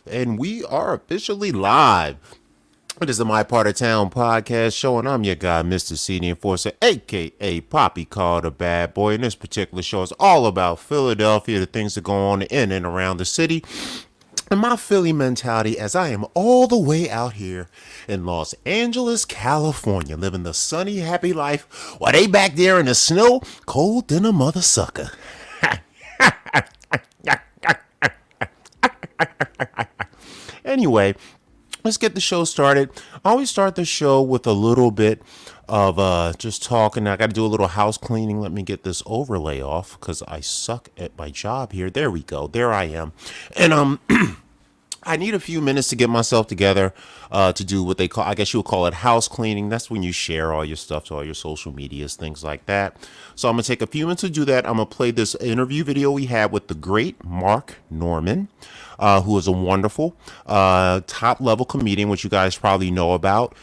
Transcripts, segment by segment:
And we are officially live. It is the My Part of Town podcast show, and I'm your guy, Mr. C, the Enforcer, a.k.a. Poppy called a Bad Boy. And this particular show is all about Philadelphia, the things that go on in and around the city, and my Philly mentality as I am all the way out here in Los Angeles, California, living the sunny, happy life, while they back there in the snow, cold than a mother sucker. Anyway, let's get the show started. I always start the show with a little bit of just talking. I got to do a little house cleaning. Let me get this overlay off because I suck at my job here. There we go. There I am. And I need a few minutes to get myself together to do what they call, I guess you would call it house cleaning. That's when you share all your stuff to all your social medias, things like that. So I'm going to take a few minutes to do that. I'm going to play this interview video we had with the great Mark Norman, who is a wonderful top level comedian, which you guys probably know about.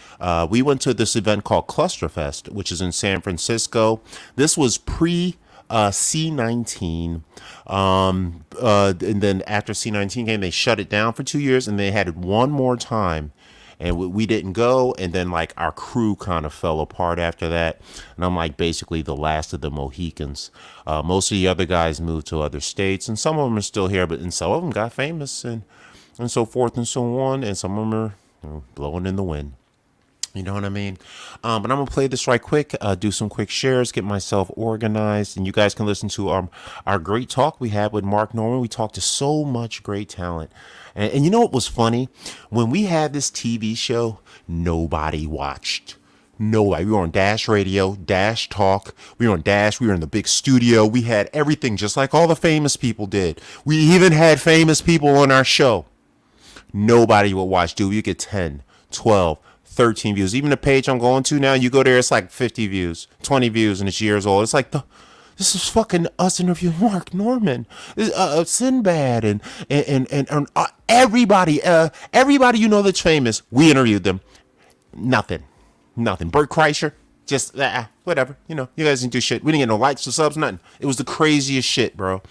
We went to this event called Clusterfest, which is in San Francisco. This was C19, and then after C19 came, they shut it down for 2 years, and they had it one more time, and we didn't go, and then like our crew kind of fell apart after that, and I'm like basically the last of the Mohicans. Most of the other guys moved to other states, and some of them are still here, but and some of them got famous and so forth and so on, and some of them are blowing in the wind. You know what I mean? But I'm going to play this right quick, do some quick shares, get myself organized, and you guys can listen to our great talk we had with Mark Norman. We talked to so much great talent. And you know what was funny? When we had this TV show, nobody watched. Nobody. We were on Dash Radio, Dash Talk. We were on Dash. We were in the big studio. We had everything just like all the famous people did. We even had famous people on our show. Nobody would watch, dude. You get 10, 12, 13 views. Even the page I'm going to now, you go there, it's like 50 views, 20 views, and it's years old. It's like, this is fucking us interviewing Mark Norman, Sinbad, and everybody you know that's famous. We interviewed them. Nothing. Bert Kreischer, just whatever. You know, you guys didn't do shit. We didn't get no likes or subs, nothing. It was the craziest shit, bro.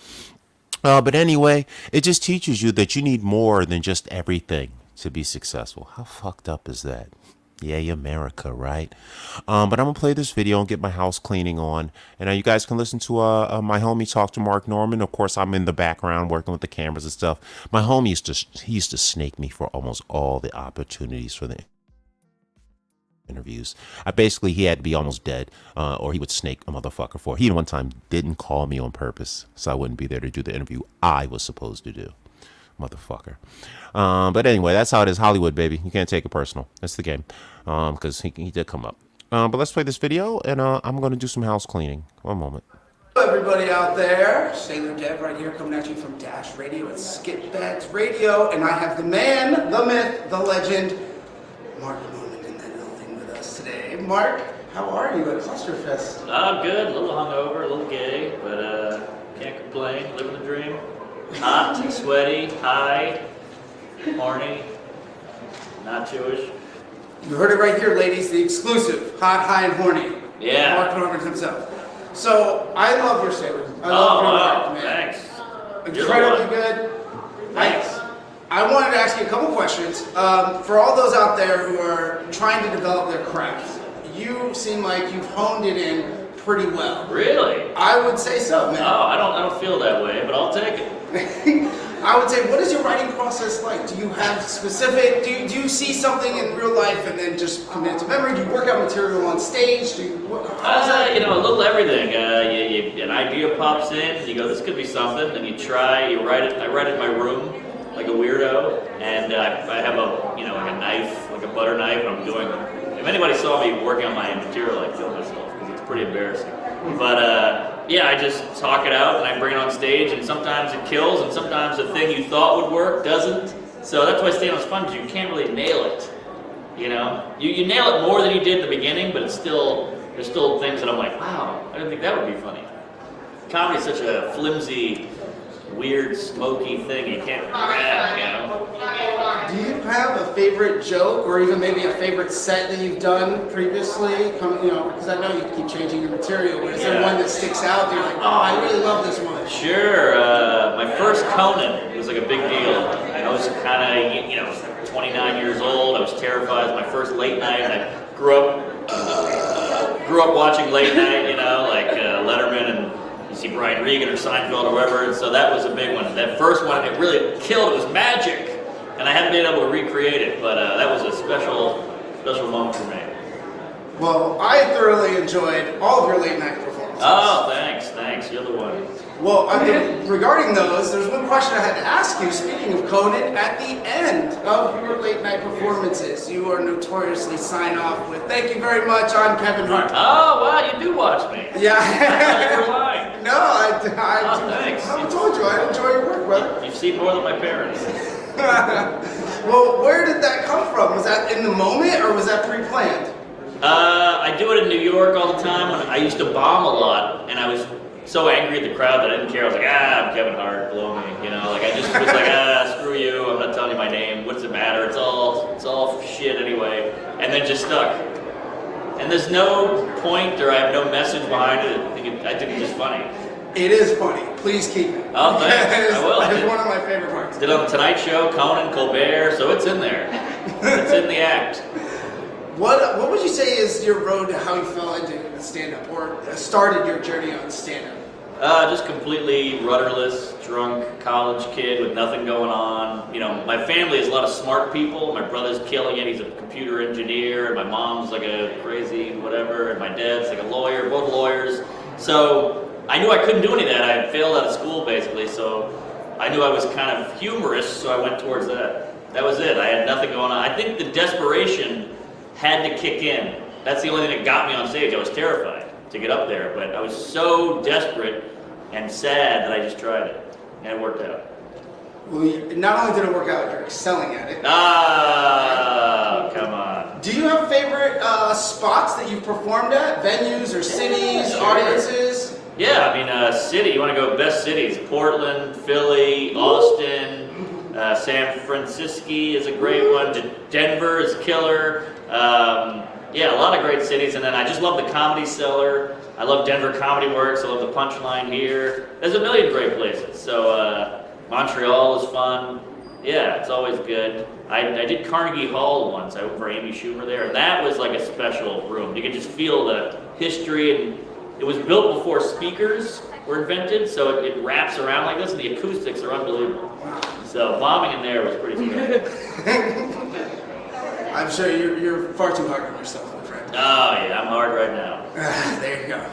But anyway, it just teaches you that you need more than just everything to be successful. How fucked up is that? Yay, America, right? But I'm gonna play this video and get my house cleaning on, and you guys can listen to my homie talk to Mark Norman. Of course, I'm in the background working with the cameras and stuff. My homie used to snake me for almost all the opportunities for the interviews. He had to be almost dead, or he would snake a motherfucker for. He one time didn't call me on purpose, so I wouldn't be there to do the interview I was supposed to do. Motherfucker. But anyway, that's how it is. Hollywood, baby. You can't take it personal. That's the game. Because he did come up. But let's play this video, and I'm going to do some house cleaning. One moment. Hello, everybody out there. Sailor Dev right here coming at you from Dash Radio at Skits Radio. And I have the man, the myth, the legend, Mark Norman in the building with us today. Mark, how are you at Clusterfest? I'm good. A little hungover, a little gay, but can't complain. Living the dream. Hot, sweaty, high, horny, not Jewish. You heard it right here, ladies. The exclusive, hot, high, and horny. Yeah. Mark Norman himself. So, I love your sailors. I love your wow. work, man. Thanks. Incredibly good. Thanks. I wanted to ask you a couple questions. For all those out there who are trying to develop their craft, you seem like you've honed it in pretty well. Really? I would say so, man. Oh, I don't feel that way, but I'll take it. I would say, what is your writing process like? Do you have specific, do you see something in real life and then just commit it to memory? Do you work out material on stage? How is that? You know, a little everything. An idea pops in, you go, this could be something, and you try, you write it. I write it in my room like a weirdo, and I have like a knife, like a butter knife, and I'm doing, if anybody saw me working on my material, I'd kill myself, because it's pretty embarrassing. But yeah, I just talk it out and I bring it on stage, and sometimes it kills, and sometimes the thing you thought would work doesn't. So that's why stand-up's fun, because you can't really nail it. You know, you nail it more than you did in the beginning, but there's still things that I'm like, wow, I didn't think that would be funny. Comedy's such a flimsy, weird, smoky thing. You can't grab, you know. Do you have a favorite joke, or even maybe a favorite set that you've done previously? Because I know you keep changing your material. But is there one that sticks out? You're like, oh, I really love this one. Sure. My first Conan was like a big deal. I was kind of, 29 years old. I was terrified. It was my first late night. And I grew up watching late night, like Letterman, and you see Brian Regan or Seinfeld or whatever. And so that was a big one. That first one, it really killed. It was magic, and I haven't been able to recreate it. But that was a special moment for me. Well, I thoroughly enjoyed all of your late night performances. Oh, thanks. You're the one. Well, regarding those, there's one question I had to ask you. Speaking of Conan, at the end of your late night performances, you are notoriously sign off with, "Thank you very much, I'm Kevin Hart." Oh, wow, you do watch me. Yeah. You're lying. No, I Thanks. I told you, I enjoy your work, brother. You've seen more than my parents. Well, where did that come from? Was that in the moment, or was that pre-planned? I do it in New York all the time. When I used to bomb a lot, and I was so angry at the crowd that I didn't care. I was like, I'm Kevin Hart, blow me. Like I just was like, screw you. I'm not telling you my name. What does it matter? It's all shit anyway. And then just stuck. And there's no point, or I have no message behind it. I think it's just funny. It is funny. Please keep it. Oh, thanks. I will. It's one of my favorite parts. Did it on the Tonight Show, Conan, Colbert, so it's in there. It's in the act. What would you say is your road to how you fell into stand-up, or started your journey on stand-up? Just completely rudderless, drunk college kid with nothing going on. My family is a lot of smart people. My brother's killing it. He's a computer engineer. And my mom's like a crazy whatever. And my dad's like a lawyer, both lawyers. So I knew I couldn't do any of that. I failed out of school basically. So I knew I was kind of humorous, so I went towards that. That was it. I had nothing going on. I think the desperation had to kick in. That's the only thing that got me on stage. I was terrified to get up there, but I was so desperate and sad that I just tried it, and it worked out. Well, not only did it work out, you're excelling at it. Come on. Do you have favorite spots that you've performed at? Venues or cities, Sure. audiences? Yeah, city. You want to go best cities. Portland, Philly, Austin, San Francisco is a great one. Denver is killer. Yeah, a lot of great cities. And then I just love the Comedy Cellar. I love Denver Comedy Works. I love the Punchline here. There's a million great places. So Montreal is fun. Yeah, it's always good. I did Carnegie Hall once. I went for Amy Schumer there. And that was like a special room. You could just feel the history, and it was built before speakers were invented, so it wraps around like this, and the acoustics are unbelievable. So bombing in there was pretty special. I'm sure you're far too hard on yourself, my friend. Oh yeah, I'm hard right now. There you go.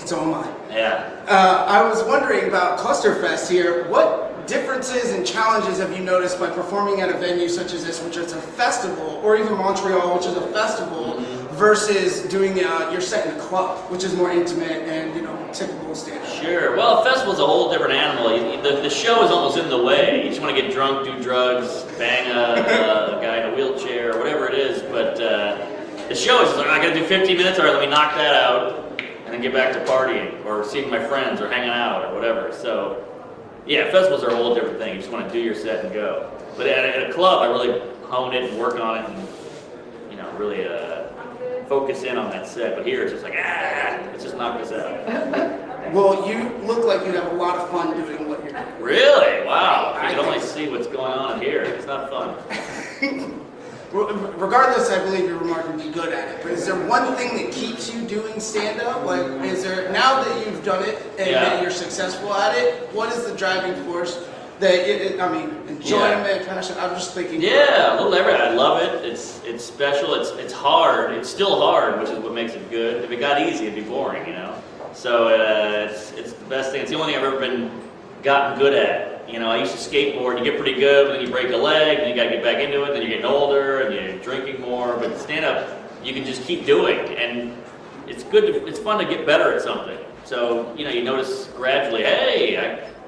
So am I. Yeah. I was wondering about Clusterfest here. What differences and challenges have you noticed by performing at a venue such as this, which is a festival, or even Montreal, which is a festival, versus doing your set in a club, which is more intimate and typical stand-up? Sure. Well, a festival's a whole different animal. The show is almost in the way. You just want to get drunk, do drugs, bang a guy in a wheelchair, or whatever it is. But the show is just like, I got to do 15 minutes. All right, let me knock that out, and then get back to partying or seeing my friends or hanging out or whatever. So, yeah, festivals are a whole different thing. You just want to do your set and go. But at a club, I really hone it and work on it, and really focus in on that set. But here, it's just like let's just knock this out. Well, you look like you have a lot of fun doing what you're doing. Really? Wow. You can only see what's going on in here. It's not fun. Regardless, I believe you're remarkably good at it. But is there one thing that keeps you doing stand-up? Like, is there, now that you've done it and that you're successful at it, what is the driving force that, enjoyment, passion? I'm just thinking. Yeah, a little everything. I love it. It's special. It's hard. It's still hard, which is what makes it good. If it got easy, it'd be boring, So it's the best thing. It's the only thing I've ever gotten good at. I used to skateboard. You get pretty good, but then you break a leg, and you got to get back into it. Then you're getting older, and you're drinking more. But stand-up, you can just keep doing, and it's good. It's fun to get better at something. So you notice gradually. Hey,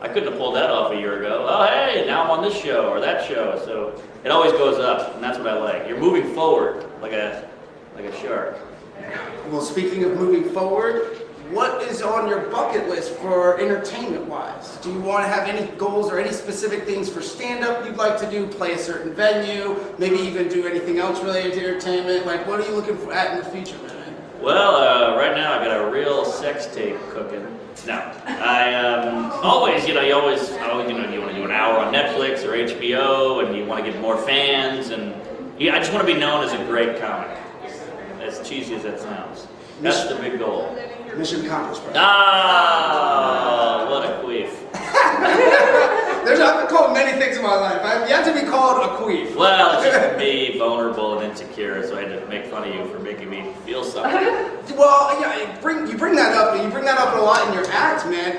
I couldn't have pulled that off a year ago. Oh, hey, now I'm on this show or that show. So it always goes up, and that's what I like. You're moving forward like a shark. Well, speaking of moving forward, what is on your bucket list for entertainment-wise? Do you want to have any goals or any specific things for stand-up you'd like to do? Play a certain venue? Maybe even do anything else related to entertainment? Like, what are you looking at in the future, man? Well, right now I got a real sex tape cooking. No, I always, you always, you want to do an hour on Netflix or HBO, and you want to get more fans, and I just want to be known as a great comic. As cheesy as that sounds, that's the big goal. Mission accomplished, bro. Ah, what a queef. I've been called many things in my life. I've yet to be called a queef. Well, it's just me, vulnerable and insecure, so I had to make fun of you for making me feel something. Well, yeah, you bring that up, and you bring that up a lot in your act, man.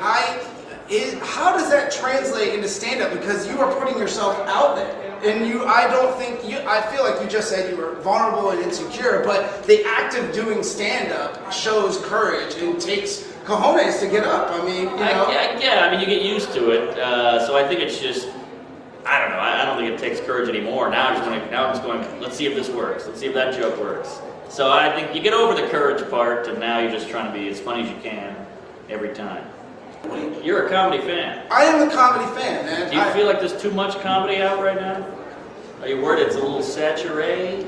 How does that translate into stand-up? Because you are putting yourself out there. And I feel like you just said you were vulnerable and insecure, but the act of doing stand-up shows courage and takes cojones to get up. I mean, Yeah, I mean, you get used to it. So I think it's just, I don't know, I don't think it takes courage anymore. Now I'm just going, let's see if this works. Let's see if that joke works. So I think you get over the courage part, and now you're just trying to be as funny as you can every time. You're a comedy fan. I am a comedy fan, man. Do you feel like there's too much comedy out right now? Are you worried it's a little saturated?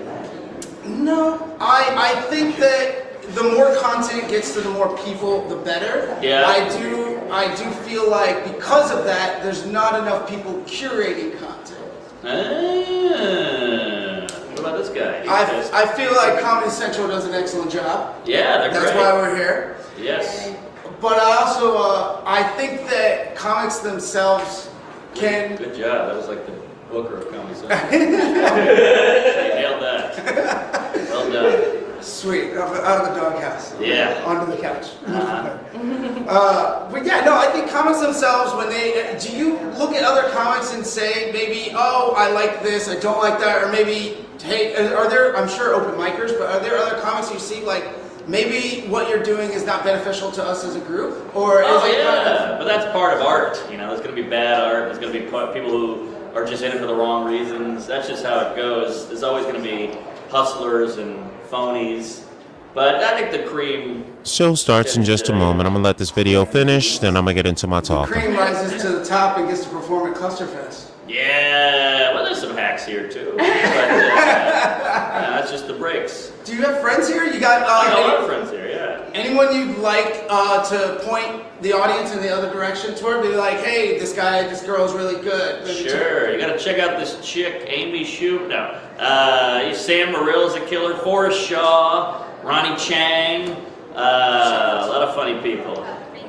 No, I think that the more content gets to the more people, the better. Yeah. I do feel like because of that, there's not enough people curating content. What about this guy? I feel like Comedy Central does an excellent job. Yeah, they're great. That's why we're here. Yes. But I also, I think that comics themselves can... Good job. That was like the Booker of Comedy Central. You nailed that. Well done. Sweet. Out of the doghouse. Yeah. Onto the couch. But yeah, no, I think comics themselves, do you look at other comics and say maybe, oh, I like this, I don't like that, or maybe, hey, are there, I'm sure open micers, but are there other comics you see like, maybe what you're doing is not beneficial to us as a group, or is it kind of... But that's part of art. There's going to be bad art. There's going to be people who are just in it for the wrong reasons. That's just how it goes. There's always going to be hustlers and phonies. But I think the cream... Show starts in just a moment. I'm going to let this video finish, then I'm going to get into my talk. The cream rises to the top and gets to perform at Clusterfest. Yeah, well, there's some hacks here too. But that's just the breaks. Do you have friends here? You got I got a lot of friends here, yeah. Anyone you'd like to point the audience in the other direction toward? Be like, hey, this girl is really good. Sure, you gotta check out this chick, Amy Shoup. No, Sam Morrill's a killer. Forrest Shaw, Ronnie Chang, a lot of funny people.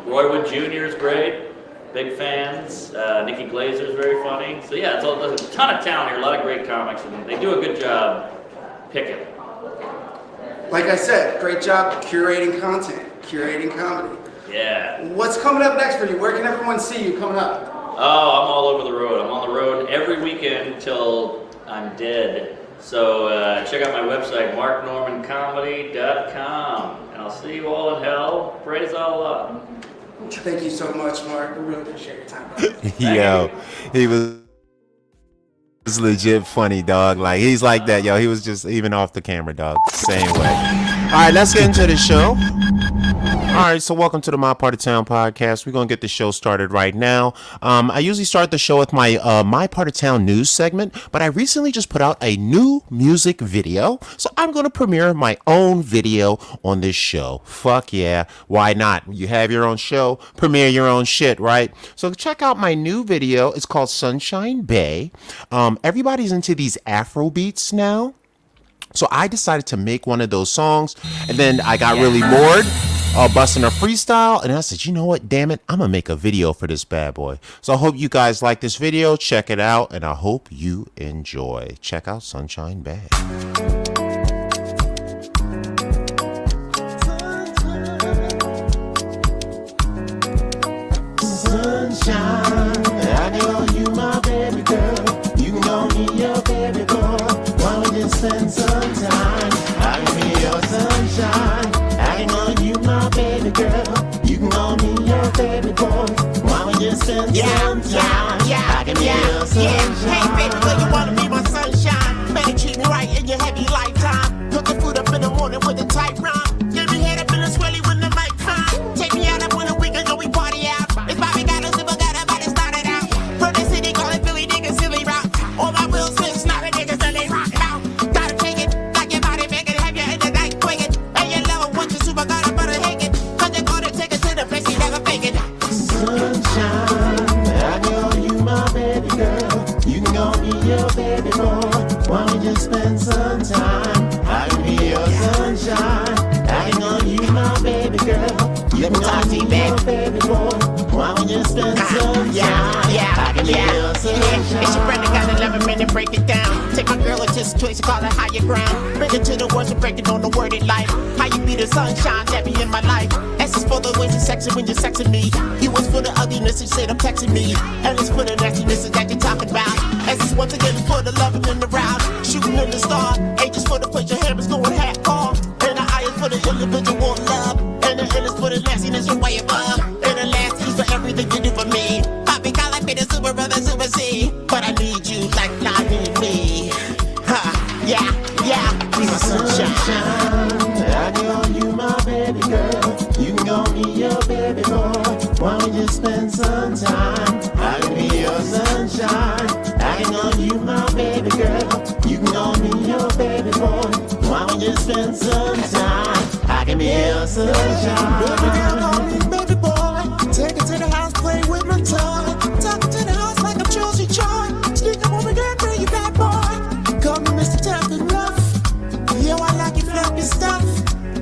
Roy Wood Jr. is great. Big fans. Nikki Glazer's very funny. So yeah, there's a ton of talent here, a lot of great comics, and they do a good job picking. Like I said, great job curating content, curating comedy. Yeah. What's coming up next for you? Where can everyone see you coming up? Oh, I'm all over the road. I'm on the road every weekend till I'm dead. So check out my website, marknormancomedy.com. And I'll see you all in hell. Praise Allah. Thank you so much, Mark. We really appreciate your time. Yo, he was legit funny, dog. Like, he's like that, yo. He was just even off the camera, dog. Same way. All right, let's get into the show. All right, so welcome to the My Part of Town podcast. We're going to get the show started right now. I usually start the show with my My Part of Town news segment, but I recently just put out a new music video, so I'm going to premiere my own video on this show. Fuck yeah, why not? You have your own show, premiere your own shit, right? So check out my new video. It's called Sunshine Bay. Everybody's into these Afro beats now, so I decided to make one of those songs, and then I got really bored busting a freestyle, and I said, you know what, damn it, I'm gonna make a video for this bad boy. So I hope you guys like this video. Check it out, and I hope you enjoy. Check out Sunshine Bay. Sunshine, I know you my baby girl. You can call me your baby boy. Why don't you spend some time? I can be your sunshine. I know you my baby girl. You can call me your baby boy. Why don't you spend some time? I can be your sunshine. Hey baby girl, you wanna be my sunshine? Better treat me right in your heavy lifetime. Cook the food up in the morning with a tight rhyme. Get me head up in the swelly when the mic fine. Take me out up on the weekend, go we party out. It's Bobby got us, if I got about to start it out. From the city, call it Philly niggas, silly rock. All my Will Smith, snotty niggas, and they rock it out. Gotta take it, like your body, make it heavier in the night, quick it. And your love, what you baby boy. Why don't you spend some time? I can be your sunshine. I can know you my baby girl. You can talk to me, baby boy. Why don't you spend some time? I can be your sunshine. It's your friend that got 11 minutes, break it down. Take my girl into situation, call it higher ground. Bring it to the words and break it on the worded life. How you be the sunshine that be in my life. S is for the ways you're sexy when you're sexing me. U is for the ugliness you said I'm texting me. L is for the nastiness that you're talking about. S is once again for the loving in the round. Shooting in the star. H is for the place your hair is going half off. And the I is for the individual love. And the N is for the nastiness you're way above. And the last E is for everything you do for me. Poppy call like me the super brother, super C. But I need you like I need me. Yeah, be my sunshine. I can call you my baby girl. You can call me your baby boy. Why don't you spend some time? I can be your sunshine. I can call you my baby girl. You can call me your baby boy. Why don't you spend some time? I can be your sunshine. Baby girl, call me baby boy. Take it to the house, play with my toy. Talk it to the house like I'm Josie Joy. Sneak up on me, girl, you bad boy. Call me Mr. Tough and Rough. Yo, I like your fluffy stuff.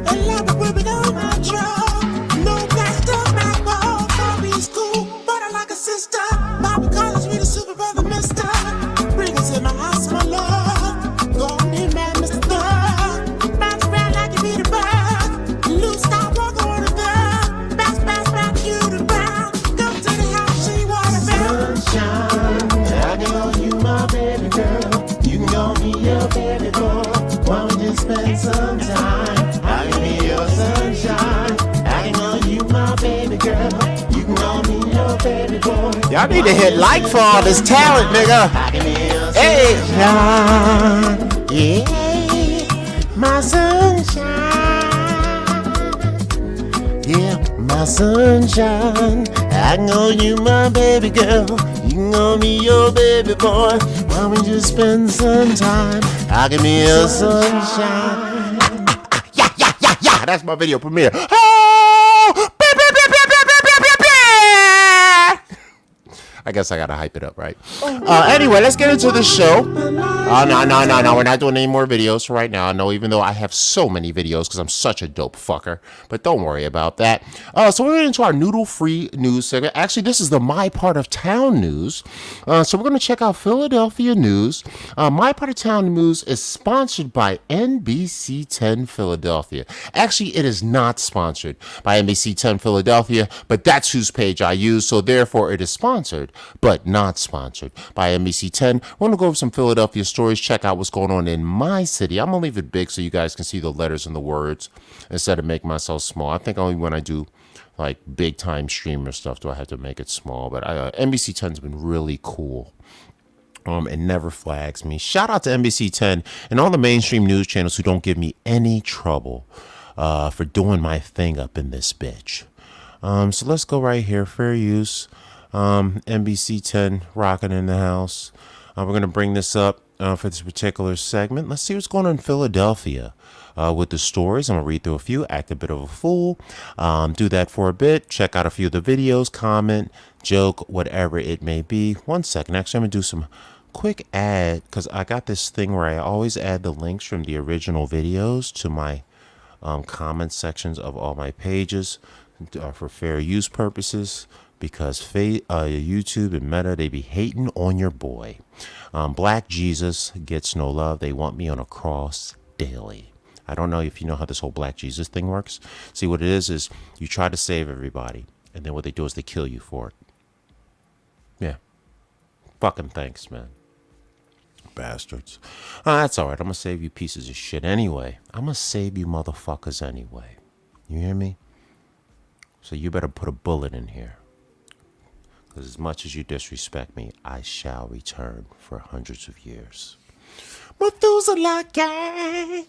And love it with it on my jaw. No plaster, my wall. Bobby's cool, but I like a sister. Bobby calls me the super brother, mister. Bring us in my house, my love. Go on in, man, Mr. Thug. Bounce around like you be the bird. Loose, stop, walk on the third. Bounce, you the brown. Come to the house, she wanna bounce. Sunshine, I can call you my baby girl. You can call me your baby boy. Why don't you spend some time? I can be your sunshine. I can call you my baby girl. You can call me your baby boy. Y'all need to hit like for all this talent, nigga. I can be your Hey, sunshine. yeah, my sunshine. Yeah, my sunshine. I can call you my baby girl. You can call me your baby boy. Why don't you spend some time? I can be your sunshine. Yeah, that's my video premiere. Oh, I guess I gotta hype it up, right? Anyway, let's get into the show. No, we're not doing any more videos right now. No, even though I have so many videos because I'm such a dope fucker. But don't worry about that. So we're into our noodle-free news segment. Actually, this is the My Part of Town news. So we're gonna check out Philadelphia news. My Part of Town news is sponsored by NBC 10 Philadelphia. Actually, it is not sponsored by NBC 10 Philadelphia, but that's whose page I use. So therefore, it is sponsored, but not sponsored by NBC 10. We're gonna go over some Philadelphia stories, check out what's going on in my city. I'm gonna leave it big so you guys can see the letters and the words instead of making myself small. I think only when I do like big time streamer stuff do I have to make it small. But NBC 10's been really cool. It never flags me. Shout out to NBC 10 and all the mainstream news channels who don't give me any trouble for doing my thing up in this bitch. So let's go right here. Fair use. NBC 10 rocking in the house. We're going to bring this up for this particular segment. Let's see what's going on in Philadelphia with the stories. I'm going to read through a few, act a bit of a fool, do that for a bit, check out a few of the videos, comment, joke, whatever it may be. 1 second. Actually, I'm going to do some quick ad because I got this thing where I always add the links from the original videos to my comment sections of all my pages for fair use purposes. Because YouTube and Meta, they be hating on your boy. Black Jesus gets no love. They want me on a cross daily. I don't know if you know how this whole Black Jesus thing works. See, what it is you try to save everybody. And then what they do is they kill you for it. Yeah. Fucking thanks, man. Bastards. That's all right. I'm going to save you pieces of shit anyway. I'm going to save you motherfuckers anyway. You hear me? So you better put a bullet in here. Because as much as you disrespect me, I shall return for hundreds of years. Methuselah gang.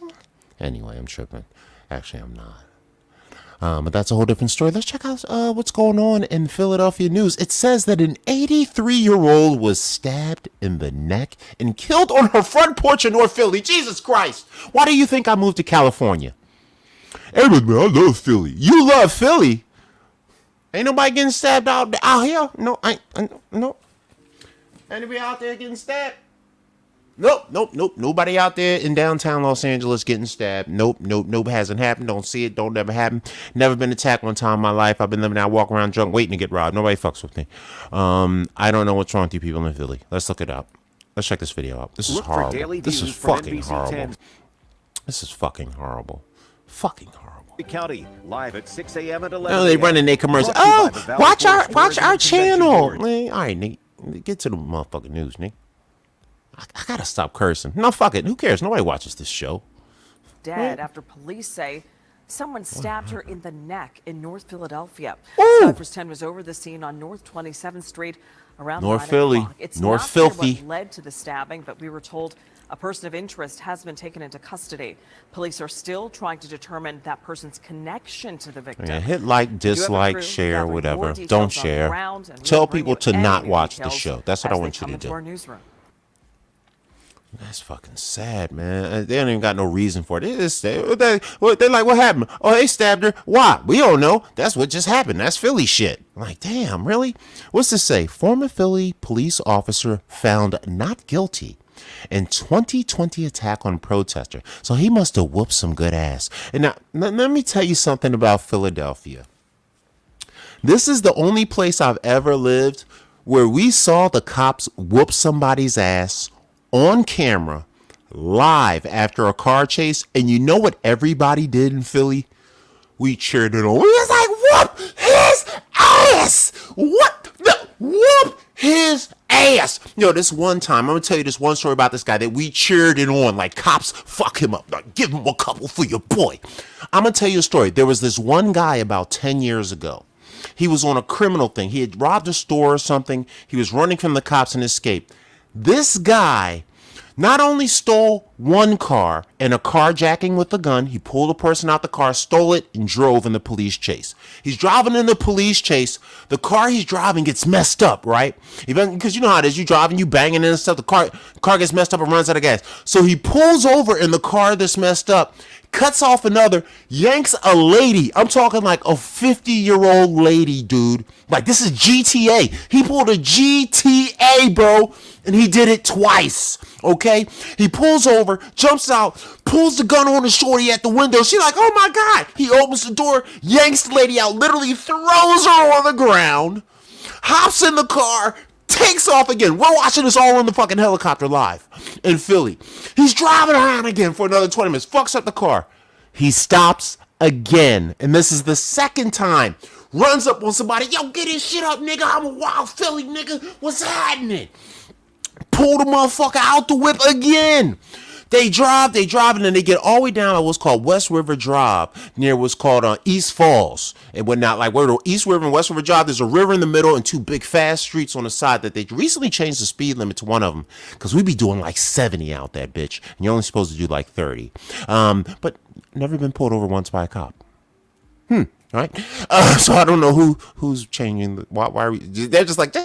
Anyway, I'm tripping. Actually, I'm not. But that's a whole different story. Let's check out what's going on in Philadelphia news. It says that an 83-year-old was stabbed in the neck and killed on her front porch in North Philly. Jesus Christ. Why do you think I moved to California? Hey, man, I love Philly. You love Philly? Ain't nobody getting stabbed out here. No, no. Anybody out there getting stabbed? Nope. Nobody out there in downtown Los Angeles getting stabbed. Nope. Hasn't happened. Don't see it. Don't never happen. Never been attacked one time in my life. I've been living out, walking around drunk, waiting to get robbed. Nobody fucks with me. I don't know what's wrong with you people in Philly. Let's look it up. Let's check this video out. This is horrible. This is fucking horrible. This is fucking horrible. Fucking horrible. County live at 6 a.m. at 11. Oh, they running their commercial. Oh, watch our channel. Man, all right, Nate. Get to the motherfucking news, Nate. I gotta stop cursing. No, fuck it. Who cares? Nobody watches this show. Dead after police say someone stabbed her in the neck in North Philadelphia. Ooh. Cypress 10 was over the scene on North 27th Street around North 9 Philly. o'clock. It's North not clear Filthy. what led to the stabbing, but we were told a person of interest has been taken into custody. Police are still trying to determine that person's connection to the victim. Yeah, hit like, dislike, share, whatever. Don't share. Tell people to not watch the show. That's what I want you to do. Our newsroom. That's fucking sad, man. They don't even got no reason for it. They're like, what happened? Oh, they stabbed her. Why? We don't know. That's what just happened. That's Philly shit. I'm like, damn, really? What's this say? Former Philly police officer found not guilty in 2020 attack on protester. So he must have whooped some good ass. And now, let me tell you something about Philadelphia. This is the only place I've ever lived where we saw the cops whoop somebody's ass on camera, live after a car chase. And you know what everybody did in Philly? We cheered it on. We was like, whoop his ass! What? Whoop his ass! Yo, this one time, I'm gonna tell you this one story about this guy that we cheered it on. Like, cops, fuck him up. Like, give him a couple for your boy. I'm gonna tell you a story. There was this one guy about 10 years ago. He was on a criminal thing. He had robbed a store or something. He was running from the cops and escaped. This guy not only stole one car in a carjacking with a gun, he pulled a person out the car, stole it, and drove in the police chase. He's driving in the police chase. The car he's driving gets messed up, right? Because you know how it is. You driving, you banging and stuff. The car gets messed up and runs out of gas. So he pulls over in the car that's messed up, cuts off another, yanks a lady. I'm talking like a 50-year-old lady, dude. Like, this is GTA. He pulled a GTA, bro, and he did it twice, okay? He pulls over, jumps out, pulls the gun on the shorty at the window. She's like, oh, my God. He opens the door, yanks the lady out, literally throws her on the ground, hops in the car, takes off again. We're watching this all on the fucking helicopter live in Philly. He's driving around again for another 20 minutes. Fucks up the car. He stops again. And this is the second time. Runs up on somebody. Yo, get his shit up, nigga. I'm a wild Philly, nigga. What's happening? Pull the motherfucker out the whip again. They drive, and then they get all the way down to what's called West River Drive, near what's called East Falls. And whatnot, like where the East River and West River Drive, there's a river in the middle and two big fast streets on the side that they recently changed the speed limit to one of them. Because we be doing like 70 out that bitch. And you're only supposed to do like 30. But never been pulled over once by a cop. Right? So I don't know who's changing. Why are we? They're just like,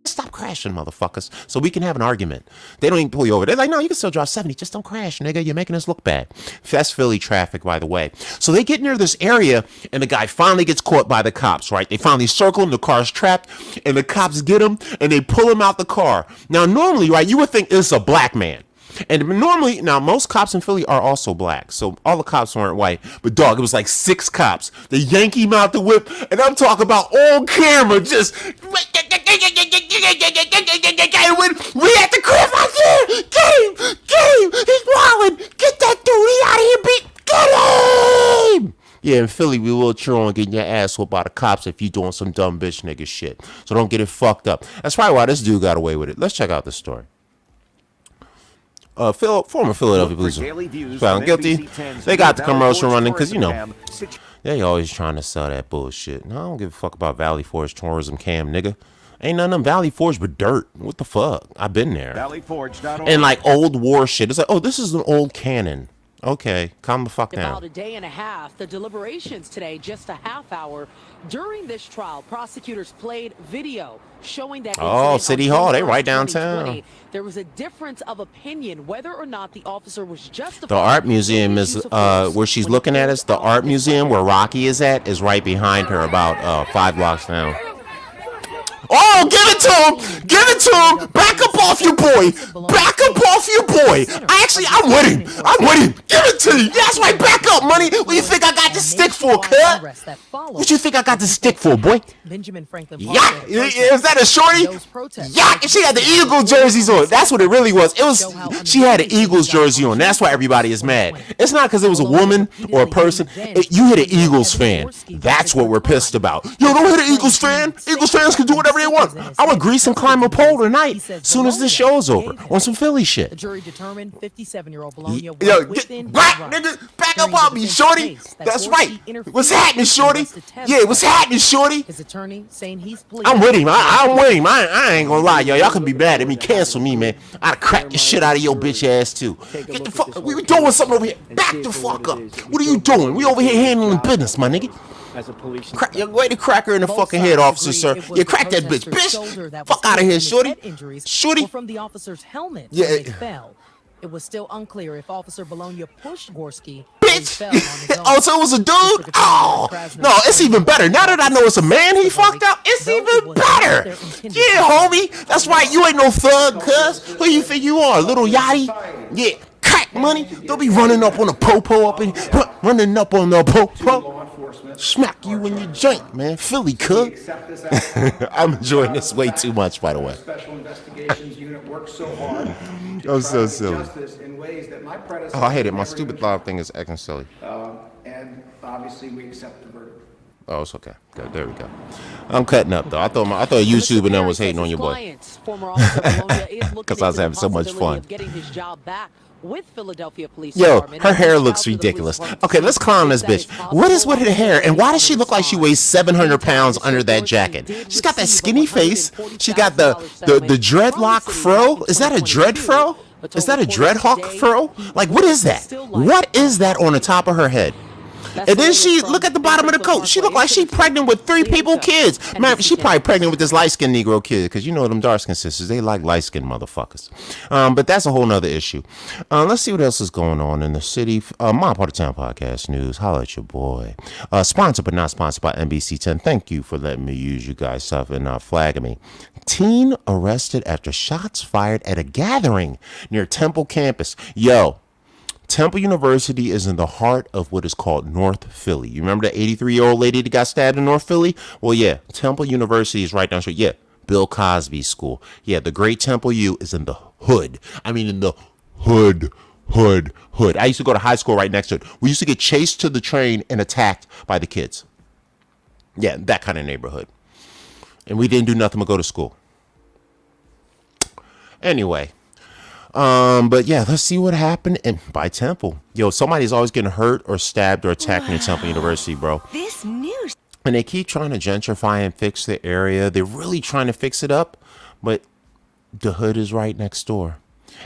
stop crashing, motherfuckers, so we can have an argument. They don't even pull you over. They're like, no, you can still drive 70. Just don't crash, nigga. You're making us look bad. That's Philly traffic, by the way. So they get near this area, and the guy finally gets caught by the cops, right? They finally circle him. The car's trapped, and the cops get him, and they pull him out the car. Now, normally, right, you would think it's a black man. And normally, now, most cops in Philly are also black. So all the cops weren't white. But, dog, it was like 6 cops. They yank him out the whip. And I'm talking about on camera, just... When we at the crib, I said, get him, he's wildin'. Get that dude, he out of here, get him. Yeah, in Philly, we will cheer on getting your ass whooped by the cops if you doing some dumb bitch nigga shit. So don't get it fucked up. That's probably why this dude got away with it. Let's check out this story. Former Philadelphia police found guilty. They got the commercial running because, you know, they always trying to sell that bullshit. No, I don't give a fuck about Valley Forge tourism cam, nigga. Ain't none of them Valley Forge but dirt. What the fuck? I've been there. And like old war shit. It's like, oh, this is an old cannon. Okay, calm the fuck down. About a day and a half, the deliberations today, just a half hour. During this trial, prosecutors played video showing that City Hall, they right downtown. There was a difference of opinion whether or not the officer was justified. The art museum is where she's looking at us. The art museum where Rocky is at is right behind her, about 5 blocks down. Oh, give it to him! Give it to him! Back up off your boy. Back up off your boy. I'm with him. I'm with him. Give it to you. That's right. Back up, money. What do you think I got this stick for, cuz? What you think I got this stick for, boy? Benjamin Franklin. Yeah, is that a shorty? Yeah, she had the Eagles jerseys on. That's what it really was. She had an Eagles jersey on. That's why everybody is mad. It's not because it was a woman or a person. You hit an Eagles fan. That's what we're pissed about. Yo, don't hit an Eagles fan. Eagles fans can do whatever they want. I would grease and climb a pole tonight as soon as this show's over on some Philly shit. The jury determined 57-year-old Bologna Yo, back up on me, shorty. That's right. What's happening, shorty? Yeah, what's happening, shorty? His attorney saying he's I'm with him. I'm with him. I ain't gonna lie, y'all can be mad at me. Cancel me, man. I'd crack the shit out of your bitch ass too. Get the fuck. We were doing something over here. Back the fuck up. What are you doing? We over here handling business, my nigga. As a police Way to crack her in the fucking head, officer, sir. Yeah, crack that bitch. Bitch, fuck out of here, shorty. Shorty. From the officer's helmet yeah. when they fell. It was still unclear if Officer Bologna pushed Gorski. Bitch! Oh, so it was a dude? Oh! No, it's even better. Now that I know it's a man he fucked up, it's even better! Yeah, homie! That's right, you ain't no thug, cuz. Who you think you are, little yachty? Yeah, crack money. Don't be running up on the po-po up in running up on the po-po. Smack you in your joint, man. Philly, cuz. I'm enjoying this way too much, by the way. Special Investigations Unit works so hard. I'm so silly. In ways that my oh, I hate it. My stupid live thing is acting silly. And obviously we accept the verdict. Oh, it's okay. Good. There we go. I'm cutting up though. I thought YouTube and them was hating on your boy. Because I was having so much fun. With Philadelphia Police Yo, her hair looks ridiculous. Okay, let's clown this bitch. What is with her hair? And why does she look like she weighs 700 pounds under that jacket? She's got that skinny face. She got the dreadlock fro. Is that a dread fro? Is that a dreadhawk fro? Like, what is that? What is that on the top of her head? And then she look at the bottom of the coat. She look like she pregnant with 3 people kids. Man, she probably pregnant with this light-skinned Negro kid because you know them dark-skinned sisters. They like light-skinned motherfuckers. But that's a whole nother issue. Let's see what else is going on in the city. My Part of Town Podcast News. Holla at your boy. Sponsored but not sponsored by NBC 10. Thank you for letting me use you guys stuff and not flagging me. Teen arrested after shots fired at a gathering near Temple campus. Yo. Temple University is in the heart of what is called North Philly. You remember the 83-year-old lady that got stabbed in North Philly? Well, yeah, Temple University is right down the street. Yeah, Bill Cosby's school. Yeah, the great Temple U is in the hood. I mean, in the hood. I used to go to high school right next to it. We used to get chased to the train and attacked by the kids. Yeah, that kind of neighborhood. And we didn't do nothing but go to school. Anyway. But yeah, let's see what happened by Temple. Yo, somebody's always getting hurt or stabbed or attacked in Temple University, bro. This news. And they keep trying to gentrify and fix the area. They're really trying to fix it up, but the hood is right next door.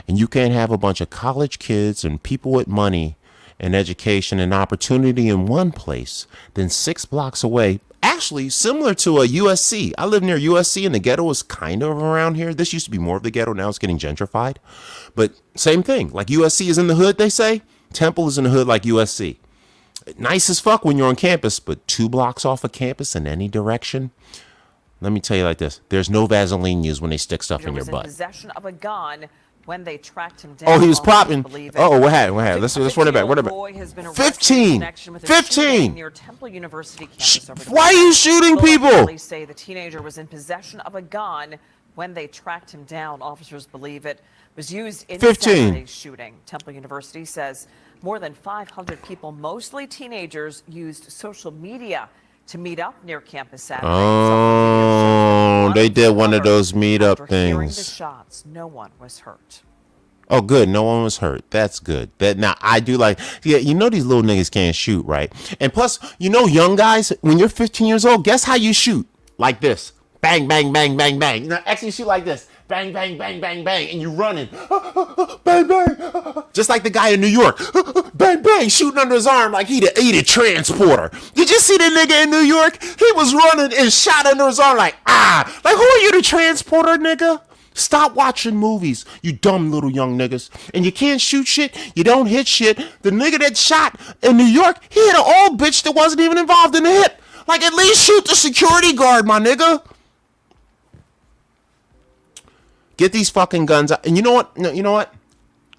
And you can't have a bunch of college kids and people with money and education and opportunity in one place, then 6 blocks away. Actually, similar to a USC. I live near USC and the ghetto is kind of around here. This used to be more of the ghetto. Now it's getting gentrified. But same thing. Like USC is in the hood, they say. Temple is in the hood like USC. Nice as fuck when you're on campus, but 2 blocks off of campus in any direction. Let me tell you like this. There's no Vaseline used when they stick stuff in your butt. Possession of a gun when they tracked him down. Oh, he was popping. Oh, what happened? Let's run it back. What about 15? 15. Near Temple University campus over the Why are you shooting people? Police say the teenager was in possession of a gun when they tracked him down. Officers believe it was used in Saturday's shooting. Temple University says more than 500 people, mostly teenagers, used social media to meet up near campus Saturday. Oh, they did one of those meetup things. Hearing the shots, no one was hurt. Oh, good. No one was hurt. That's good. Now, I do like, yeah, you know these little niggas can't shoot, right? And plus, you know, young guys, when you're 15 years old, guess how you shoot? Like this. Bang, bang, bang, bang, bang. You know, actually shoot like this. Bang, bang, bang, bang, bang. And you're running. Bang, bang. Just like the guy in New York. Bang, bang. Shooting under his arm like he the transporter. Did you see the nigga in New York? He was running and shot under his arm like, ah. Like, who are you, the transporter, nigga? Stop watching movies, you dumb little young niggas. And you can't shoot shit. You don't hit shit. The nigga that shot in New York, he hit an old bitch that wasn't even involved in the hit. Like, at least shoot the security guard, my nigga. Get these fucking guns out. And you know what? No, you know what?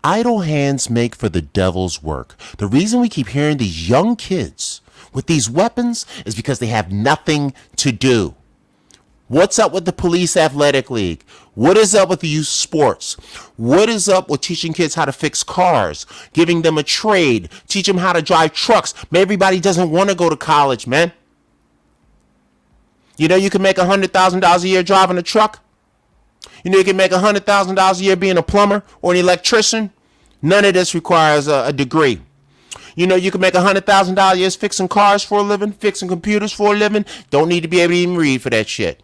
Idle hands make for the devil's work. The reason we keep hearing these young kids with these weapons is because they have nothing to do. What's up with the police athletic league? What is up with the youth sports? What is up with teaching kids how to fix cars, giving them a trade, teach them how to drive trucks? Everybody doesn't want to go to college, man. You know you can make $100,000 a year driving a truck? You know you can make $100,000 a year being a plumber or an electrician? None of this requires a degree. You know you can make $100,000 a year fixing cars for a living, fixing computers for a living. Don't need to be able to even read for that shit.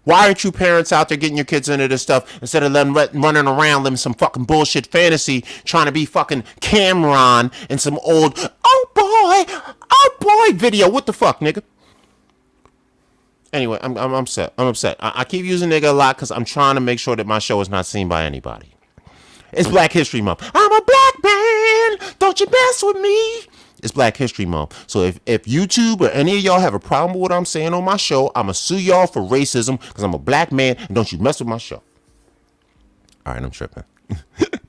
Why aren't you parents out there getting your kids into this stuff instead of them running around living some fucking bullshit fantasy, trying to be fucking Cameron and some old oh boy video? What the fuck, nigga? Anyway, I'm upset. I'm upset. I keep using nigga a lot because I'm trying to make sure that my show is not seen by anybody. It's Black History Month. I'm a black man. Don't you mess with me. It's Black History Month. So if YouTube or any of y'all have a problem with what I'm saying on my show, I'm going to sue y'all for racism because I'm a black man and don't you mess with my show. All right, I'm tripping.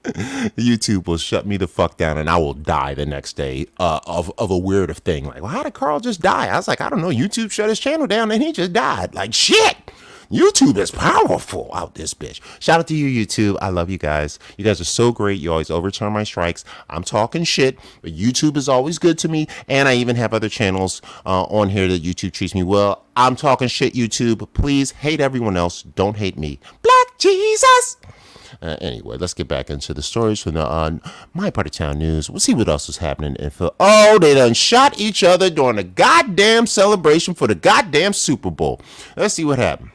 YouTube will shut me the fuck down and I will die the next day of a weird thing. Like, well, how did Carl just die? I was like, I don't know. YouTube shut his channel down and he just died. Like, shit. YouTube is powerful out this bitch. Shout out to you, YouTube. I love you guys. You guys are so great. You always overturn my strikes. I'm talking shit, but YouTube is always good to me. And I even have other channels on here that YouTube treats me well. I'm talking shit, YouTube. Please hate everyone else. Don't hate me. Black Jesus. Anyway, let's get back into the stories from the my part of town news. We'll see what else is happening in Phil. Oh, they done shot each other during the goddamn celebration for the goddamn Super Bowl. Let's see what happened.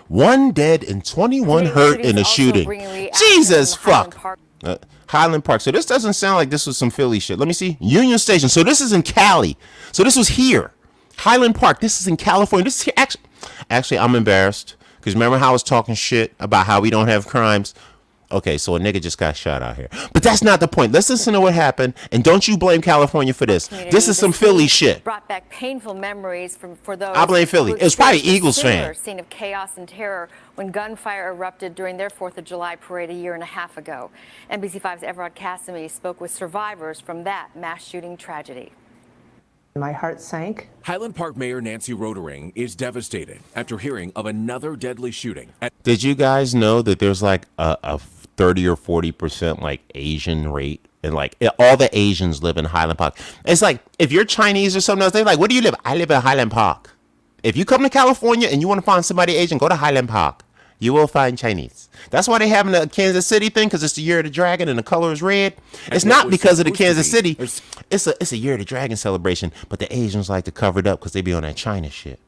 1 dead and 21 hurt in a shooting. Jesus fuck. Highland Park. So this doesn't sound like this was some Philly shit. Let me see. Union Station. So this is in Cali. So this was here. Highland Park. This is in California. This is here. Actually, I'm embarrassed. Because remember how I was talking shit about how we don't have crimes? Okay, so a nigga just got shot out here. But that's not the point. Let's listen to what happened. And don't you blame California for this. This is some Philly shit. Brought back painful memories for those. I blame Philly. It was probably Eagles fan. Scene of chaos and terror when gunfire erupted during their 4th of July parade a year and a half ago. NBC5's Everard Cassimy spoke with survivors from that mass shooting tragedy. My heart sank. Highland Park Mayor Nancy Rotering is devastated after hearing of another deadly shooting. Did you guys know that there's like a 30 or 40% like Asian rate? And like all the Asians live in Highland Park. It's like if you're Chinese or something else, they're like, where do you live? I live in Highland Park. If you come to California and you want to find somebody Asian, go to Highland Park. You will find Chinese. That's why they have the Kansas City thing, because it's the year of the dragon and the color is red. It's not because of the Kansas City. It's a year of the dragon celebration, but the Asians like to cover it up because they be on that China shit.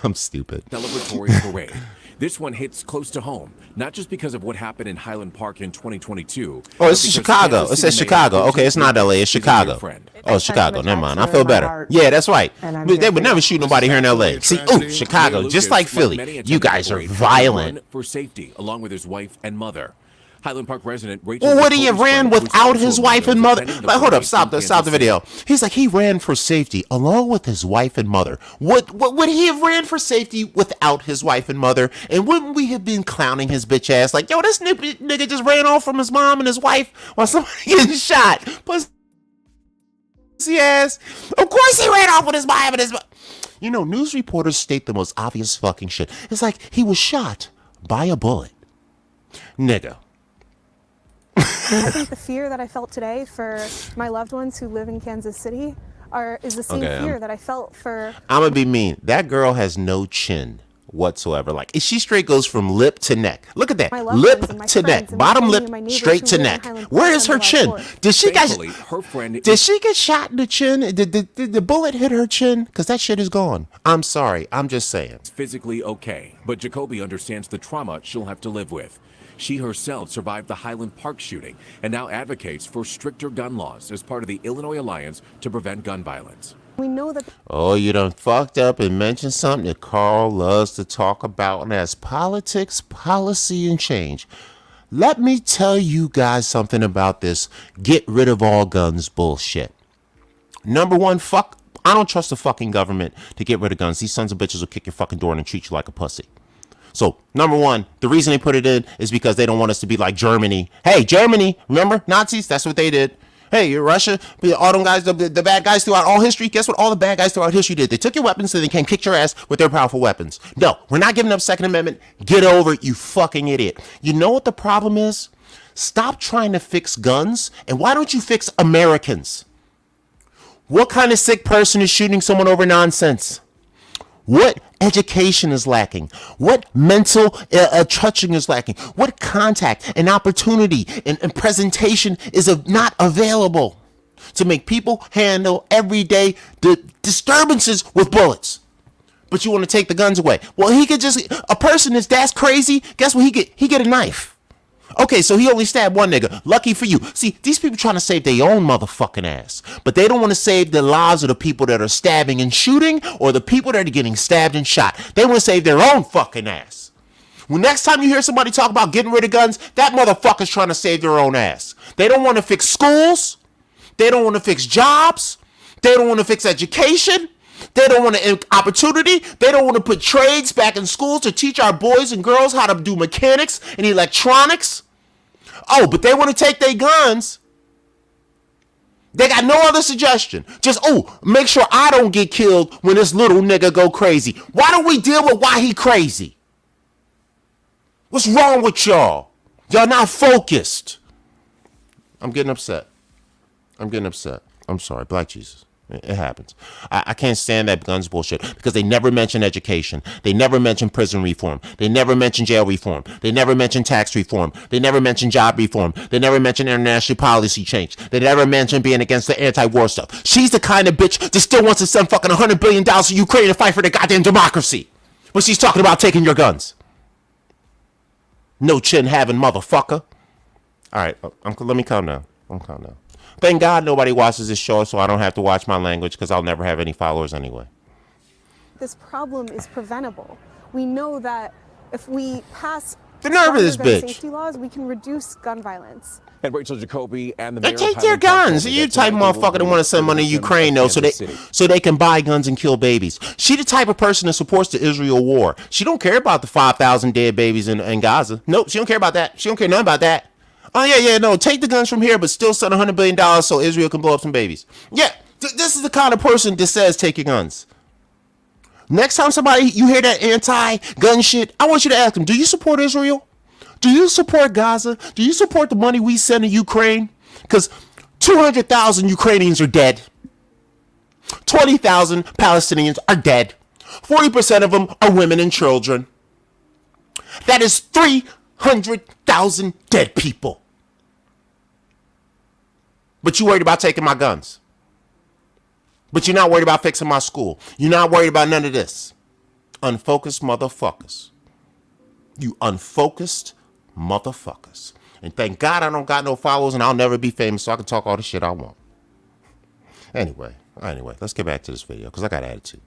I'm stupid. Celebratory parade. This one hits close to home, not just because of what happened in Highland Park in 2022. Oh, it's Chicago. It says Chicago. Okay, it's not LA. It's Chicago. Oh, Chicago. Never mind. I feel better. Yeah, that's right. They would never shoot nobody here in LA. See, oh, Chicago, just like Philly. You guys are violent. For safety, along with his wife and mother. Highland Park resident Rachel. Well, what, he ran without his wife and mother? But hold up, stop the video. He's like, he ran for safety along with his wife and mother. What would he have ran for safety without his wife and mother? And wouldn't we have been clowning his bitch ass like, yo, this nigga just ran off from his mom and his wife while somebody getting shot? Pussy ass. Of course he ran off with his mom and his mother. You know, news reporters state the most obvious fucking shit. It's like he was shot by a bullet. Nigga. I think the fear that I felt today for my loved ones who live in Kansas City is the same fear that I felt for... I'm going to be mean. That girl has no chin whatsoever. Like, she straight goes from lip to neck. Look at that. Lip to neck. Bottom lip straight to neck. Where is her chin? Did she get shot in the chin? Did the bullet hit her chin? Because that shit is gone. I'm sorry. I'm just saying. It's physically okay, but Jacoby understands the trauma she'll have to live with. She herself survived the Highland Park shooting and now advocates for stricter gun laws as part of the Illinois Alliance to prevent gun violence. We know that... Oh, you done fucked up and mentioned something that Carl loves to talk about, and that's politics, policy, and change. Let me tell you guys something about this get rid of all guns bullshit. Number one, I don't trust the fucking government to get rid of guns. These sons of bitches will kick your fucking door in and treat you like a pussy. So, number one, the reason they put it in is because they don't want us to be like Germany. Hey, Germany, remember? Nazis, that's what they did. Hey, you're Russia, all them guys, the bad guys throughout all history. Guess what all the bad guys throughout history did? They took your weapons so they can kick your ass with their powerful weapons. No, we're not giving up Second Amendment. Get over it, you fucking idiot. You know what the problem is? Stop trying to fix guns, and why don't you fix Americans? What kind of sick person is shooting someone over nonsense? What education is lacking? What mental touching is lacking? What contact and opportunity and presentation is not available to make people handle everyday disturbances with bullets? But you want to take the guns away. Well, he could just, a person that's crazy, guess what? He get a knife. Okay, so he only stabbed one nigga. Lucky for you. See, these people trying to save their own motherfucking ass. But they don't want to save the lives of the people that are stabbing and shooting or the people that are getting stabbed and shot. They want to save their own fucking ass. When next time you hear somebody talk about getting rid of guns, that motherfucker's trying to save their own ass. They don't want to fix schools. They don't want to fix jobs. They don't want to fix education. They don't want to opportunity. They don't want to put trades back in schools to teach our boys and girls how to do mechanics and electronics. Oh, but they want to take their guns. They got no other suggestion. Just, make sure I don't get killed when this little nigga go crazy. Why don't we deal with why he crazy? What's wrong with y'all? Y'all not focused. I'm getting upset. I'm sorry, Black Jesus. It happens. I can't stand that guns bullshit because they never mention education. They never mention prison reform. They never mention jail reform. They never mention tax reform. They never mention job reform. They never mention international policy change. They never mention being against the anti-war stuff. She's the kind of bitch that still wants to send fucking $100 billion to Ukraine to fight for their goddamn democracy. But she's talking about taking your guns. No chin having motherfucker. All right, Uncle, let me calm down. Thank God nobody watches this show, so I don't have to watch my language because I'll never have any followers anyway. This problem is preventable. We know that if we pass the nerve of this bitch safety laws, we can reduce gun violence. And Rachel Jacoby and the mayor take their guns. You type motherfucker that want to send money to Ukraine, though, so they can buy guns and kill babies. She the type of person that supports the Israel war. She don't care about the 5,000 dead babies in Gaza. Nope, she don't care about that. She don't care nothing about that. Oh, yeah, no, take the guns from here, but still send $100 billion so Israel can blow up some babies. Yeah, this is the kind of person that says take your guns. Next time you hear that anti-gun shit, I want you to ask them, do you support Israel? Do you support Gaza? Do you support the money we send to Ukraine? Because 200,000 Ukrainians are dead. 20,000 Palestinians are dead. 40% of them are women and children. That is 300,000 dead people. But you worried about taking my guns. But you're not worried about fixing my school. You're not worried about none of this. Unfocused motherfuckers. You unfocused motherfuckers. And thank God I don't got no followers and I'll never be famous so I can talk all the shit I want. Anyway, let's get back to this video because I got attitude.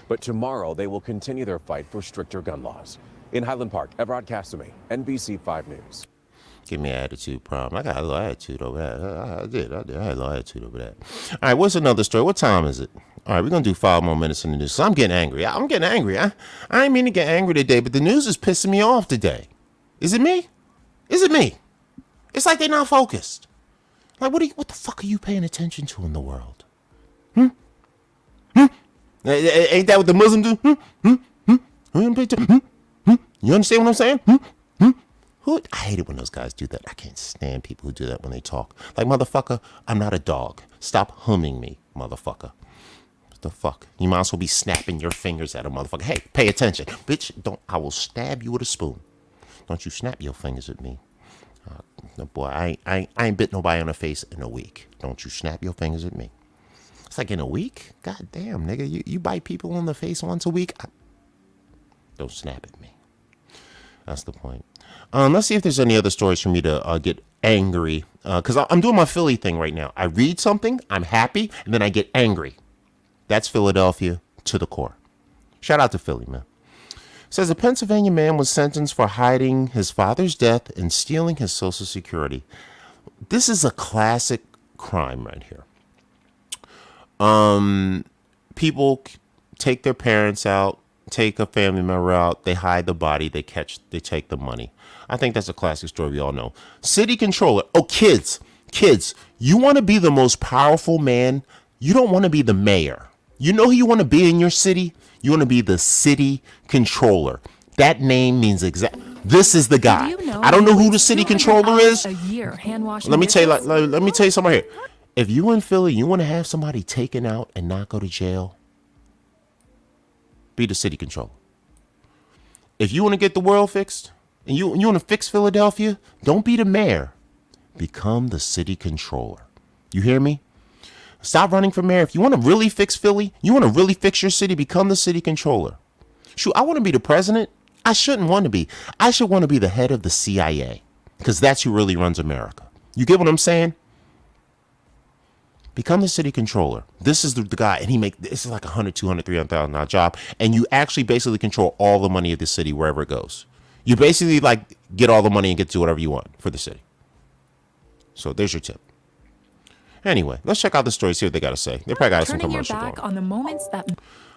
But tomorrow they will continue their fight for stricter gun laws. In Highland Park, Everard Cassamy, NBC 5 News. Give me an attitude problem. I got a little attitude over that. I did. I had a little attitude over that. All right, what's another story? What time is it? All right, we're going to do 5 more minutes in the news. So I'm getting angry. I ain't mean to get angry today, but the news is pissing me off today. Is it me? It's like they're not focused. Like, what the fuck are you paying attention to in the world? Ain't that what the Muslims do? You understand what I'm saying? I hate it when those guys do that. I can't stand people who do that when they talk. Like, motherfucker, I'm not a dog. Stop humming me, motherfucker. What the fuck? You might as well be snapping your fingers at a motherfucker. Hey, pay attention. Bitch, I will stab you with a spoon. Don't you snap your fingers at me. No, boy, I ain't bit nobody on the face in a week. Don't you snap your fingers at me. It's like in a week? God damn, nigga. You bite people on the face once a week? Don't snap at me. That's the point. Let's see if there's any other stories for me to get angry. Because I'm doing my Philly thing right now. I read something, I'm happy, and then I get angry. That's Philadelphia to the core. Shout out to Philly, man. It says a Pennsylvania man was sentenced for hiding his father's death and stealing his Social Security. This is a classic crime right here. People take their parents out take a family member out, they hide the body, they take the money. I think that's a classic story we all know. City controller. Oh, kids, you want to be the most powerful man. You don't want to be the mayor. You know who you want to be in your city? You want to be the city controller. That name means this is the guy. I don't know who the city controller is. Let me tell you something right here. If you in Philly, you want to have somebody taken out and not go to jail, be the city controller. If you want to get the world fixed and you want to fix Philadelphia, don't be the mayor. Become the city controller. You hear me? Stop running for mayor. If you want to really fix Philly, you want to really fix your city, become the city controller. Shoot, I want to be the president. I shouldn't want to be. I should want to be the head of the CIA because that's who really runs America. You get what I'm saying? Become the city controller. This is the guy, and this is like $100,000, $200,000, $300,000 job, and you actually basically control all the money of the city wherever it goes. You basically like get all the money and get to do whatever you want for the city. So there's your tip. Anyway, let's check out the story, see what they got to say. They probably got some commercial going. On the moments that...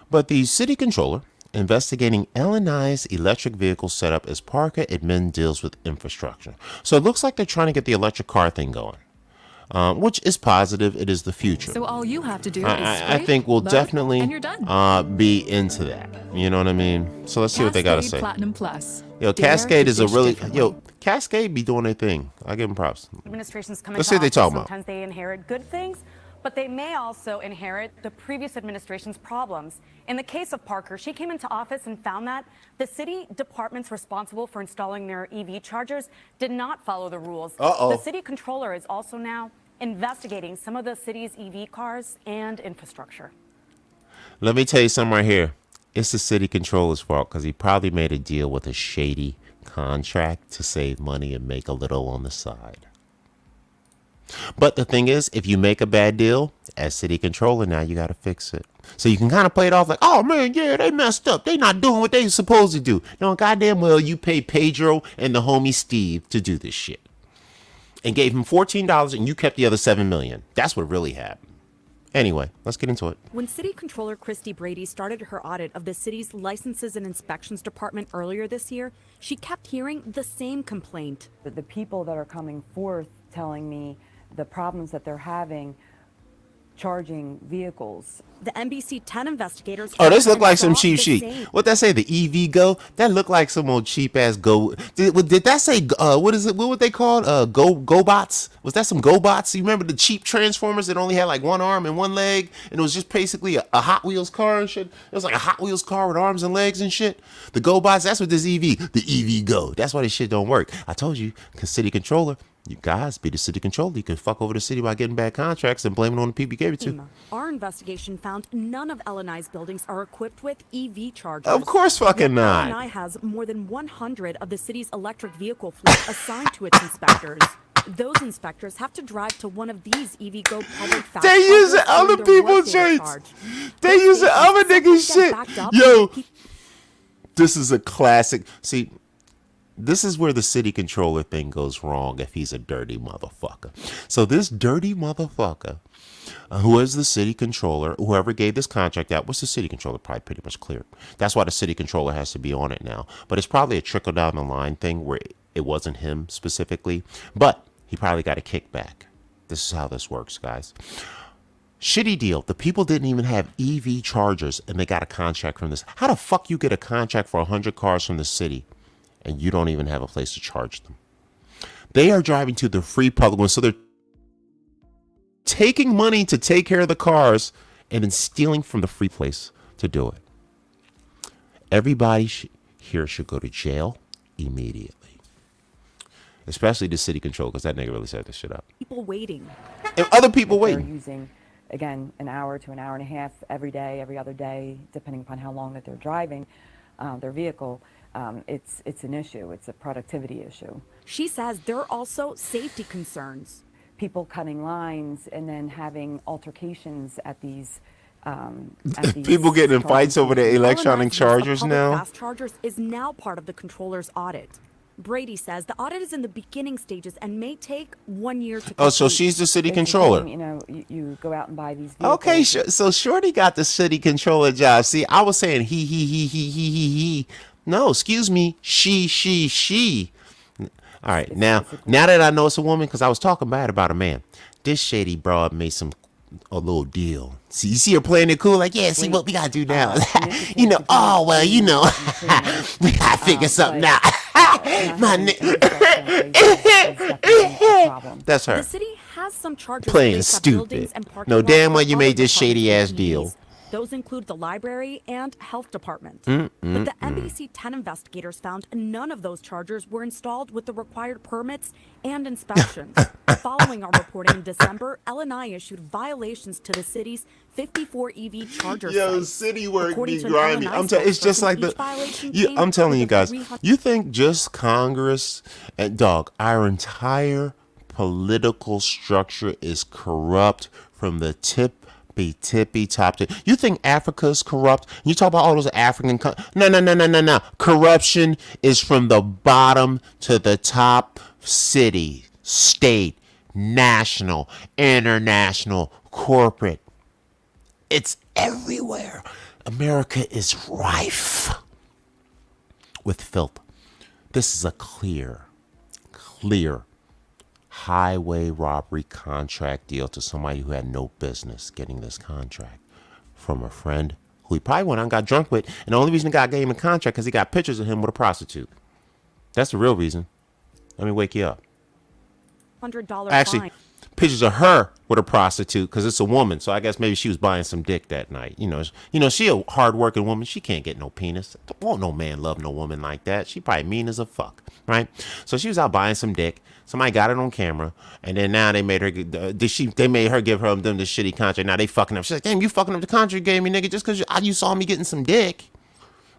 But the city controller investigating Illinois' electric vehicle setup as Parker admin deals with infrastructure. So it looks like they're trying to get the electric car thing going, which is positive. It is the future. So all you have to do is I think we'll definitely be into that. You know what I mean? So let's see what they got to say. Platinum Plus. Yo, Cascade is a really... Cascade be doing their thing. I give them props. Administrations come Let's see what they talking about. Sometimes they inherit good things, but they may also inherit the previous administration's problems. In the case of Parker, she came into office and found that the city departments responsible for installing their EV chargers did not follow the rules. The city controller is also now investigating some of the city's EV cars and infrastructure. Let me tell you something right here. It's the city controller's fault because he probably made a deal with a shady contract to save money and make a little on the side. But the thing is, if you make a bad deal as city controller, now you got to fix it. So you can kind of play it off like, oh man, yeah, they messed up. They not doing what they supposed to do. No, goddamn well, you paid Pedro and the homie Steve to do this shit. And gave him $14 and you kept the other $7 million. That's what really happened. Anyway, let's get into it. When City Controller Christy Brady started her audit of the city's Licenses and Inspections Department earlier this year, she kept hearing the same complaint. The people that are coming forth telling me the problems that they're having charging vehicles. The NBC 10 investigators... Oh, this look like some cheap shit. What that say? The EV Go? That look like some old cheap ass Go. Did that say, what is it? What would they call Go bots? Was that some Go bots? You remember the cheap Transformers that only had like one arm and one leg? And it was just basically a Hot Wheels car and shit. It was like a Hot Wheels car with arms and legs and shit. The Go bots, that's what this EV, the EV Go. That's why this shit don't work. I told you, because city controller, you guys be the city controller. You can fuck over the city by getting bad contracts and blame it on the people you gave it to. Our investigation found none of LNI's buildings are equipped with EV chargers. Of course fucking not. LNI has more than 100 of the city's electric vehicle fleet assigned to its inspectors. Those inspectors have to drive to one of these EV Go public fast They using other people's traits. They using other niggas' shit. Yo, this is a classic. See, this is where the city controller thing goes wrong if he's a dirty motherfucker. So this dirty motherfucker, who is the city controller, whoever gave this contract out, was the city controller, probably pretty much clear. That's why the city controller has to be on it now. But it's probably a trickle down the line thing where it wasn't him specifically, but he probably got a kickback. This is how this works, guys. Shitty deal. The people didn't even have EV chargers and they got a contract from this. How the fuck you get a contract for 100 cars from the city and you don't even have a place to charge them? They are driving to the free public one, so they're taking money to take care of the cars and then stealing from the free place to do it. Everybody here should go to jail immediately. Especially the city control, because that nigga really set this shit up. People waiting. And other people waiting. They're using, again, an hour to an hour and a half every day, every other day, depending upon how long that they're driving their vehicle. It's an issue. It's a productivity issue. She says there are also safety concerns. People cutting lines and then having altercations at these people getting in fights over their electronic chargers now. Fast chargers is now part of the controller's audit. Brady says the audit is in the beginning stages and may take 1 year to Oh, so complete. she's the city Basically, controller. You know, you go out and buy these vehicles. Okay, so Shorty got the city controller job. See, I was saying he. No, excuse me, she. All right, now that I know it's a woman, because I was talking bad about a man, this shady broad made a little deal. See, you see her playing it cool, like, yeah, see what we gotta do now. You know, oh well, you know, we gotta figure something out. My That's her. The city has some charges Playing based on stupid. buildings and parking No, lots damn well for you other made this departments shady ass and deal. committees. Those include the library and health department. Mm, But the mm, mm. NBC 10 investigators found none of those chargers were installed with the required permits and inspections. Following our reporting in December, LNI issued violations to the city's 54 EV charger Yo, sites. city work According be to an grimy. LNI It's just spokesperson, like each violation you, came I'm telling with you a guys. 300 You think just Congress and dog, our entire political structure is corrupt from the tippy top to. You think Africa's corrupt? You talk about all those African. No. Corruption is from the bottom to the top. City, state, national, international, corporate. It's everywhere. America is rife with filth. This is a clear highway robbery contract deal to somebody who had no business getting this contract from a friend who he probably went out and got drunk with. And the only reason the guy gave him a contract because he got pictures of him with a prostitute. That's the real reason. Let me wake you up. $100 Actually, fine. pictures of her with a prostitute because it's a woman. So I guess maybe she was buying some dick that night. You know, she a hardworking woman. She can't get no penis. Won't no man love no woman like that. She probably mean as a fuck, right? So she was out buying some dick. Somebody got it on camera, and then now they made her. They made her give them the shitty contract. Now they fucking up. She's like, damn, you fucking up the contract you gave me, nigga, just because you saw me getting some dick.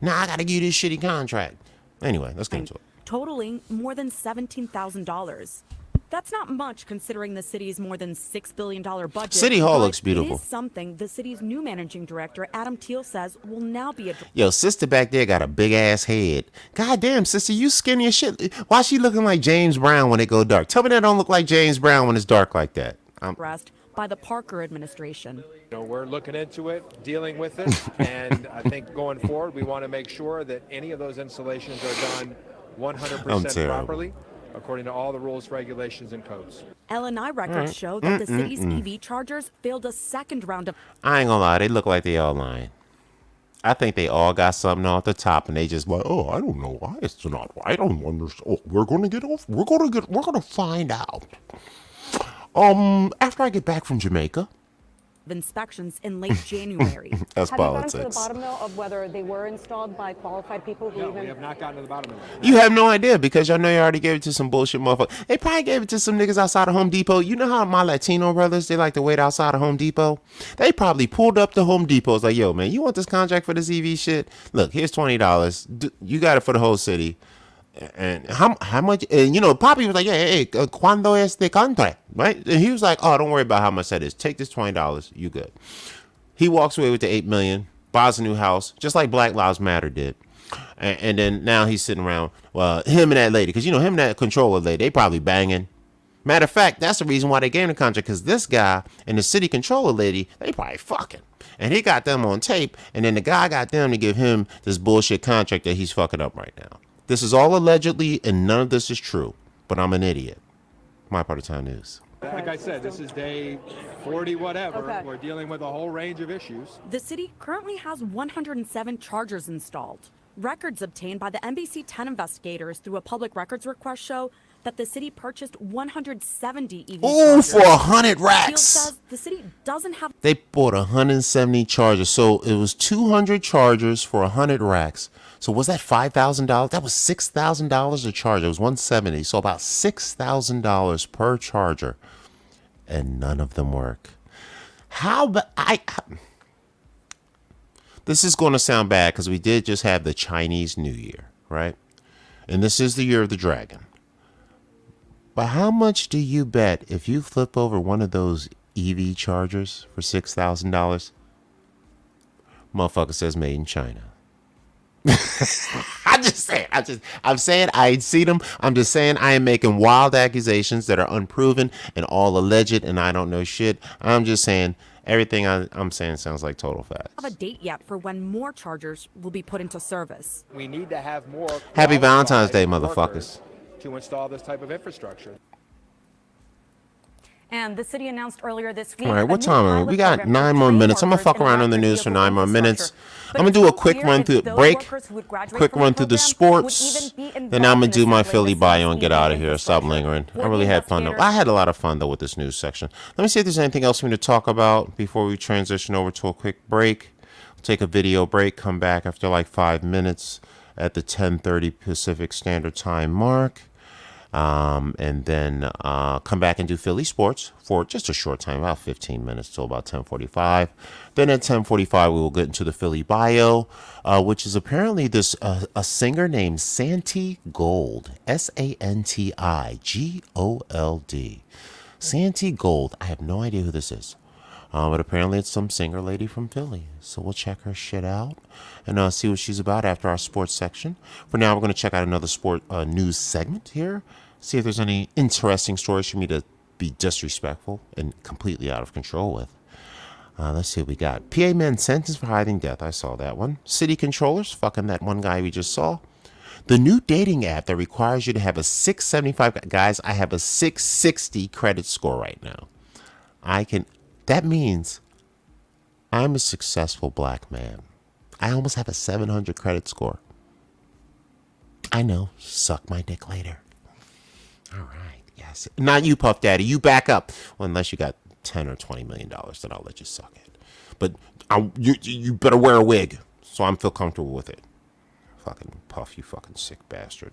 Now I gotta give you this shitty contract. Anyway, let's get into it. Totaling more than $17,000. That's not much considering the city's more than $6 billion budget. City Hall but looks beautiful. It is something the city's new managing director, Adam Teal, says will now be addressed. Yo, sister back there got a big ass head. God damn, sister, you skinny as shit. Why she looking like James Brown when it go dark? Tell me that don't look like James Brown when it's dark like that. By the Parker administration. You know, we're looking into it, dealing with it, and I think going forward, we want to make sure that any of those installations are done 100% properly, according to all the rules, regulations, and codes. LNI records show that the city's EV chargers failed a second round of. I ain't gonna lie, they look like they all lying. I think they all got something off the top, and they just like, oh, I don't know why it's not. I don't understand. Oh, we're gonna find out. After I get back from Jamaica. Inspections in late January. That's have politics. you gotten to the bottom, though, of whether they were installed by qualified people who We have not gotten to the bottom of it. You have no idea because y'all know you already gave it to some bullshit motherfucker. They probably gave it to some niggas outside of Home Depot. You know how my Latino brothers, they like to wait outside of Home Depot? They probably pulled up to Home Depot. It's like, yo, man, you want this contract for this EV shit? Look, here's $20. You got it for the whole city. And how much? And, Poppy was like, hey, ¿cuándo es the contract? Right? And he was like, oh, don't worry about how much that is. Take this $20. You good. He walks away with the $8 million, buys a new house, just like Black Lives Matter did. And then now he's sitting around, him and that lady, because, him and that controller lady, they probably banging. Matter of fact, that's the reason why they gave him the contract, because this guy and the city controller lady, they probably fucking. And he got them on tape, and then the guy got them to give him this bullshit contract that he's fucking up right now. This is all allegedly, and none of this is true. But I'm an idiot. My part of town news. Like I said, this is day 40 whatever. Okay. We're dealing with a whole range of issues. The city currently has 107 chargers installed. Records obtained by the NBC 10 investigators through a public records request show that the city purchased 170 EV chargers. For 100 Teal racks. says the city doesn't have. They bought 170 chargers. So it was 200 chargers for 100 racks. So was that $5,000? That was $6,000 a charger. It was 170. So about $6,000 per charger. And none of them work. This is going to sound bad because we did just have the Chinese New Year, right? And this is the year of the dragon. But how much do you bet if you flip over one of those EV chargers for $6,000? Motherfucker says made in China. I'm saying I ain't seen them. I'm just saying I am making wild accusations that are unproven and all alleged, and I don't know shit. I'm just saying everything I'm saying sounds like total facts. Have a date yet for when more chargers will be put into service. We need to have more Happy Valentine's Day, qualified motherfuckers. workers to install this type of infrastructure. And the city announced earlier this week. All right, what time are we? We got 9 more minutes. I'm gonna fuck around on the news for 9 more minutes. I'm gonna do a quick run through quick run through the sports. Then I'm gonna do my Philly bio and get out of here. Stop lingering. I really had fun though. I had a lot of fun though with this news section. Let me see if there's anything else we need to talk about before we transition over to a quick break. Take a video break. Come back after like 5 minutes at the 10:30 Pacific Standard Time mark. And then come back and do Philly sports for just a short time, about 15 minutes till about 10:45. Then at 10:45 we will get into the Philly bio, which is apparently this a singer named Santi Gold, Santigold. Santi Gold. I have no idea who this is, but apparently it's some singer lady from Philly. So we'll check her shit out and see what she's about after our sports section. For now, we're going to check out another sport news segment here. See if there's any interesting stories for me to be disrespectful and completely out of control with. Let's see what we got. PA man sentenced for hiding death. I saw that one. City controllers fucking that one guy we just saw. The new dating app that requires you to have a 675. Guys, I have a 660 credit score right now. That means I'm a successful black man. I almost have a 700 credit score. I know. Suck my dick later. All right. Yes. Not you, Puff Daddy. You back up. Well, unless you got $10 or $20 million, then I'll let you suck it. But you better wear a wig, so I feel comfortable with it. Fucking Puff, you fucking sick bastard.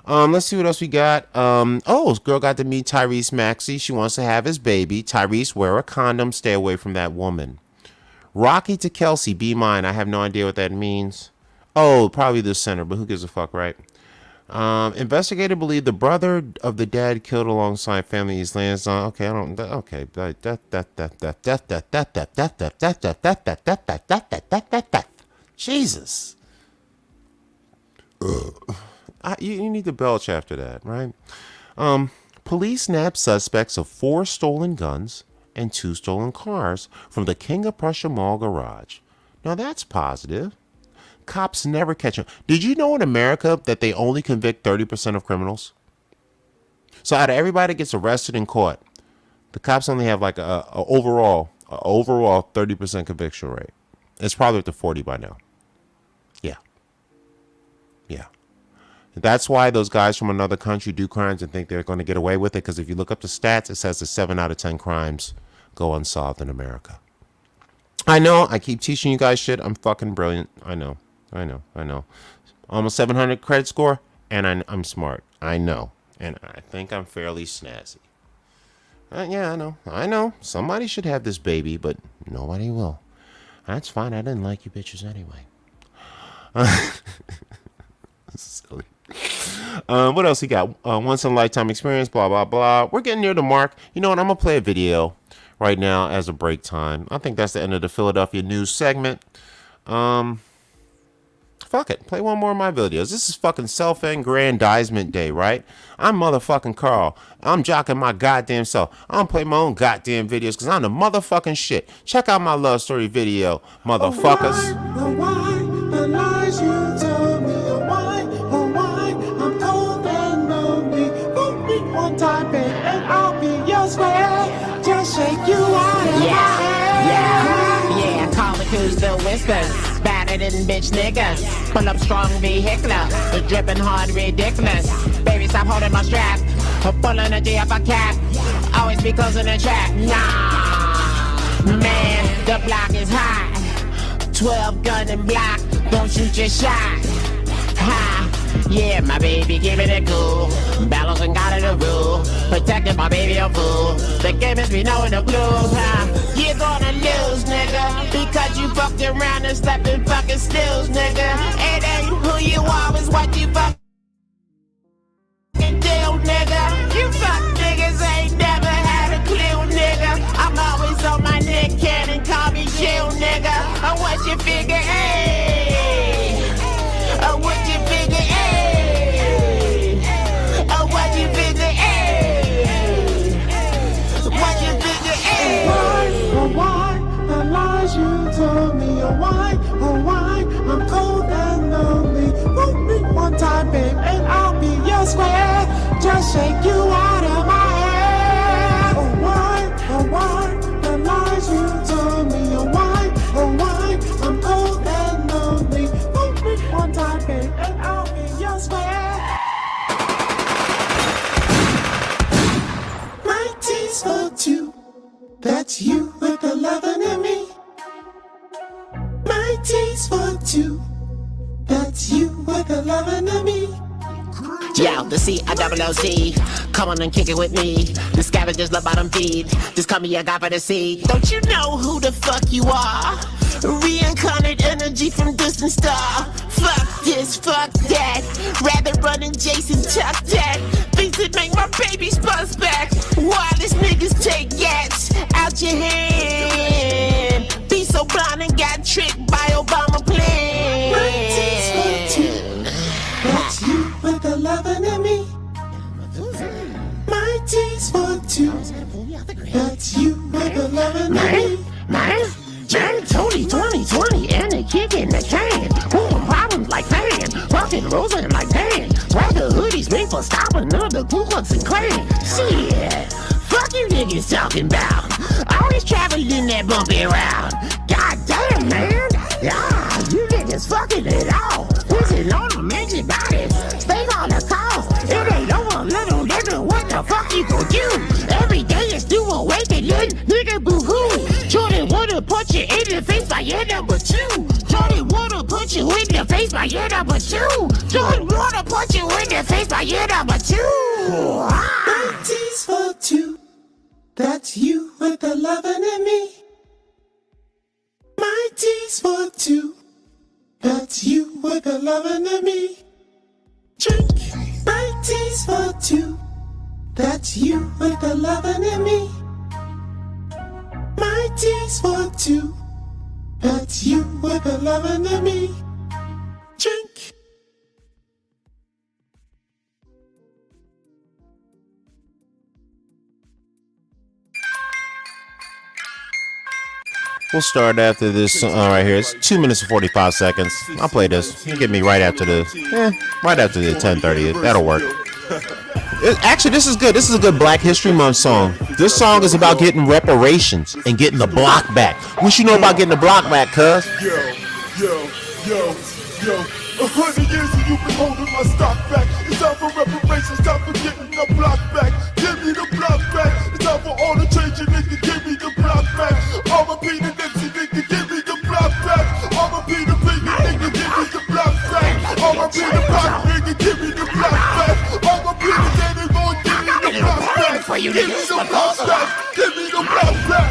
Let's see what else we got. This girl got to meet Tyrese Maxey. She wants to have his baby. Tyrese, wear a condom. Stay away from that woman. Rocky to Kelsey, be mine. I have no idea what that means. Oh, probably the center, but who gives a fuck, right? Investigator believe the brother of the dad killed alongside family East Lansdowne. Okay, I don't. Okay, Jesus. You need to belch after that, right? Police nabbed suspects of 4 stolen guns and 2 stolen cars from the King of Prussia Mall garage. Now that's positive. Cops never catch them. Did you know in America that they only convict 30% of criminals? So out of everybody that gets arrested and caught, the cops only have like a overall 30% conviction rate. It's probably up to 40 by now. Yeah. That's why those guys from another country do crimes and think they're going to get away with it, because if you look up the stats, it says that 7 out of 10 crimes go unsolved in America. I know, I keep teaching you guys shit. I'm fucking brilliant. I know. Almost 700 credit score, and I'm smart. I know. And I think I'm fairly snazzy. Yeah, I know. Somebody should have this baby, but nobody will. That's fine. I didn't like you bitches anyway. Silly. What else we got? Once in a lifetime experience, blah, blah, blah. We're getting near the mark. You know what? I'm going to play a video right now as a break time. I think that's the end of the Philadelphia news segment. Fuck it. Play one more of my videos. This is fucking self-aggrandizement day, right? I'm motherfucking Carl. I'm jocking my goddamn self. I don't play my own goddamn videos because I'm the motherfucking shit. Check out my love story video, motherfuckers. The lies you told me, why, I'm cold and lonely. Fuck me one time, babe, and I'll be yours forever. Just shake you out of Yeah, call the crews the whispers. Battered and bitch niggas. Pull up strong vehicular. The dripping hard ridiculous. Baby, stop holding my strap. Full energy of a cat. Always be closing the trap. Nah, man, the block is high. 12 gun and block. Don't shoot your shot. Ha. Yeah, my baby, give it a cool. Balance and got it a rule. Protecting my baby a fool. The game is me knowing the blues, huh? You're gonna lose, nigga. Because you fucked around and slept in fucking stills, nigga. It ain't who you are, it's what you fucking do, nigga. You fuck niggas ain't never had a clue, nigga. I'm always on my Nick Cannon, call me chill, nigga. And what you figure, hey? take you out of my head. Oh why, the lies you told me. Oh why, I'm cold and lonely. Fuck me one time, babe, and I'll be your square. My tea's for two, that's you with the loving in me. My tea's for two, that's you with the loving in me. Yo, the C-I-double-O-C, come on and kick it with me. The scavengers love bottom feed, just call me a guy for the sea. Don't you know who the fuck you are? Reincarnate energy from distant star. Fuck this, fuck that, rather run and Jason tuck that. Things that make my babies buzz back. Wireless niggas take yaks out your hand. Be so blind and got tricked by Obama plan. That's you with the loving in me. My tea's for two, that's you with the loving in me. Man, 20, and they kicking the can. Pulling problems like fan, fucking Roseland like Dan. Swagger hoodies made for stopping of the Ku Klux and Klan. Shit, fuck you niggas talking about. Always traveling in that bumpy route. God damn, man. Yeah, you niggas fucking it all. Pushing on them, make your body. Stay on the cost. It ain't over, little nigga. What the fuck you gon' do? Every day is new awakening, nigga boo-hoo. Jordan wanna punch you in the face by your number two. Jordan wanna punch you in the face by your number two. Jordan wanna punch you in the face by your number two. My tea's for two, that's you with the loving in me. My tea's for two, that's you with the loving in me. Drink. My tea's for two, that's you with the loving in me. My tea's for two, that's you with the loving in me. Drink. We'll start after this song right here. It's 2 minutes and 45 seconds. I'll play this. You get me right after the, right after the 10:30. That'll work. Actually, this is good. This is a good Black History Month song. This song is about getting reparations and getting the block back. What you know about getting the block back, cuz? Yo. 100 years and you've been holding my stock back. It's time for reparations, time for getting the block back. Give me the block back. It's time for all the change, nigga. Give me the block back. I'ma be the Nipsey, nigga. Give me the block back. I'ma be the Biggie, nigga. Give me the block back. I'ma be the Pop, nigga. Give me the block back. I'ma be the Danny Boy. Give me the block back. Give me the block back. Give me the block back.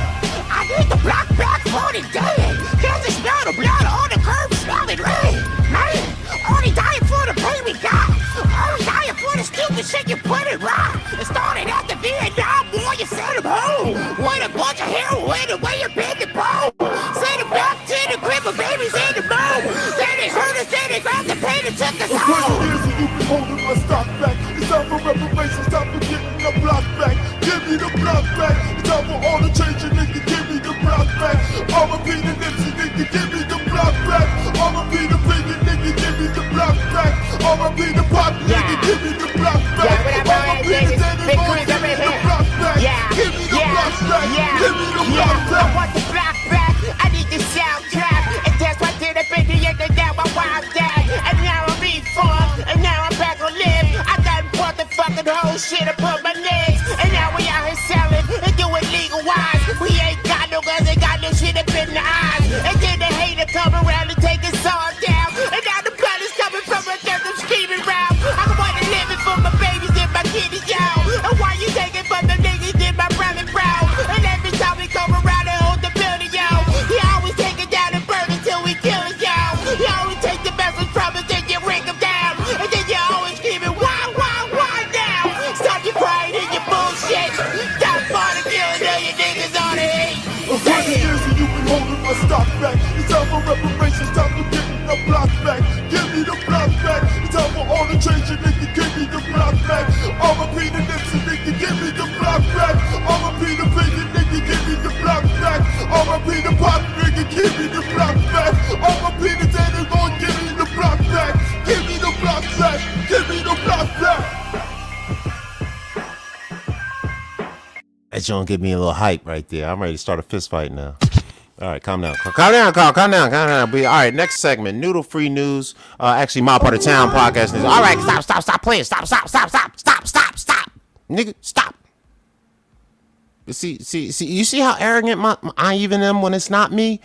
I need the block back for the dead. Can't you smell the blood on the curb? Smell it red. Man, only dying for the pain we got. Only dying for the stupid shit you put it right. It started at the Vietnam War, you sent them home. With a bunch of heroin the way you bend the bone. Send them back to the crib of babies in the bone. Then they hurt us, then they grabbed the pain and took us home. 100 years and you've been holding my stock back. It's time for reparations, time for getting the block back. Give me the block back. It's time for all the change, nigga. Give me the block back. I'ma be the Nipsey, nigga. Give me the block back. I'ma be the Biggie, nigga. Give me the block back. I'ma be the Pop, nigga. Give me the block back. I'ma be the Danny Boy. Give me the block back. Give me the block back. Give me the block back. I want the block back. I need the soundtrack. And that's why I did up in the end and now my wild dad. And now I'm reformed. And now I'm back on live. I done bought the fucking whole shit upon my legs. And now we out here selling and doing legal wise. We ain't got no guns, ain't got no shit up in the eyes. And then the hater come around and take us all down. And now the blood is coming from a death I'm screaming round. I want to live it for my babies and my kiddies, y'all. And why you taking from the niggas in my brown and brown? And every time we come around and hold the building, y'all. He always take it down and burn it till we kill it, y'all. He always take the message from us and you ring them down. And then you always screaming, why now? Stop your crying and your bullshit. Stop fighting, killing all you niggas on the hate. 100 years and you've been holding my stock back. It's time for reparations, time for getting the block back. Give me the block back. It's time for all the change, nigga. Give me the block back. I'ma be the Nipsey, nigga. Give me the block back. I'ma be the Biggie, nigga. Give me the block back. I'ma be the Pop, nigga. Give me the block back. I'ma be the Danny Boy. Give me the block back. Give me the block back. Give me the block back. That joint give me a little hype right there. I'm ready to start a fist fight now. All right, calm down. Calm down. All right, next segment, Noodle Free News. Actually, my part of town podcast news. All right, stop playing. Stop. Nigga, stop. See, you see how arrogant I even am when it's not me?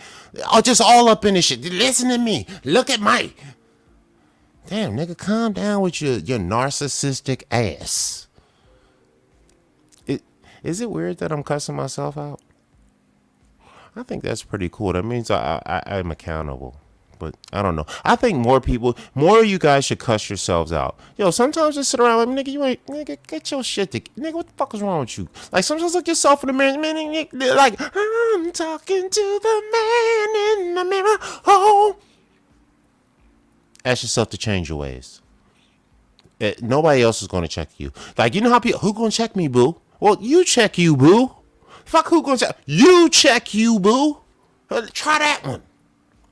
I'm just all up in this shit. Listen to me. Look at Mike. Damn, nigga, calm down with your narcissistic ass. Is it weird that I'm cussing myself out? I think that's pretty cool. That means I'm accountable. But I don't know. I think more of you guys should cuss yourselves out. Yo, sometimes just sit around like, nigga, get your shit together. Nigga, what the fuck is wrong with you? Like, sometimes look yourself in the mirror, man, like, I'm talking to the man in the mirror. Oh. Ask yourself to change your ways. Nobody else is going to check you. Like, you know how people, who going to check me, boo? Well, you check you, boo. Fuck who going to check? You check you, boo. Try that one.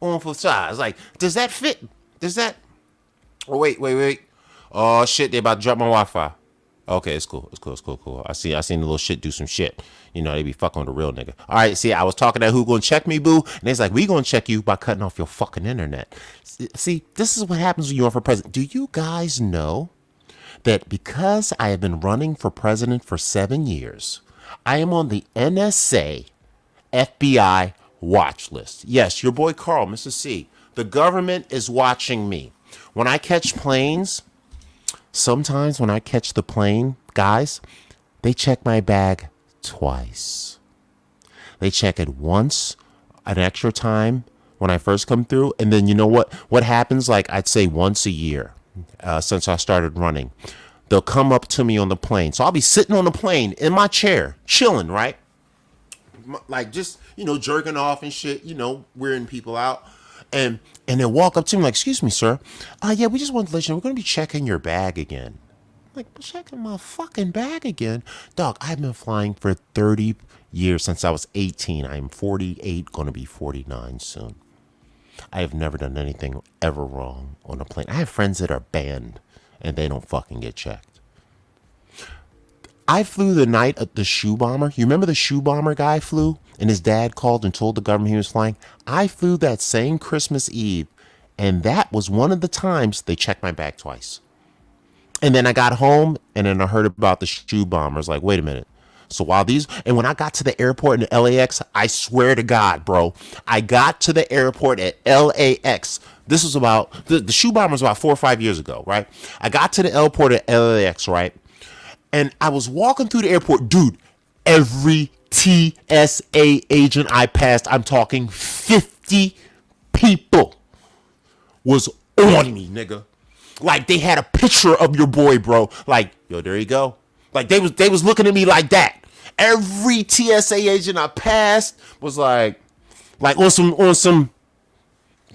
On for size. Like, does that fit? Does that? Oh, wait. Oh, shit, they about to drop my Wi-Fi. Okay, it's cool. I seen the little shit do some shit. You know, they be fucking with a real nigga. All right, see, I was talking to who gonna check me, boo? And it's like, we gonna check you by cutting off your fucking internet. See, this is what happens when you run for president. Do you guys know that because I have been running for president for 7 years, I am on the NSA FBI watch list? Yes, your boy Carl, Mr. C. The government is watching me. When I catch planes, sometimes when I catch the plane, guys, they check my bag twice. They check it once, an extra time when I first come through. And then you know what happens? Like, I'd say once a year since I started running. They'll come up to me on the plane. So I'll be sitting on the plane in my chair, chilling, right? Like, just, jerking off and shit, weirding people out. And they'll walk up to me like, excuse me, sir. Yeah, we just want to let you know, we're going to be checking your bag again. Like, checking my fucking bag again? Dog, I've been flying for 30 years since I was 18. I'm 48, going to be 49 soon. I have never done anything ever wrong on a plane. I have friends that are banned and they don't fucking get checked. I flew the night of the shoe bomber. You remember the shoe bomber guy flew and his dad called and told the government he was flying? I flew that same Christmas Eve, and that was one of the times they checked my bag twice. And then I got home and then I heard about the shoe bombers. Like, wait a minute. So and when I got to the airport in LAX, I swear to God, bro, I got to the airport at LAX. This was about, the shoe bomber was about 4 or 5 years ago, right? I got to the airport at LAX, right? And I was walking through the airport, dude, every TSA agent I passed, I'm talking 50 people, was on me, nigga. Like, they had a picture of your boy, bro. Like, yo, there you go. Like, they was looking at me like that. Every TSA agent I passed was like on some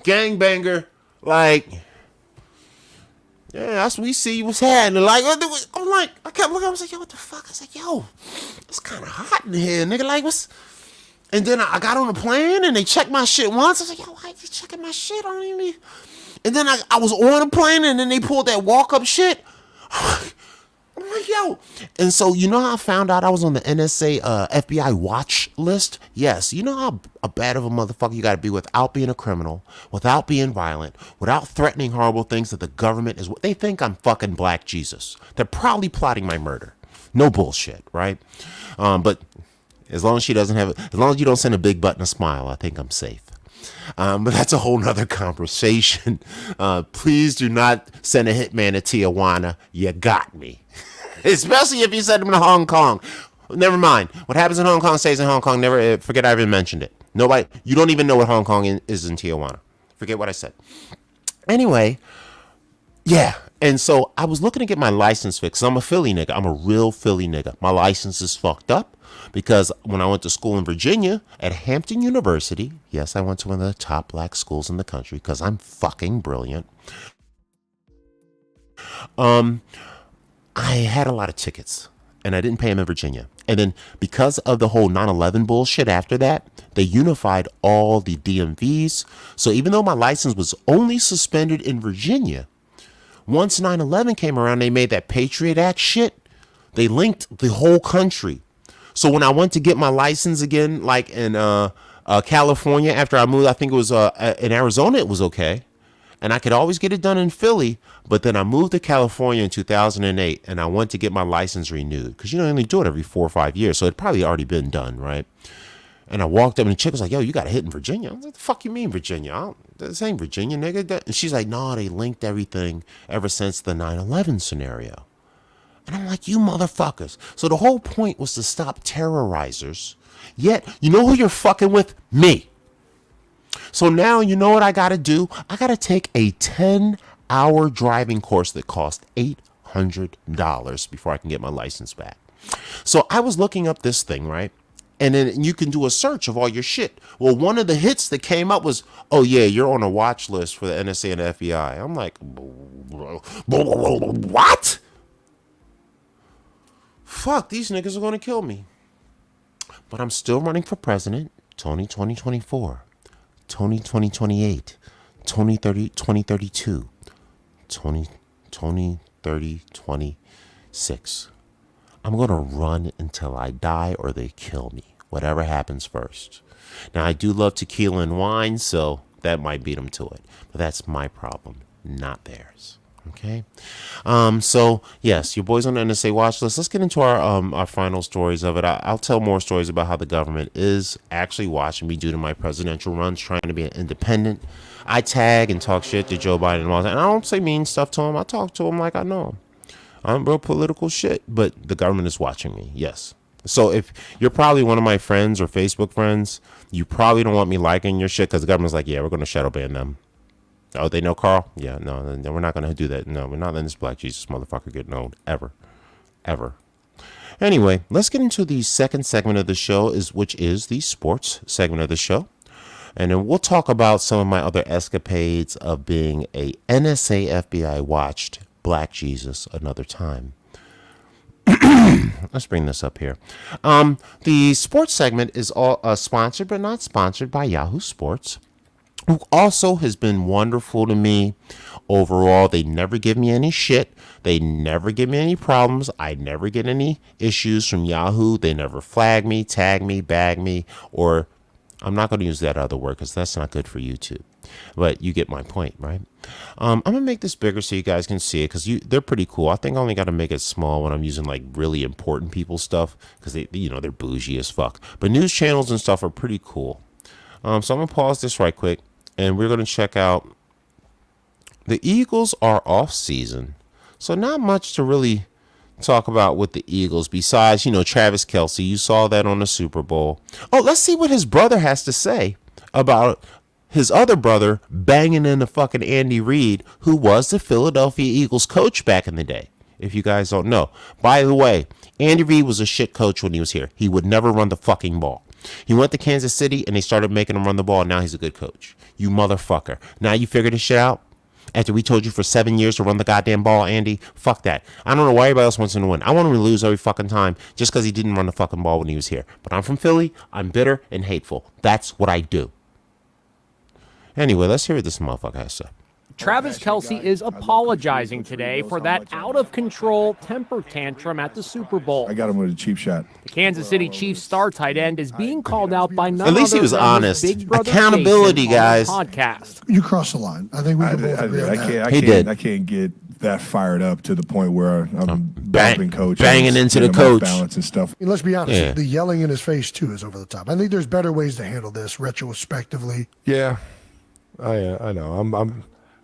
gangbanger, like, yeah, that's what we see what's happening. Like, I'm like, I kept looking, I was like, yo, what the fuck? I was like, yo, it's kind of hot in here, nigga. Like, what's? And then I got on the plane and they checked my shit once. I was like, yo, why you checking my shit? I don't even. And then I was on the plane and then they pulled that walk up shit. I'm like, yo. And so, you know how I found out I was on the NSA FBI watch list? Yes. You know how bad of a motherfucker you got to be without being a criminal, without being violent, without threatening horrible things that the government is. They think I'm fucking Black Jesus. They're probably plotting my murder. No bullshit, right? But as long as as long as you don't send a big butt and a smile, I think I'm safe. But that's a whole nother conversation. Please do not send a hitman to Tijuana. You got me. Especially if you send him to Hong Kong. Never mind. What happens in Hong Kong stays in Hong Kong. Never forget I even mentioned it. Nobody, you don't even know what Hong Kong is in Tijuana. Forget what I said. Anyway, yeah. And so I was looking to get my license fixed. I'm a Philly nigga. I'm a real Philly nigga. My license is fucked up because when I went to school in Virginia at Hampton University, yes, I went to one of the top Black schools in the country because I'm fucking brilliant. I had a lot of tickets and I didn't pay them in Virginia. And then because of the whole 9/11 bullshit after that, they unified all the DMVs. So even though my license was only suspended in Virginia, once 9/11 came around, they made that Patriot Act shit. They linked the whole country. So when I went to get my license again, like in California after I moved, I think it was in Arizona, it was okay. And I could always get it done in Philly. But then I moved to California in 2008 and I went to get my license renewed. Because you only do it every 4 or 5 years. So it'd probably already been done, right? And I walked up and the chick was like, yo, you got a hit in Virginia. I was like, the fuck you mean Virginia? This ain't Virginia, nigga. And she's like, no, they linked everything ever since the 9/11 scenario. And I'm like, you motherfuckers. So the whole point was to stop terrorizers. Yet, you know who you're fucking with? Me. So now you know what I got to do? I got to take a 10-hour driving course that cost $800 before I can get my license back. So I was looking up this thing, right? And then you can do a search of all your shit. Well, one of the hits that came up was, oh, yeah, you're on a watch list for the NSA and the FBI. I'm like, what? Fuck, these niggas are going to kill me. But I'm still running for president. Tony 2024. Tony 2028. Tony 2032. Tony 2026. I'm going to run until I die or they kill me. Whatever happens first. Now, I do love tequila and wine, so that might beat them to it. But that's my problem, not theirs. Okay? So, yes, your boy's on the NSA watch list. Let's get into our final stories of it. I'll tell more stories about how the government is actually watching me due to my presidential runs, trying to be an independent. I tag and talk shit to Joe Biden and all that. And I don't say mean stuff to him. I talk to him like I know him. I'm real political shit, but the government is watching me. Yes. So if you're probably one of my friends or Facebook friends, you probably don't want me liking your shit because the government's like, yeah, we're going to shadow ban them. Oh, they know Carl? Yeah, no, we're not going to do that. No, we're not letting this Black Jesus motherfucker get known ever. Ever. Anyway, let's get into the second segment of the show, which is the sports segment of the show. And then we'll talk about some of my other escapades of being a NSA FBI watched Black Jesus another time. Let's bring this up here. The sports segment is all sponsored, but not sponsored by Yahoo Sports, who also has been wonderful to me overall. They never give me any shit. They never give me any problems. I never get any issues from Yahoo. They never flag me, tag me, bag me, or I'm not going to use that other word because that's not good for YouTube. But you get my point, right? I'm going to make this bigger so you guys can see it because they're pretty cool. I think I only got to make it small when I'm using like really important people stuff because they're bougie as fuck. But news channels and stuff are pretty cool. So I'm going to pause this right quick and we're going to check out. The Eagles are off season. So not much to really talk about with the Eagles besides, Travis Kelce. You saw that on the Super Bowl. Oh, let's see what his brother has to say about his other brother banging in the fucking Andy Reid, who was the Philadelphia Eagles coach back in the day, if you guys don't know. By the way, Andy Reid was a shit coach when he was here. He would never run the fucking ball. He went to Kansas City and they started making him run the ball. And now he's a good coach. You motherfucker. Now you figured this shit out? After we told you for 7 years to run the goddamn ball, Andy, fuck that. I don't know why everybody else wants him to win. I want him to lose every fucking time just because he didn't run the fucking ball when he was here. But I'm from Philly. I'm bitter and hateful. That's what I do. Anyway, let's hear what this motherfucker has to say. Travis Kelce is apologizing today for that out-of-control temper tantrum at the Super Bowl. I got him with a cheap shot. The Kansas City Chiefs star tight end is being called out by none At least he was honest. Big brother Accountability, guys. Podcast. You crossed the line. I think we can both agree on that. He did. I can't get that fired up to the point where I'm bumping coach, banging into the coach, balance and stuff. Let's be honest. The yelling in his face too is over the top. I think there's better ways to handle this retrospectively. Yeah, I know.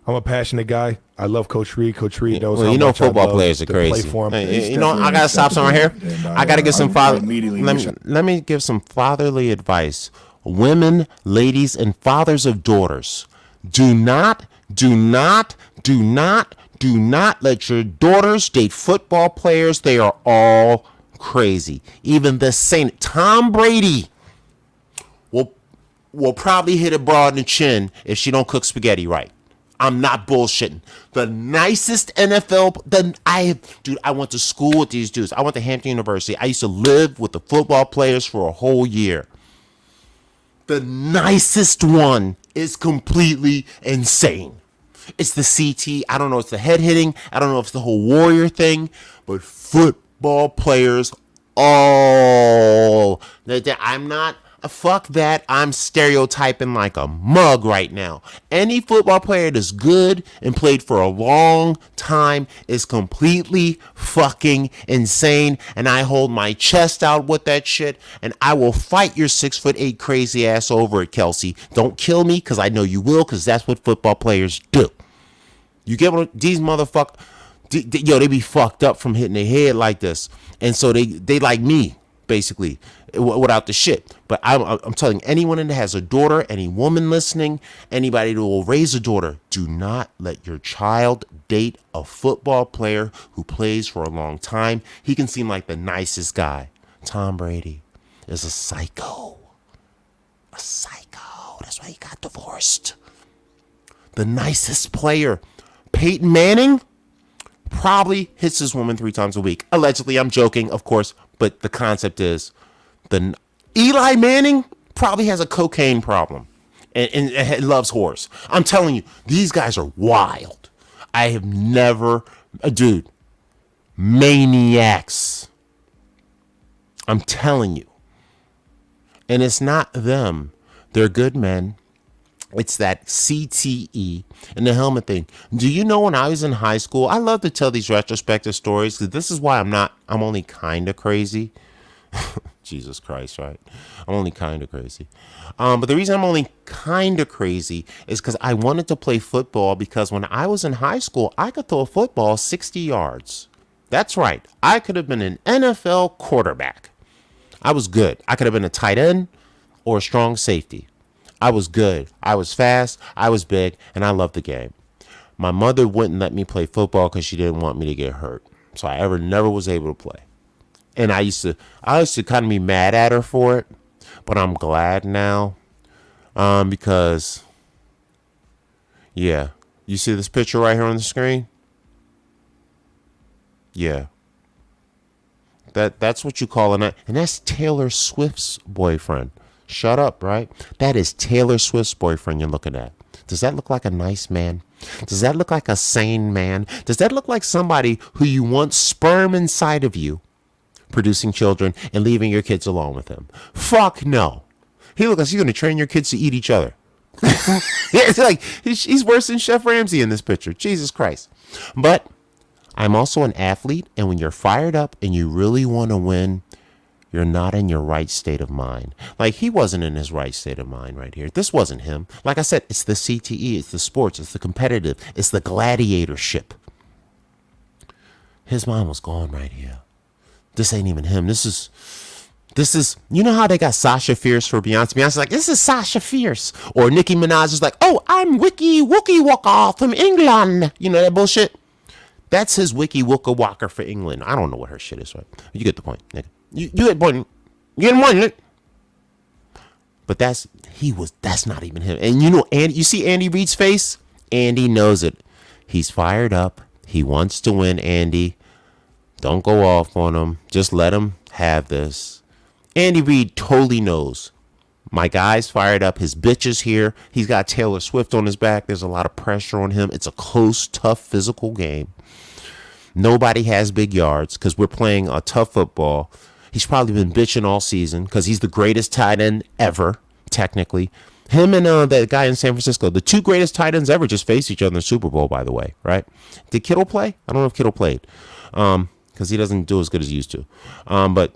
I'm a passionate guy. I love Coach Reid. Coach Reid knows how much football I love players are to crazy. play for him. I gotta stop somewhere here. I gotta get some father. Let me give some fatherly advice. Women, ladies, and fathers of daughters, do not let your daughters date football players. They are all crazy. Even the Saint Tom Brady will probably hit a broad in the chin if she don't cook spaghetti right. I'm not bullshitting. The nicest NFL. I went to school with these dudes. I went to Hampton University. I used to live with the football players for a whole year. The nicest one is completely insane. It's the CT. I don't know. It's the head hitting. I don't know if it's the whole warrior thing. But football players all. I'm not. Fuck that. I'm stereotyping like a mug right now. Any football player that's good and played for a long time is completely fucking insane. And I hold my chest out with that shit. And I will fight your 6'8" crazy ass over it, Kelsey. Don't kill me, because I know you will, because that's what football players do. You get what these motherfuckers. They be fucked up from hitting their head like this. And so they like me, basically, without the shit. But I'm telling anyone that has a daughter, any woman listening, anybody who will raise a daughter, do not let your child date a football player who plays for a long time. He can seem like the nicest guy. Tom Brady is a psycho. A psycho. That's why he got divorced. The nicest player. Peyton Manning probably hits his woman 3 times a week. Allegedly, I'm joking, of course, but the concept is Eli Manning probably has a cocaine problem and loves horse. I'm telling you, these guys are wild. I have never, dude, maniacs. I'm telling you. And it's not them. They're good men. It's that CTE and the helmet thing. Do you know when I was in high school, I love to tell these retrospective stories, because this is why I'm only kind of crazy. Jesus Christ, right? I'm only kind of crazy. But the reason I'm only kind of crazy is because I wanted to play football, because when I was in high school, I could throw a football 60 yards. That's right. I could have been an NFL quarterback. I was good. I could have been a tight end or a strong safety. I was good. I was fast. I was big, and I loved the game. My mother wouldn't let me play football because she didn't want me to get hurt. So I never was able to play. And I used to kind of be mad at her for it, but I'm glad now, because, yeah, you see this picture right here on the screen? Yeah. That's what you call it, and that's Taylor Swift's boyfriend. Shut up, right? That is Taylor Swift's boyfriend you're looking at. Does that look like a nice man? Does that look like a sane man? Does that look like somebody who you want sperm inside of you, producing children and leaving your kids alone with him? Fuck no. He looks like he's going to train your kids to eat each other. It's like he's worse than Chef Ramsay in this picture. Jesus Christ. But I'm also an athlete, and when you're fired up and you really want to win, you're not in your right state of mind. Like, he wasn't in his right state of mind right here. This wasn't him. Like I said, it's the CTE, it's the sports, it's the competitive, it's the gladiatorship. His mind was gone right here. This ain't even him. This is, you know how they got Sasha Fierce for Beyonce? Beyonce's like, this is Sasha Fierce. Or Nicki Minaj is like, oh, I'm Wiki Wookie Waka from England. You know that bullshit? That's his Wiki Wooka Walker for England. I don't know what her shit is, right? You get the point, nigga. You get the point. You get the point, nigga. But that's not even him. And you know, and you see Andy Reid's face? Andy knows it. He's fired up. He wants to win, Andy. Don't go off on him. Just let him have this. Andy Reid totally knows. My guy's fired up. His bitch is here. He's got Taylor Swift on his back. There's a lot of pressure on him. It's a close, tough, physical game. Nobody has big yards because we're playing a tough football. He's probably been bitching all season because he's the greatest tight end ever, technically. Him and that guy in San Francisco, the two greatest tight ends ever, just faced each other in the Super Bowl, by the way, right? Did Kittle play? I don't know if Kittle played because he doesn't do as good as he used to. But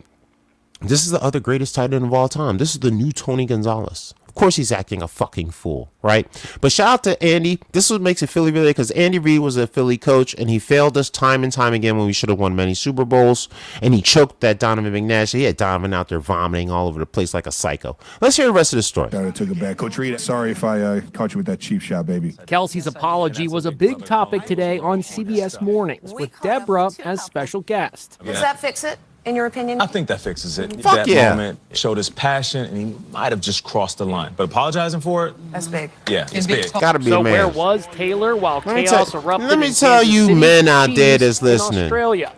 this is the other greatest tight end of all time. This is the new Tony Gonzalez. Of course he's acting a fucking fool, right? But shout out to Andy. This is what makes it Philly really, because Andy Reid was a Philly coach, and he failed us time and time again when we should have won many Super Bowls. And he choked that Donovan McNabb. He had Donovan out there vomiting all over the place like a psycho. Let's hear the rest of the story. I took it back. Coach Reid, sorry if I caught you with that cheap shot, baby. Kelsey's apology was a big topic today on CBS Mornings, with Deborah as special guest. Does that fix it, in your opinion? I think that fixes it. Fuck that yeah. moment showed his passion, and he might have just crossed the line. But apologizing for it? That's big. Yeah, it's big. Gotta be So a man. where was Taylor while chaos erupted? Let me in tell Kansas you City, men out there Chiefs, that's listening. in Australia?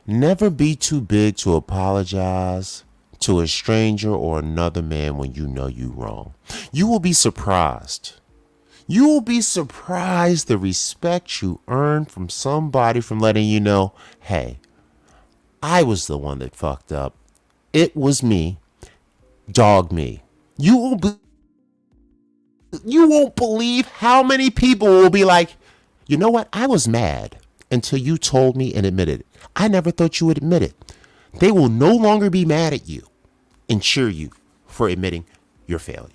Never be too big to apologize to a stranger or another man when you know you wrong. You will be surprised. You will be surprised the respect you earn from somebody from letting you know, hey, I was the one that fucked up. It was me. Dog me. You won't believe how many people will be like, you know what? I was mad until you told me and admitted it. I never thought you would admit it. They will no longer be mad at you and cheer you for admitting your failure.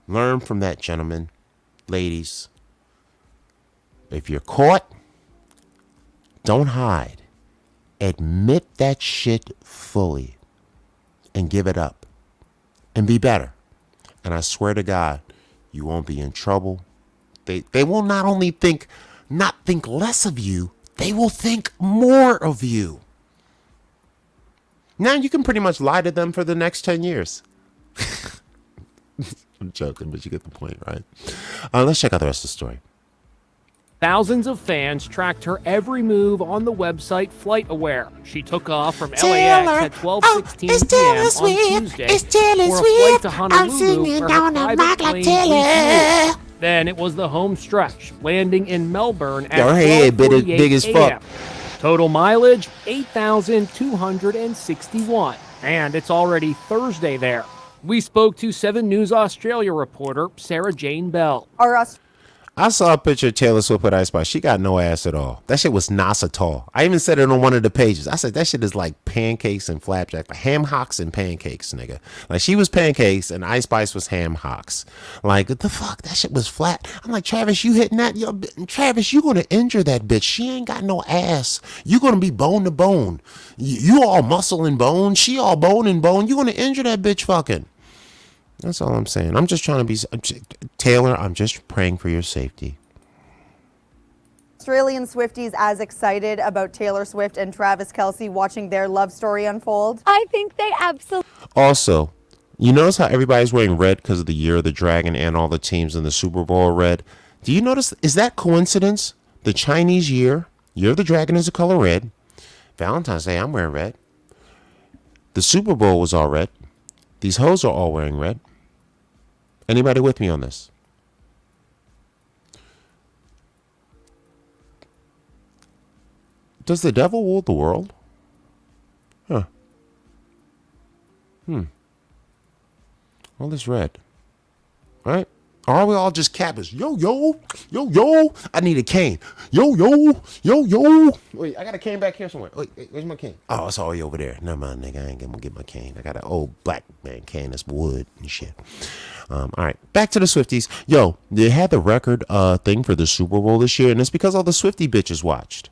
Learn from that, gentlemen, ladies. If you're caught, don't hide. Admit that shit fully and give it up and be better. And I swear to God, you won't be in trouble. They will not only think less of you, they will think more of you. Now you can pretty much lie to them for the next 10 years. I'm joking, but you get the point, right? Let's check out the rest of the story. Thousands of fans tracked her every move on the website FlightAware. She took off from LAX at 12:16 p.m. on Tuesday for a flight to Honolulu where her private plane refueled. Then it was the home stretch, landing in Melbourne at 12:48 a.m. Total mileage, 8,261. And it's already Thursday there. We spoke to 7 News Australia reporter Sarah Jane Bell. I saw a picture of Taylor Swift with Ice Spice. She got no ass at all. That shit was NASA tall. I even said it on one of the pages. I said that shit is like pancakes and flapjack, ham hocks and pancakes, nigga. Like she was pancakes and Ice Spice was ham hocks. Like what the fuck? That shit was flat. I'm like, Travis, you hitting that? Yo, Travis, you gonna injure that bitch. She ain't got no ass. You gonna be bone to bone. You all muscle and bone. She all bone and bone. You gonna injure that bitch fucking. That's all I'm saying. I'm just trying to be... Taylor, I'm just praying for your safety. Australian Swifties as excited about Taylor Swift and Travis Kelce watching their love story unfold? I think they absolutely... Also, you notice how everybody's wearing red because of the Year of the Dragon and all the teams in the Super Bowl are red? Do you notice... Is that coincidence? The Chinese Year of the Dragon is the color red. Valentine's Day, I'm wearing red. The Super Bowl was all red. These hoes are all wearing red. Anybody with me on this? Does the devil rule the world? Huh. All this red. Right? Or are we all just cappers? Yo, yo, yo, yo. I need a cane. Yo, yo, yo, yo. Wait, I got a cane back here somewhere. Wait, where's my cane? Oh, it's all the way over there. Never mind, nigga. I ain't gonna get my cane. I got an old black man cane that's wood and shit. All right, back to the Swifties. Yo, they had the record thing for the Super Bowl this year, and it's because all the Swiftie bitches watched.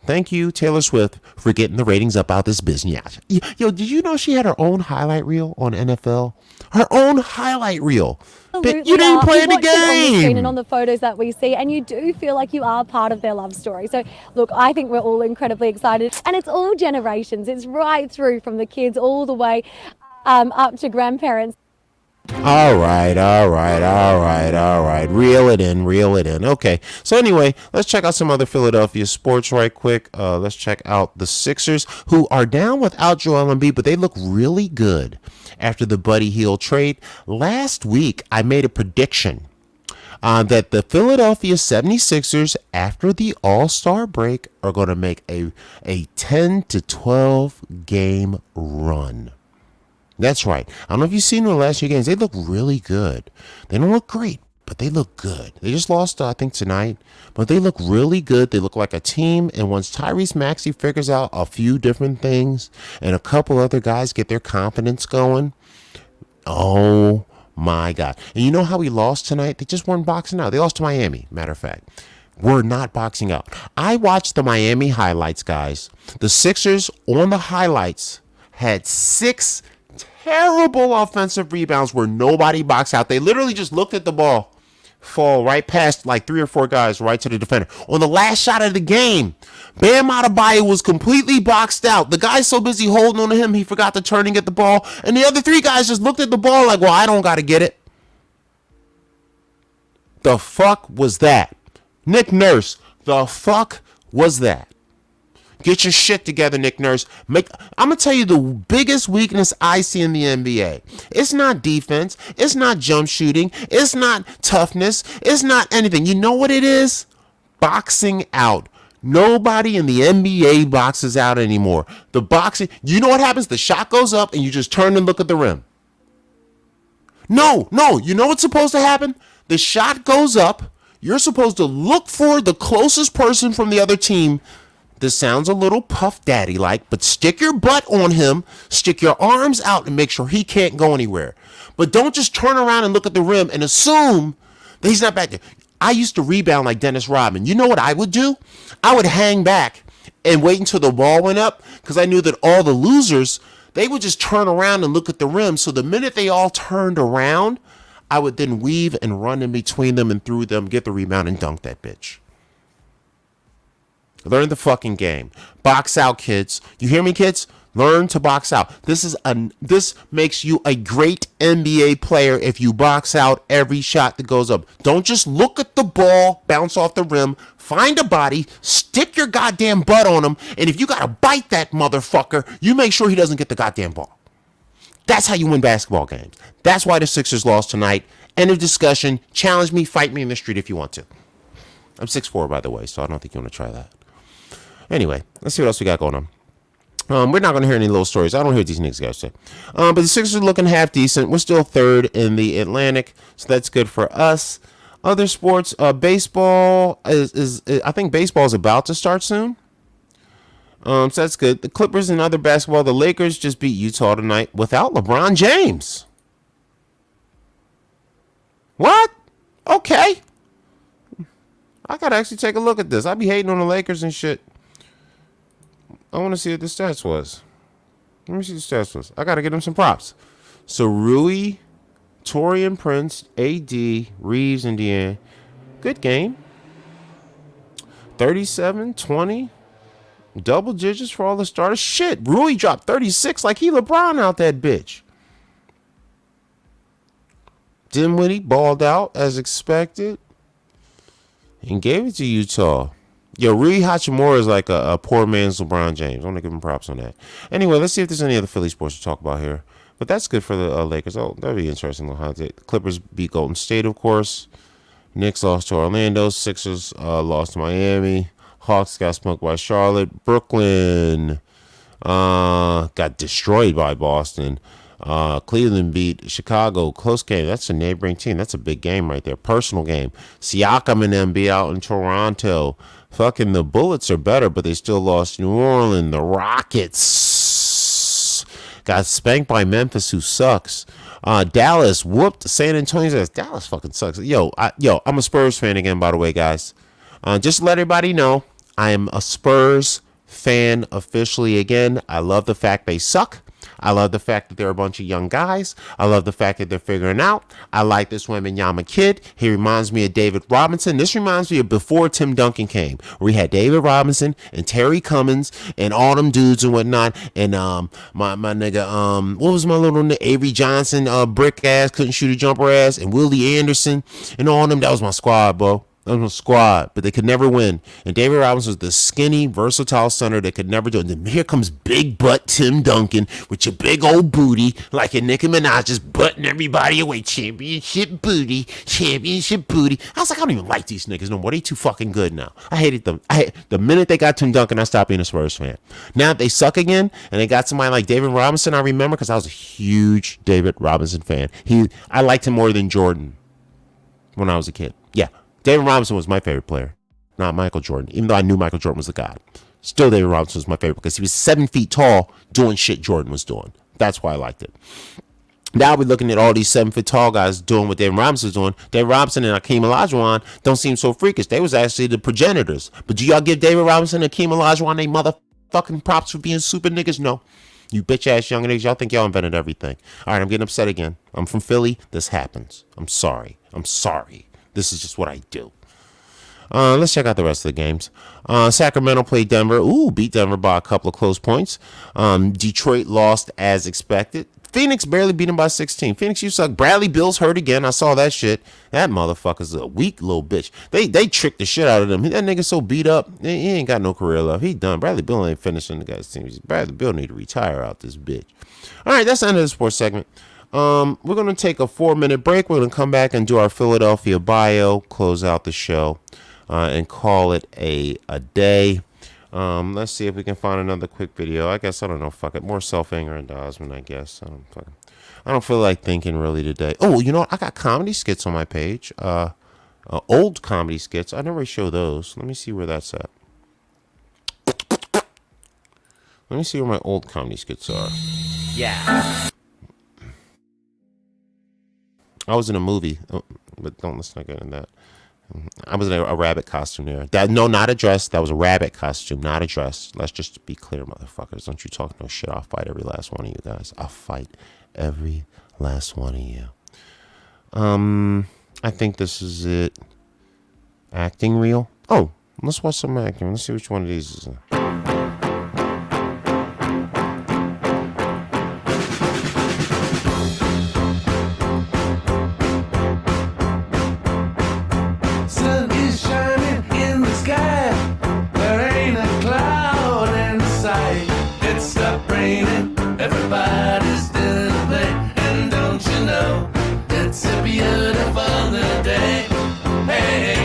Thank you, Taylor Swift, for getting the ratings up out this business. Yo, did you know she had her own highlight reel on NFL? Her own highlight reel. But you didn't play the game. On the screen and on the photos that we see, and you do feel like you are part of their love story. So, look, I think we're all incredibly excited, and it's all generations. It's right through from the kids all the way up to grandparents. All right. Reel it in. Okay. So anyway, let's check out some other Philadelphia sports right quick. Let's check out the Sixers, who are down without Joel Embiid, but they look really good after the Buddy Hield trade. Last week, I made a prediction that the Philadelphia 76ers, after the All-Star break, are going to make a 10 to 12 game run. That's right. I don't know if you've seen the last few games. They look really good. They don't look great, but they look good. They just lost, I think, tonight, but they look really good. They look like a team. And once Tyrese Maxey figures out a few different things and a couple other guys get their confidence going, oh my God. And you know how we lost tonight? They just weren't boxing out. They lost to Miami, matter of fact. We're not boxing out. I watched the Miami highlights, guys. The Sixers on the highlights had 6 terrible offensive rebounds where nobody boxed out. They literally just looked at the ball fall right past like 3 or 4 guys right to the defender. On the last shot of the game, Bam Adebayo was completely boxed out. The guy's so busy holding on to him, he forgot to turn and get the ball. And the other 3 guys just looked at the ball like, well, I don't got to get it. The fuck was that? Nick Nurse, the fuck was that? Get your shit together, Nick Nurse. I'm going to tell you the biggest weakness I see in the NBA. It's not defense. It's not jump shooting. It's not toughness. It's not anything. You know what it is? Boxing out. Nobody in the NBA boxes out anymore. The boxing, you know what happens? The shot goes up and you just turn and look at the rim. No, you know what's supposed to happen? The shot goes up. You're supposed to look for the closest person from the other team. This sounds a little Puff Daddy-like, but stick your butt on him, stick your arms out, and make sure he can't go anywhere. But don't just turn around and look at the rim and assume that he's not back there. I used to rebound like Dennis Rodman. You know what I would do? I would hang back and wait until the ball went up because I knew that all the losers, they would just turn around and look at the rim. So the minute they all turned around, I would then weave and run in between them and through them, get the rebound, and dunk that bitch. Learn the fucking game. Box out, kids. You hear me, kids? Learn to box out. This makes you a great NBA player if you box out every shot that goes up. Don't just look at the ball, bounce off the rim, find a body, stick your goddamn butt on him, and if you gotta bite that motherfucker, you make sure he doesn't get the goddamn ball. That's how you win basketball games. That's why the Sixers lost tonight. End of discussion. Challenge me, fight me in the street if you want to. I'm 6'4", by the way, so I don't think you want to try that. Anyway, let's see what else we got going on. We're not going to hear any little stories. I don't hear what these niggas guys say. But the Sixers are looking half decent. We're still third in the Atlantic, so that's good for us. Other sports, baseball is I think baseball is about to start soon. So that's good. The Clippers and other basketball, the Lakers just beat Utah tonight without LeBron James. What? Okay. I gotta actually take a look at this. I be hating on the Lakers and shit. I want to see what the stats was. Let me see what the stats was. I gotta get him some props. So Rui, Torian Prince, AD, Reeves, and Deanne. Good game. 37-20. Double digits for all the starters. Shit, Rui dropped 36 like he LeBron out that bitch. Dinwiddie balled out as expected and gave it to Utah. Yo, Rui Hachimura is like a poor man's LeBron James. I want to give him props on that. Anyway, let's see if there's any other Philly sports to talk about here. But that's good for the Lakers. Oh, that'd be interesting. The Clippers beat Golden State, of course. Knicks lost to Orlando. Sixers lost to Miami. Hawks got smoked by Charlotte. Brooklyn got destroyed by Boston. Cleveland beat Chicago. Close game. That's a neighboring team. That's a big game right there. Personal game. Siakam and them be out in Toronto. Fucking the Bullets are better, but they still lost New Orleans. The Rockets got spanked by Memphis, who sucks. Dallas whooped San Antonio. Dallas fucking sucks. Yo, I'm a Spurs fan again, by the way, guys. Just to let everybody know, I am a Spurs fan officially again. I love the fact they suck. I love the fact that they're a bunch of young guys. I love the fact that they're figuring out. I like this Wembanyama kid. He reminds me of David Robinson. This reminds me of before Tim Duncan came, where we had David Robinson and Terry Cummins and all them dudes and whatnot. And my nigga, what was my little nigga? Avery Johnson, brick ass, couldn't shoot a jumper ass, and Willie Anderson and all them. That was my squad, bro. That was my squad, but they could never win. And David Robinson was the skinny, versatile center that could never do it. And then here comes big butt Tim Duncan with your big old booty, like a Nicki Minaj, just butting everybody away. Championship booty. I was like, I don't even like these niggas no more. They too fucking good now. I hated them. The minute they got Tim Duncan, I stopped being a Spurs fan. Now that they suck again, and they got somebody like David Robinson, I remember because I was a huge David Robinson fan. I liked him more than Jordan when I was a kid. Yeah. David Robinson was my favorite player, not Michael Jordan, even though I knew Michael Jordan was the god. Still, David Robinson was my favorite because he was 7 feet tall doing shit Jordan was doing. That's why I liked it. Now we're looking at all these 7 foot tall guys doing what David Robinson was doing. David Robinson and Akeem Olajuwon don't seem so freakish. They was actually the progenitors. But do y'all give David Robinson and Akeem Olajuwon they motherfucking props for being super niggas? No. You bitch ass young niggas, y'all think y'all invented everything. All right, I'm getting upset again. I'm from Philly. This happens. I'm sorry. This is just what I do. Let's check out the rest of the games. Sacramento played Denver. Beat Denver by a couple of close points. Detroit lost as expected. Phoenix barely beat him by 16. Phoenix, you suck. Bradley Bill's hurt again. I saw that shit. That motherfucker's a weak little bitch. They tricked the shit out of him. That nigga so beat up. He ain't got no career left. He done. Bradley Bill ain't finishing the guy's team. Bradley Bill need to retire out this bitch. All right, that's the end of the sports segment. We're going to take a 4-minute break. We're going to come back and do our Philadelphia bio, close out the show. and call it a day. Let's see if we can find another quick video. I guess, I don't know, fuck it. More self-aggrandizement, I guess. I don't feel like thinking really today. Oh, you know what? I got comedy skits on my page. Old comedy skits. I never show those. Let me see where that's at. Let me see where my old comedy skits are. Yeah. I was in a movie, but let's not get into that. I was in a rabbit costume there. No, not a dress. That was a rabbit costume, not a dress. Let's just be clear, motherfuckers. Don't you talk no shit. I'll fight every last one of you guys. I'll fight every last one of you. I think this is it. Acting reel. Oh, let's watch some acting. Let's see which one of these is. Sun is shining in the sky. There ain't a cloud in sight. It stopped raining. Everybody's doing a play. And don't you know, it's a beautiful new day. Hey,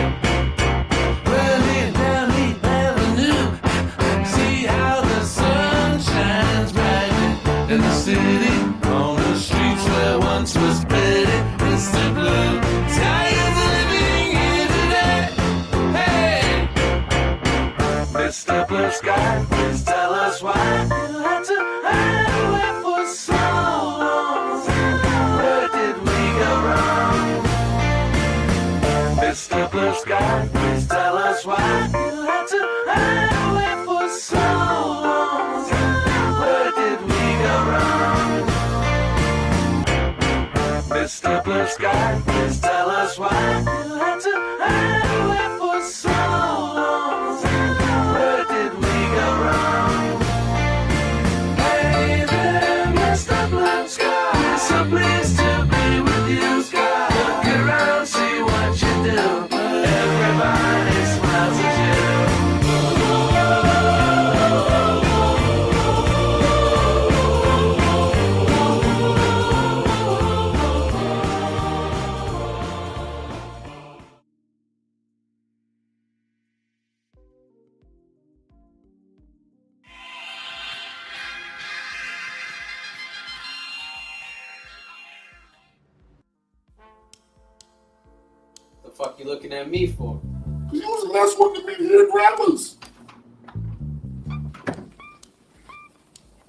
running down the avenue. See how the sun shines brightly in the city. On the streets where once was pretty, Mr. Blue Sky is living here today. Hey, Mr. Blue Sky, please tell us why you had to hide away for so long. Where did we go wrong? Mr. Blue Sky, please tell us why you had to hide away for so long. Where did we go wrong? Mr. Blue Sky, please tell us why you had to hide away for so long. Where did we go wrong? Hey there, Mr. Blue Sky, so pleased to be with you, Sky. Look around, see what you do. Everybody smiles at you. The fuck you looking at me for? You was the last one to meet here at Rappers.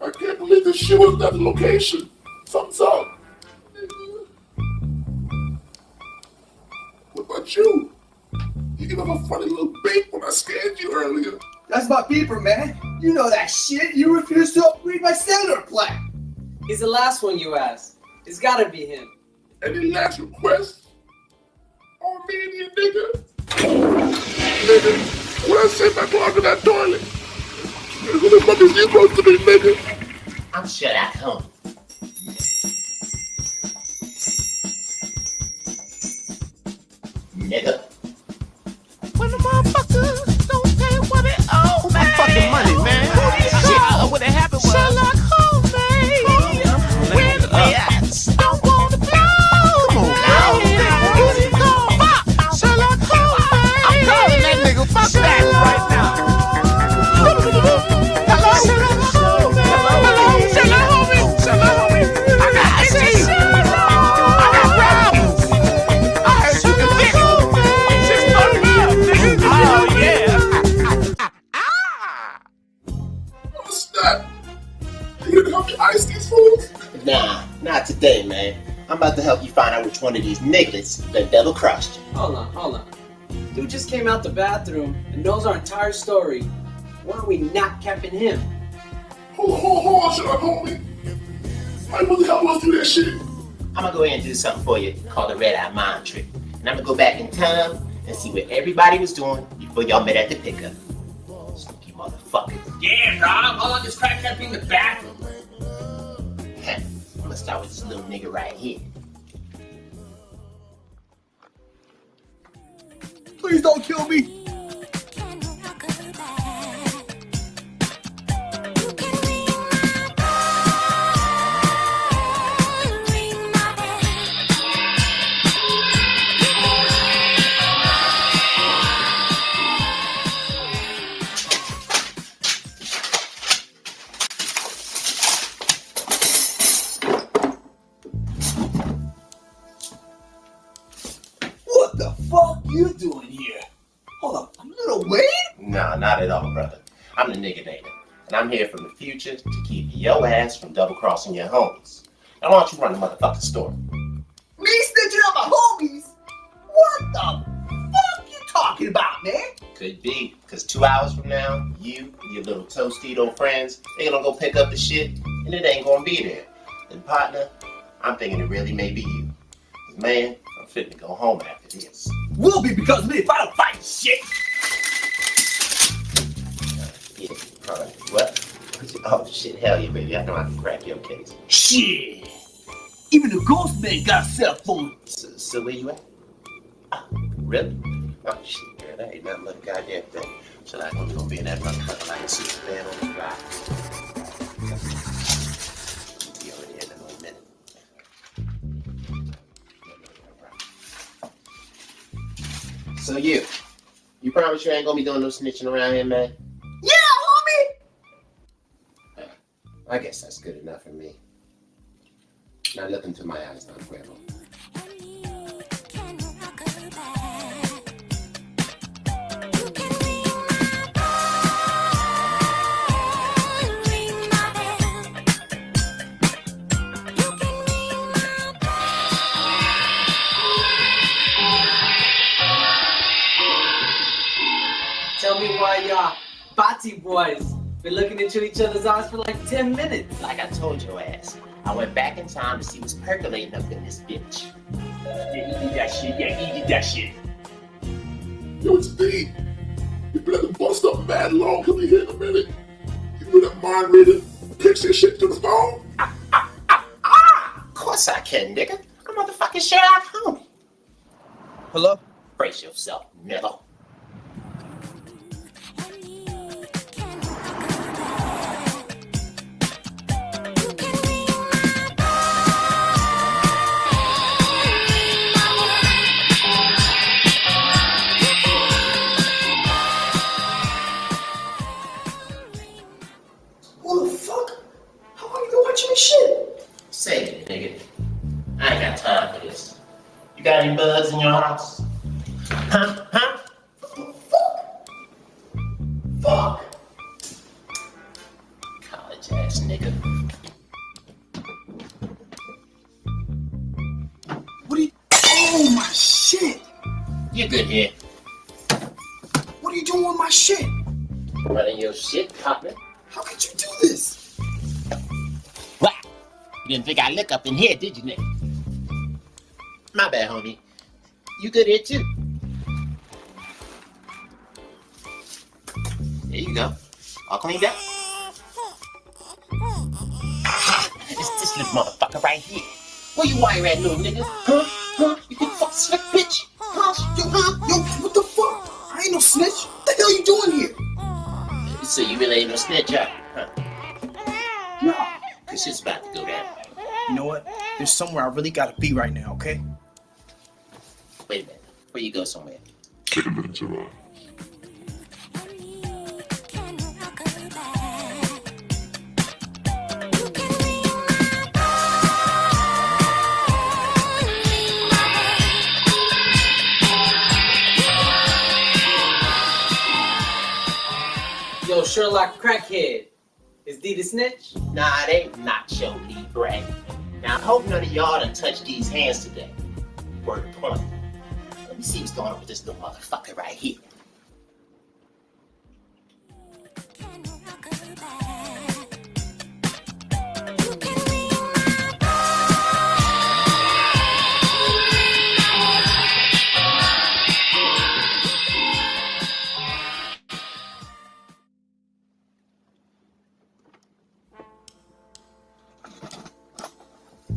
I can't believe this shit was at the location. Something's up. What about you? You gave up a funny little bait when I scanned you earlier. That's my beeper, man. You know that shit. You refuse to upgrade my cellular plan. He's the last one you asked. It's gotta be him. Any last requests? On me and you, nigga. Nigga, what I say by clogging that toilet? Who the fuck is you supposed to be, nigga? I'm Sherlock Holmes. Nigga. When the motherfuckers don't pay what it owes, man. Fucking money, man. What happened was Sherlock Holmes, man. Where the bats don't want to blow. Come on, now. Sherlock Holmes, man. I'm calling that nigga. Fuck that right now. Hello, Sherlock Holmes, man. Hello, Sherlock Holmes. Sherlock Holmes. I got issues. I got problems. I heard you can fix it. Just fuck me up, nigga. Oh, yeah. What's that? You gonna help me ice these fools? Nah, not today, man. I'm about to help you find out which one of these niggas that double crossed you. Hold on. Dude just came out the bathroom and knows our entire story. Why are we not capping him? Hold on, Sherlock homie. Why the hell was do that shit? I'm gonna go ahead and do something for you called the red eye mind trick. And I'm gonna go back in time and see what everybody was doing before y'all met at the pickup. Sneaky motherfuckers. Damn, dog. How long does crack kept in the bathroom? I'm gonna start with this little nigga right here. Please don't kill me. you doing here? Hold up, I'm Little Wayne? Nah, not at all, brother. I'm the nigga Nader, and I'm here from the future to keep your ass from double-crossing your homies. Now why don't you run the motherfucking store? Me snitching on my homies? What the fuck you talking about, man? Could be, because 2 hours from now, you and your little Tostito friends, they're gonna go pick up the shit, and it ain't gonna be there. And partner, I'm thinking it really may be you. 'Cause man, I'm fitting to go home after this. Will be because of me if I don't fight shit. Yeah, what? Oh shit, hell yeah, baby. I know I can crack your case. Shit. Even the ghost man got a cell phone. So where you at? Oh, really? Oh shit, girl, that ain't nothing but a goddamn thing. So like, I'm gonna be in that motherfucker like a Superman on the drive. Be over there in a little minute. So you promise you ain't gonna be doing no snitching around here, man? Yeah, homie! I guess that's good enough for me. Now look into my eyes, Don Cuervo. Tell me why y'all Bati boys been looking into each other's eyes for like 10 minutes. Like I told your ass, I went back in time to see what's percolating up in this bitch. Yeah, he did that shit. Yeah, he did that shit. Yo, it's D. You better bust up mad long. He'll be here in a minute. You better mind reading, pitch this shit to the phone. Of course I can, nigga. I'm motherfucking Sherlock Holmes. Hello? Brace yourself, nigga. What the fuck? How long you been watching this shit? Say it, nigga. I ain't got time for this. You got any bugs in your house? Huh? Fuck! College ass nigga. What are you... Oh, my shit! You good here? What are you doing with my shit? Running your shit, partner. How could you do this? What? You didn't think I'd look up in here, did you, nigga? My bad, homie. You good here, too. There you go. All cleaned up. It's this little motherfucker right here. Where you wire at, little nigga? Huh? You think fuck slick bitch? Huh? Yo, what the fuck? I ain't no snitch. What the hell you doing here? So you really ain't no snitch, huh? No. This shit's about to go down. You know what? There's somewhere I really gotta be right now, okay? Wait a minute. Before you go somewhere. Take a minute to Yo, Sherlock Crackhead. Is D the snitch? Nah, it ain't Nacho Libre. Now, I hope none of y'all done touched these hands today. Word of point. Let me see what's going on with this little motherfucker right here.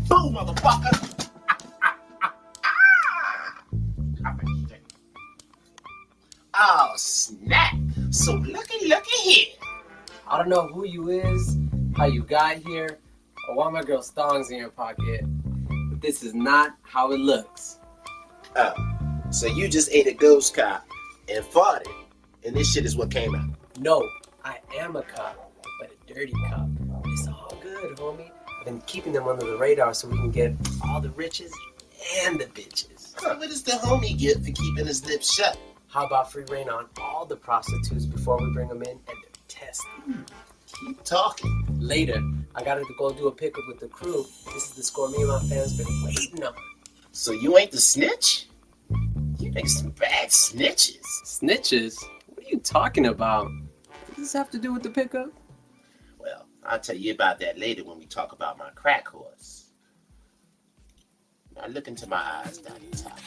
Boom, motherfucker! Oh, snap! So looky here. I don't know who you is, how you got here, or why my girl's thongs in your pocket, but this is not how it looks. Oh, so you just ate a ghost cop and farted, and this shit is what came out. No, I am a cop, but a dirty cop. It's all good, homie. I've been keeping them under the radar so we can get all the riches and the bitches. So what does the homie get for keeping his lips shut? How about free reign on all the prostitutes before we bring them in and they're tested? Keep talking. Later, I gotta go do a pickup with the crew. This is the score me and my fans been waiting on. So you ain't the snitch? You make some bad snitches. Snitches? What are you talking about? What does this have to do with the pickup? Well, I'll tell you about that later when we talk about my crack horse. Now look into my eyes down the top.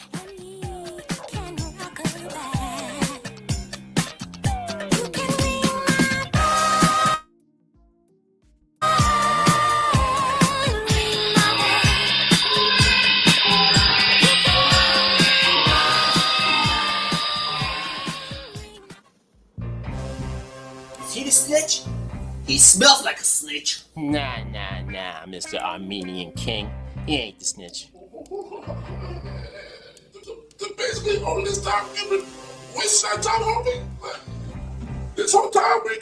See the snitch? He smells like a snitch. Nah, Mr. Armenian King. He ain't the snitch. Basically, all this time we've been wasting our time, homie. Like, this whole time we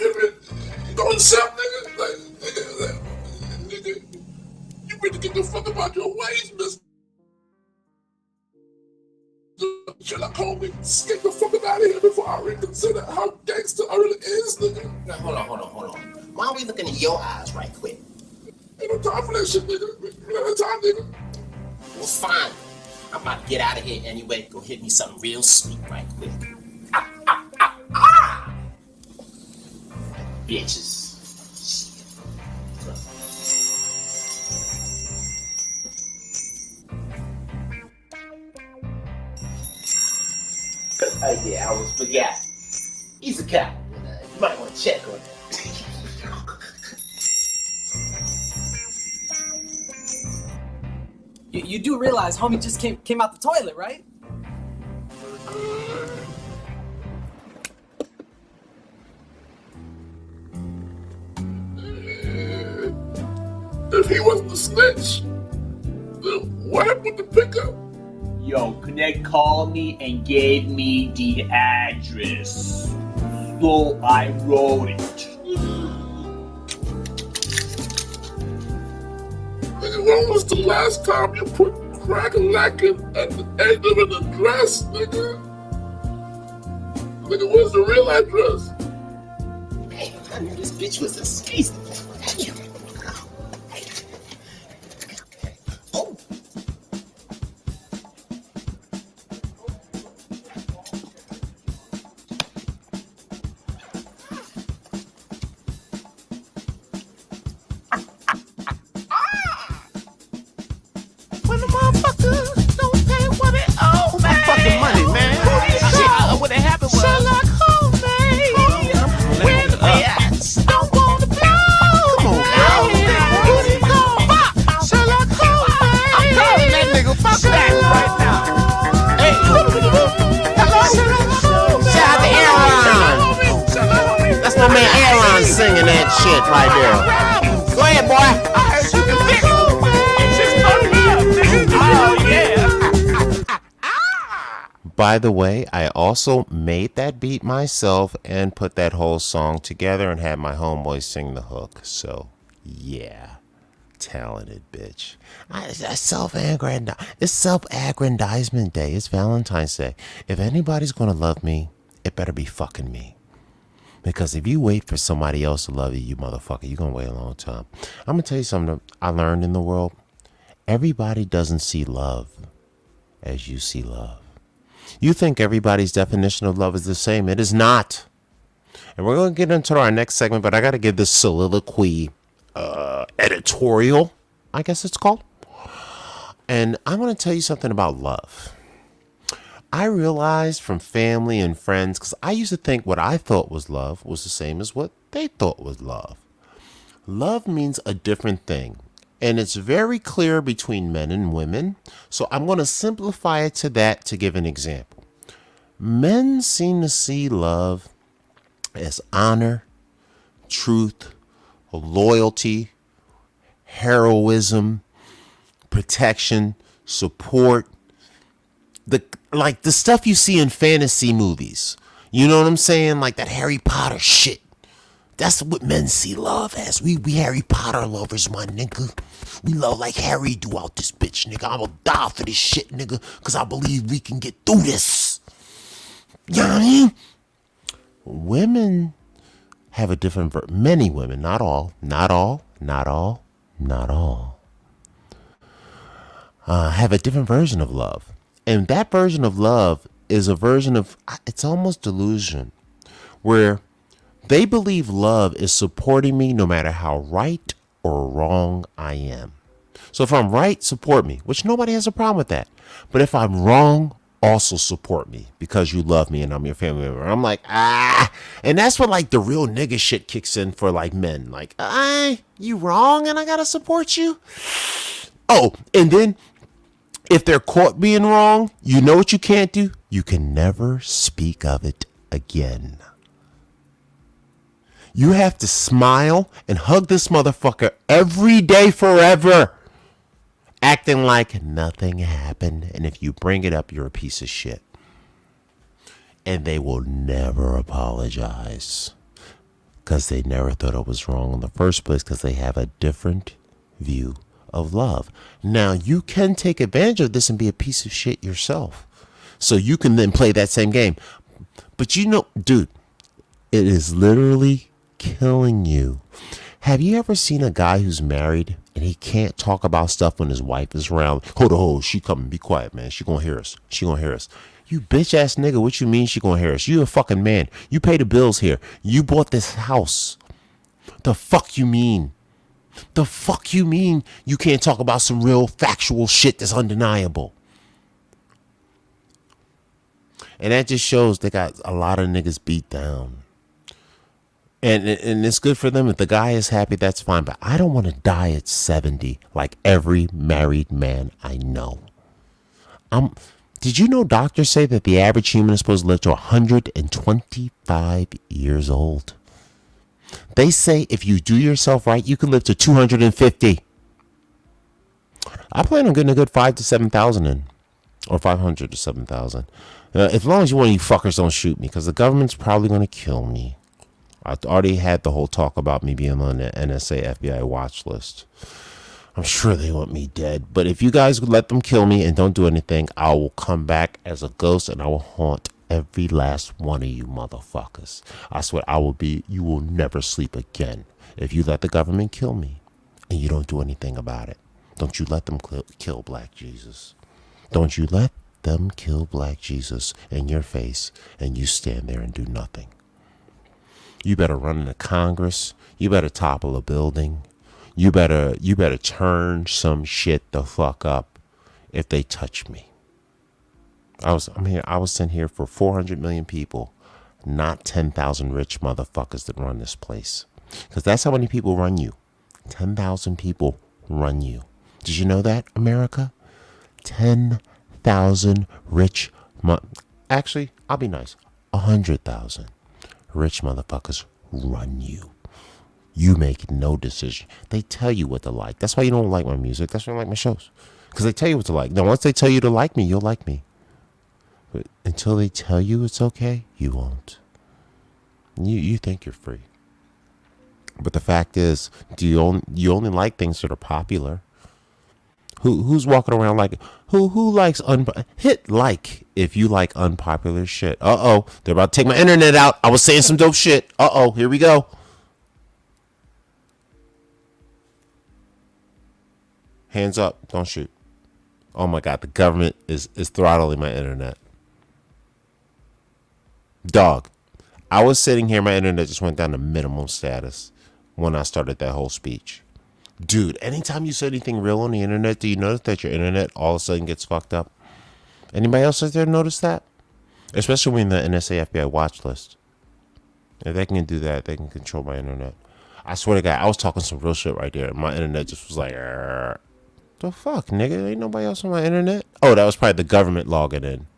don't accept, nigga. Nigga, you better get the fuck about your ways, Mr. Sherlock Holmes. Get the fuck out of here before I reconsider how gangster I really is, nigga. Now, hold on. Why are we looking in your eyes right quick? Ain't no time for that shit, nigga. We don't have time, nigga. Well, fine. I'm about to get out of here anyway. Go hit me something real sweet right quick. Bitches. Oh yeah, I almost forgot. He's a cop. You might want to check on him. You do realize homie just came out the toilet, right? If he wasn't the snitch, then what happened with the pickup? Yo, Connect called me and gave me the address. So I wrote it. When was the last time you put crack-a-lackin' at the end of an address, nigga? Nigga, where's the real address? Hey, I knew this bitch was a space. When the motherfucker don't pay what it owes, man. Fucking money, man. What happened was Sherlock Holmes, where the bats don't want to blow. Come on, who do you call? Sherlock Holmes, I'm calling that nigga. Fuck that right now. Hey, hello, Sherlock Holmes. Shout out to Aaron. That's my man Aaron singing that shit right there. Go ahead, boy. I heard you can fix it. It's just coming up, nigga. Oh, yeah. By the way, I also made that beat myself and put that whole song together and had my homeboy sing the hook. So, yeah. Talented bitch. It's self-aggrandizement day. It's Valentine's Day. If anybody's going to love me, it better be fucking me. Because if you wait for somebody else to love you, you motherfucker, you're going to wait a long time. I'm going to tell you something I learned in the world. Everybody doesn't see love as you see love. You think everybody's definition of love is the same. It is not. And we're going to get into our next segment, but I got to give this soliloquy editorial, I guess it's called. And I want to tell you something about love. I realized from family and friends, because I used to think what I thought was love was the same as what they thought was love. Love means a different thing. And it's very clear between men and women. So I'm going to simplify it to that to give an example. Men seem to see love as honor, truth, loyalty, heroism, protection, support. The stuff you see in fantasy movies. You know what I'm saying? Like that Harry Potter shit. That's what men see love as. We Harry Potter lovers, my nigga. We love like Harry do out this bitch, nigga. I'm gonna die for this shit, nigga, because I believe we can get through this. You know what I mean? Women have a different many women, not all, have a different version of love. And that version of love is a version of, it's almost delusion, where they believe love is supporting me no matter how right or wrong I am. So if I'm right, support me, which nobody has a problem with that. But if I'm wrong, also support me because you love me and I'm your family member. I'm like, and that's when like the real nigga shit kicks in for like men. Like, you wrong and I gotta support you. Oh, and then if they're caught being wrong, you know what you can't do? You can never speak of it again. You have to smile and hug this motherfucker every day forever, acting like nothing happened. And if you bring it up, you're a piece of shit. And they will never apologize because they never thought it was wrong in the first place because they have a different view of love. Now, you can take advantage of this and be a piece of shit yourself. So you can then play that same game. But you know, dude, it is literally killing you. Have you ever seen a guy who's married and he can't talk about stuff when his wife is around? Hold on, she coming. Be quiet, man. She gonna hear us. You bitch ass nigga, what you mean she gonna hear us? You a fucking man. You pay the bills here. You bought this house. The fuck you mean? The fuck you mean you can't talk about some real factual shit that's undeniable? And that just shows they got a lot of niggas beat down. And it's good for them. If the guy is happy, that's fine. But I don't want to die at 70 like every married man I know. Did you know doctors say that the average human is supposed to live to 125 years old? They say if you do yourself right, you can live to 250. I plan on getting a good 5,000 to 7,000 in. Or 500 to 7,000. As long as one of you fuckers don't shoot me, because the government's probably going to kill me. I already had the whole talk about me being on the NSA FBI watch list. I'm sure they want me dead. But if you guys would let them kill me and don't do anything, I will come back as a ghost and I will haunt every last one of you motherfuckers. I swear you will never sleep again if you let the government kill me and you don't do anything about it. Don't you let them kill Black Jesus. Don't you let them kill Black Jesus in your face and you stand there and do nothing. You better run into Congress. You better topple a building. You better turn some shit the fuck up if they touch me. I was sent here for 400 million people, not 10,000 rich motherfuckers that run this place. Because that's how many people run you. 10,000 people run you. Did you know that, America? 10,000 rich actually, I'll be nice. 100,000 rich motherfuckers run you. You make no decision. They tell you what to like. That's why you don't like my music. That's why I like my shows. Because they tell you what to like. Now, once they tell you to like me, you'll like me. But until they tell you it's okay, you won't. You think you're free. But the fact is, you only like things that are popular. Who's walking around like who likes hit like if you like unpopular shit. They're about to take my internet out. I was saying some dope shit. Here we go. Hands up, don't shoot. Oh my god, the government is throttling my internet. Dog, I was sitting here, my internet just went down to minimum status when I started that whole speech. Dude, anytime you say anything real on the internet, do you notice that your internet all of a sudden gets fucked up? Anybody else out there notice that? Especially when the NSA FBI watch list. If they can do that, they can control my internet. I swear to God, I was talking some real shit right there. My internet just was like, the fuck, nigga? Ain't nobody else on my internet? Oh, that was probably the government logging in.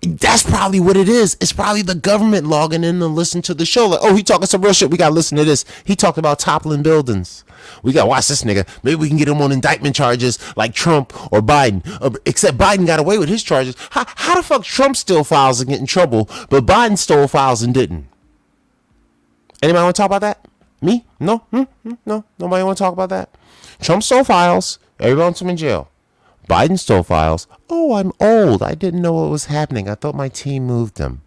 That's probably what it is. It's probably the government logging in to listen to the show. Like, he talking some real shit. We got to listen to this. He talked about toppling buildings. We got to watch this nigga. Maybe we can get him on indictment charges like Trump or Biden. Except Biden got away with his charges. How the fuck Trump still files and get in trouble, but Biden stole files and didn't? Anybody want to talk about that? Me? No? No? Nobody want to talk about that? Trump stole files. Everyone wants him in jail. Biden stole files. Oh, I'm old. I didn't know what was happening. I thought my team moved them.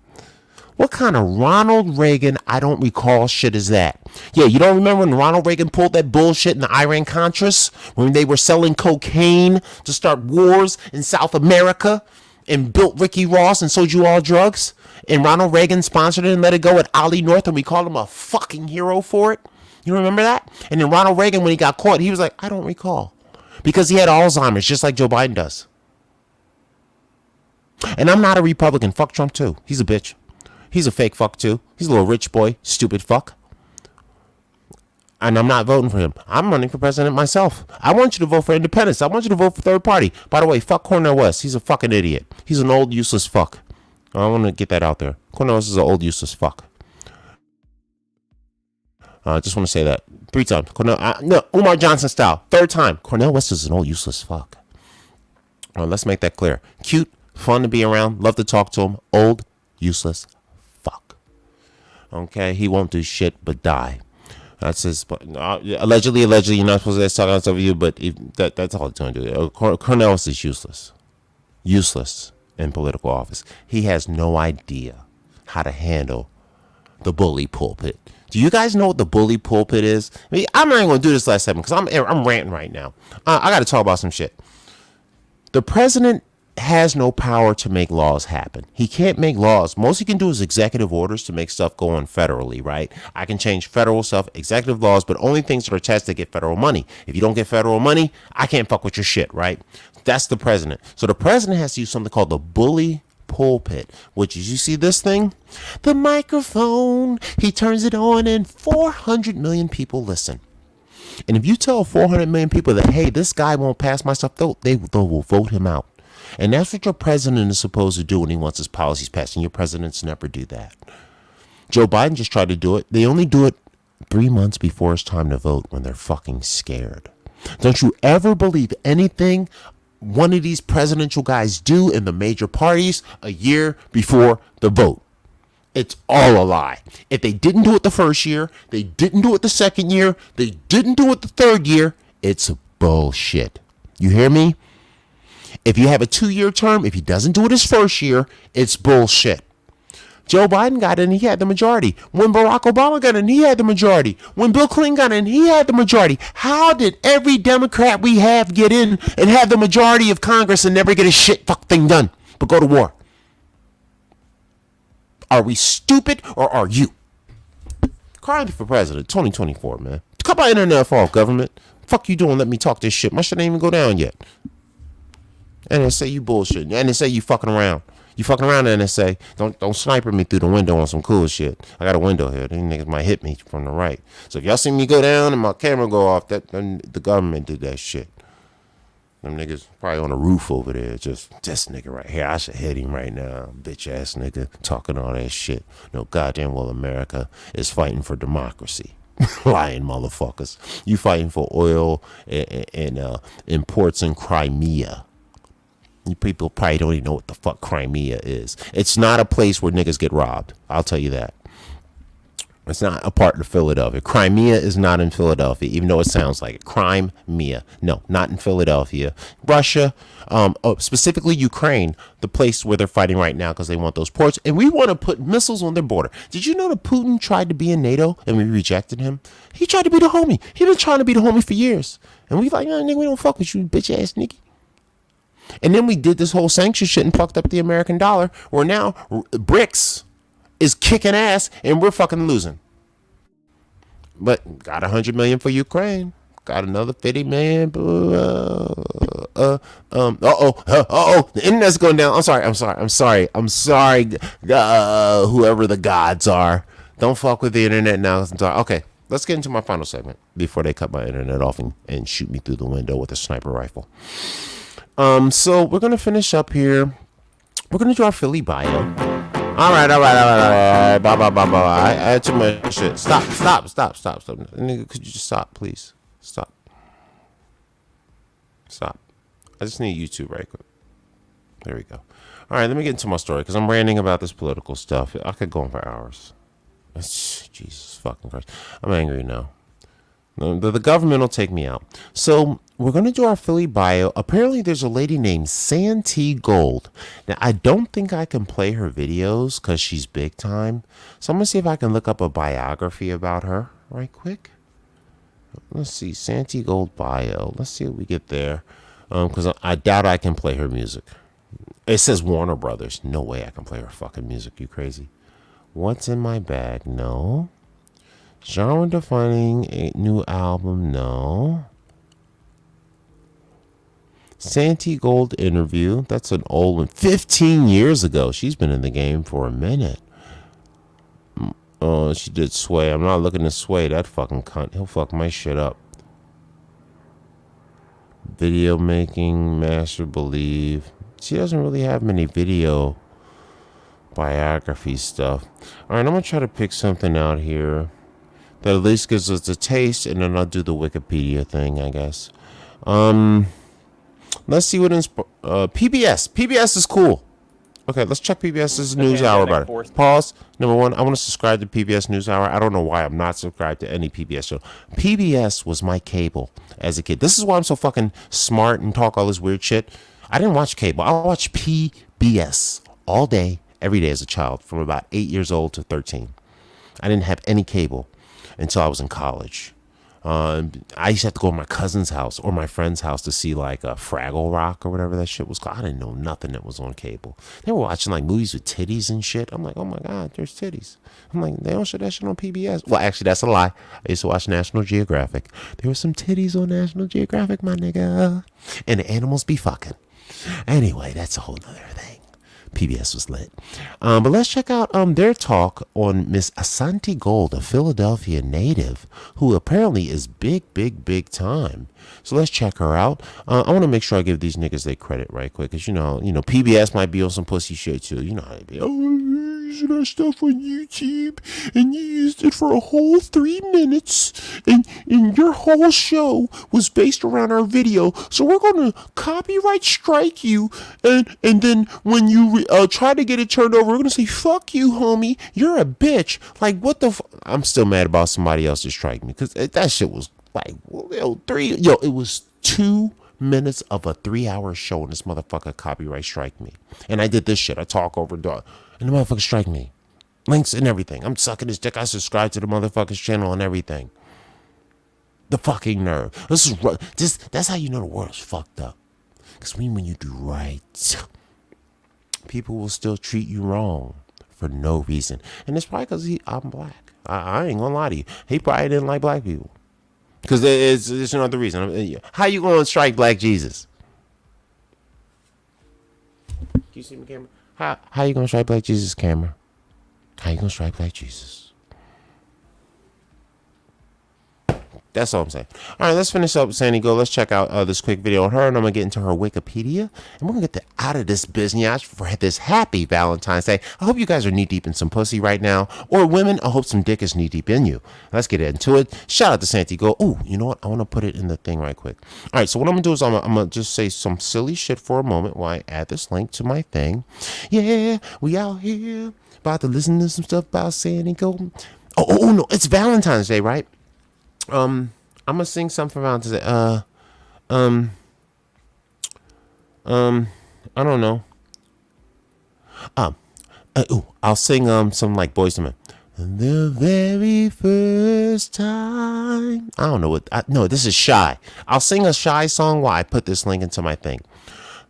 What kind of Ronald Reagan, I don't recall shit is that? Yeah, you don't remember when Ronald Reagan pulled that bullshit in the Iran-Contras? When they were selling cocaine to start wars in South America and built Ricky Ross and sold you all drugs? And Ronald Reagan sponsored it and let it go at Ollie North and we called him a fucking hero for it? You remember that? And then Ronald Reagan, when he got caught, he was like, I don't recall. Because he had Alzheimer's, just like Joe Biden does. And I'm not a Republican. Fuck Trump, too. He's a bitch. He's a fake fuck, too. He's a little rich boy, stupid fuck. And I'm not voting for him. I'm running for president myself. I want you to vote for independents. I want you to vote for third party. By the way, fuck Cornel West. He's a fucking idiot. He's an old, useless fuck. I want to get that out there. Cornel West is an old, useless fuck. I just want to say that 3 times. No, Umar Johnson style. 3rd time. Cornel West is an old useless fuck. Let's make that clear. Cute, fun to be around, love to talk to him. Old, useless fuck. Okay, he won't do shit but die. That's his. Allegedly, you're not supposed to talk on stuff of you, but that's all he's going to do. Cornel West is useless. Useless in political office. He has no idea how to handle the bully pulpit. Do you guys know what the bully pulpit is? I mean, I'm not even going to do this last segment because I'm ranting right now. I got to talk about some shit. The president has no power to make laws happen. He can't make laws. Most he can do is executive orders to make stuff go on federally, right? I can change federal stuff, executive laws, but only things that are attached to get federal money. If you don't get federal money, I can't fuck with your shit, right? That's the president. So the president has to use something called the bully pulpit, which is, you see this thing? The microphone. He turns it on and 400 million people listen. And if you tell 400 million people that, hey, this guy won't pass my stuff, they will vote him out. And that's what your president is supposed to do when he wants his policies passed. And your presidents never do that. Joe Biden just tried to do it. They only do it 3 months before it's time to vote when they're fucking scared. Don't you ever believe anything one of these presidential guys do in the major parties a year before the vote. It's all a lie. If they didn't do it the first year, they didn't do it the second year, they didn't do it the third year, it's bullshit. You hear me? If you have a 2-year term, if he doesn't do it his first year, it's bullshit. Joe Biden got in, he had the majority. When Barack Obama got in, he had the majority. When Bill Clinton got in, he had the majority. How did every Democrat we have get in and have the majority of Congress and never get a shit fuck thing done but go to war? Are we stupid or are you? Crime for president, 2024, man. Cut my internet off, government. Fuck you doing? Let me talk this shit. My shit ain't even go down yet. NSA, you bullshit. NSA, you fucking around. You fucking around, NSA. Don't sniper me through the window on some cool shit. I got a window here. These niggas might hit me from the right. So if y'all see me go down and my camera go off, then the government did that shit. Them niggas probably on the roof over there. Just this nigga right here. I should hit him right now. Bitch ass nigga talking all that shit. No goddamn well America is fighting for democracy. Lying motherfuckers. You fighting for oil and imports in Crimea. You people probably don't even know what the fuck Crimea is. It's not a place where niggas get robbed. I'll tell you that. It's not a part of Philadelphia. Crimea is not in Philadelphia, even though it sounds like it. Crimea. No, not in Philadelphia. Russia, specifically Ukraine, the place where they're fighting right now because they want those ports. And we want to put missiles on their border. Did you know that Putin tried to be in NATO and we rejected him? He tried to be the homie. He been trying to be the homie for years. And we like, no, nigga, we don't fuck with you, bitch ass nigga. And then we did this whole sanction shit and fucked up the American dollar, where now BRICS is kicking ass and we're fucking losing. But got 100 million for Ukraine. Got another 50 million. The internet's going down. I'm sorry. Whoever the gods are. Don't fuck with the internet now. Okay, let's get into my final segment before they cut my internet off and shoot me through the window with a sniper rifle. So we're going to finish up here. We're going to do our Philly bio. All right. Bye. I had too much shit. Stop. Nigga, could you just stop, please? Stop. I just need YouTube right quick. There we go. All right, let me get into my story because I'm ranting about this political stuff. I could go on for hours. Jesus fucking Christ. I'm angry now. The government will take me out. So we're going to do our Philly bio. Apparently there's a lady named Santee Gold. Now, I don't think I can play her videos because she's big time. So I'm going to see if I can look up a biography about her right quick. Let's see. Santee Gold bio. Let's see what we get there. Because I doubt I can play her music. It says Warner Brothers. No way I can play her fucking music. You crazy? What's in my bag? No. Genre defining a new album? No. Santee Gold interview. That's an old one. 15 years ago. She's been in the game for a minute. Oh, she did Sway. I'm not looking to Sway. That fucking cunt. He'll fuck my shit up. Video making, Master Believe. She doesn't really have many video biography stuff. All right, I'm going to try to pick something out here that at least gives us a taste, and then I'll do the Wikipedia thing, I guess. Let's see what PBS. PBS is cool. Okay, let's check PBS's News Hour about it. Pause. Number one, I want to subscribe to PBS News Hour. I don't know why I'm not subscribed to any PBS show. PBS was my cable as a kid. This is why I'm so fucking smart and talk all this weird shit. I didn't watch cable. I watched PBS all day, every day as a child, from about 8 years old to 13. I didn't have any cable until I was in college. I used to have to go to my cousin's house or my friend's house to see like Fraggle Rock or whatever that shit was called. I didn't know nothing that was on cable. They were watching like movies with titties and shit. I'm like, oh my God, there's titties. I'm like, they don't show that shit on PBS. Well, actually, that's a lie. I used to watch National Geographic. There were some titties on National Geographic, my nigga. And the animals be fucking. Anyway, that's a whole nother thing. PBS was lit. But let's check out their talk on Miss Santee Gold, a Philadelphia native who apparently is big time. So let's check her out. I want to make sure I give these niggas their credit right quick, because you know PBS might be on some pussy shit too. You know how they be. Oh, you're using our stuff on YouTube, and you used it for a whole 3 minutes, and your whole show was based around our video. So we're gonna copyright strike you, and then when you try to get it turned over, we're gonna say fuck you, homie. You're a bitch. Like what the? I'm still mad about somebody else to strike me, because that shit was like it was 2 minutes of a 3-hour show, and this motherfucker copyright strike me. And I did this shit. I talk over dog, and the motherfucker strike me. Links and everything. I'm sucking his dick. I subscribe to the motherfucker's channel and everything. The fucking nerve. That's how you know the world's fucked up. Because when you do right, people will still treat you wrong for no reason. And it's probably because I'm black. I ain't gonna lie to you. He probably didn't like black people. Because there's another reason. How you gonna strike Black Jesus? Do you see me, camera? How you gonna strike Black Jesus, camera? How you gonna strike Black Jesus? That's all I'm saying. All right, let's finish up with Santee Gold. Let's check out this quick video on her, and I'm going to get into her Wikipedia, and we're going to get out of this business for this happy Valentine's Day. I hope you guys are knee-deep in some pussy right now, or women, I hope some dick is knee-deep in you. Let's get into it. Shout out to Santee Gold. Oh, you know what? I want to put it in the thing right quick. All right, so what I'm going to do is I'm going to just say some silly shit for a moment while I add this link to my thing. Yeah, we out here about to listen to some stuff about Santee Gold. Oh, no, it's Valentine's Day, right? I'm gonna sing something for Valentine's Day. I don't know. I'll sing some like Boyz II Men. The very first time. I don't know what. No, this is Shy. I'll sing a Shy song while I put this link into my thing.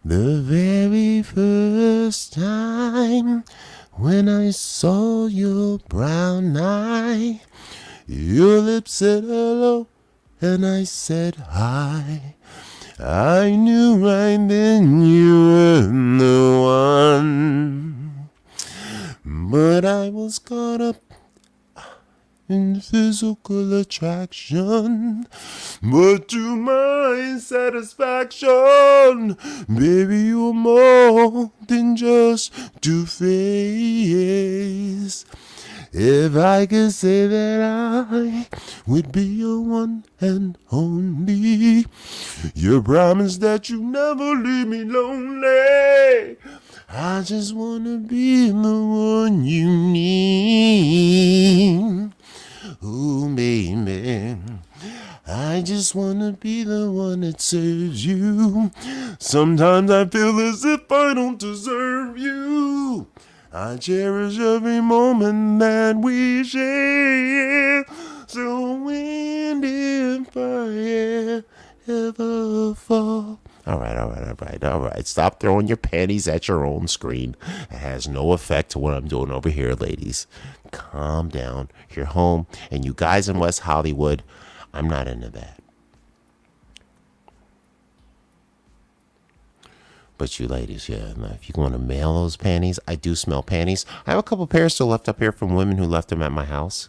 The very first time when I saw your brown eye. Your lips said hello, and I said hi. I knew right then you were the one. But I was caught up in physical attraction. But to my satisfaction, baby, you're more than just two face. If I could say that I would be your one and only, you promise that you never leave me lonely. I just wanna be the one you need. Ooh, baby. I just wanna be the one that serves you. Sometimes I feel as if I don't deserve you. I cherish every moment that we share. So when if I ever fall. All right. Stop throwing your panties at your own screen. It has no effect to what I'm doing over here, ladies. Calm down. You're home. And you guys in West Hollywood, I'm not into that. But you ladies, yeah, if you want to mail those panties, I do smell panties. I have a couple pairs still left up here from women who left them at my house.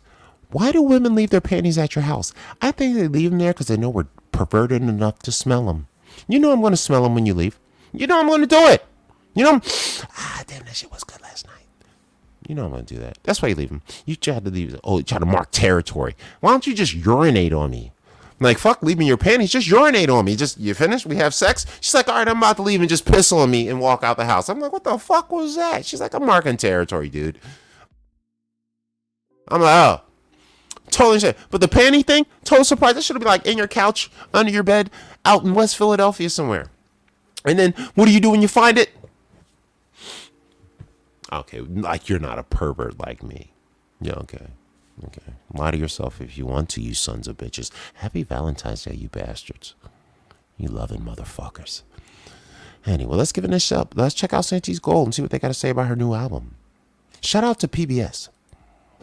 Why do women leave their panties at your house? I think they leave them there because they know we're perverted enough to smell them. You know I'm going to smell them when you leave. You know I'm going to do it. You know, damn, that shit was good last night. You know I'm going to do that. That's why you leave them. You try to leave. Oh, you try to mark territory. Why don't you just urinate on me? Like, fuck leaving your panties. Just urinate on me. Just, you finished? We have sex? She's like, all right, I'm about to leave and just piss on me and walk out the house. I'm like, what the fuck was that? She's like, I'm marking territory, dude. I'm like, oh. Totally shit. But the panty thing, total surprise. That should have been like in your couch, under your bed, out in West Philadelphia somewhere. And then, what do you do when you find it? Okay, like you're not a pervert like me. Yeah, okay. Lie to yourself if you want to, you sons of bitches. Happy Valentine's Day, you bastards. You loving motherfuckers. Anyway, let's give it a shot. Let's check out Santi's Gold and see what they got to say about her new album. Shout out to PBS.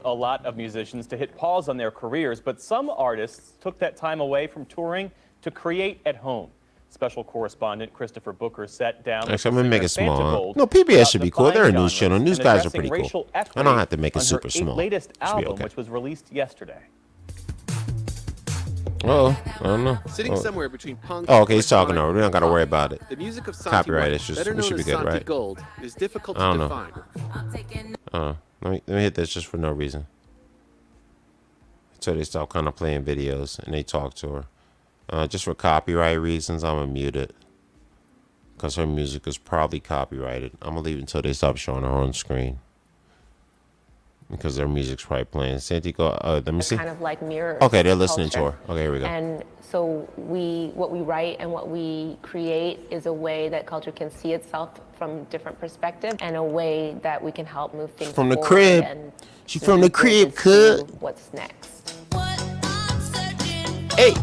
A lot of musicians to hit pause on their careers, but some artists took that time away from touring to create at home. Special correspondent Christopher Booker sat down. Actually, I'm going to make it small. No, PBS should be cool. They're a news channel. News guys are pretty cool. I don't have to make it super small. Latest album, which was released yesterday. Oh, I don't know. Sitting somewhere between punk. Oh, okay, he's talking over. We don't got to worry about it. The music of Santi Copyright White, issues. better We known should be as good, Santi right? Gold, is difficult I to don't define. know. Let me hit this just for no reason. So they start kind of playing videos and they talk to her. Just for copyright reasons, I'm going to mute it. Because her music is probably copyrighted. I'm going to leave it until they stop showing her on screen. Because their music's probably playing. Santi, go, let me see. Kind of like mirrors. Okay, they're listening to her. Okay, here we go. And so what we write and what we create is a way that culture can see itself from different perspectives and a way that we can help move things from the forward crib. And She from the crib, cuz. What's next? Hey.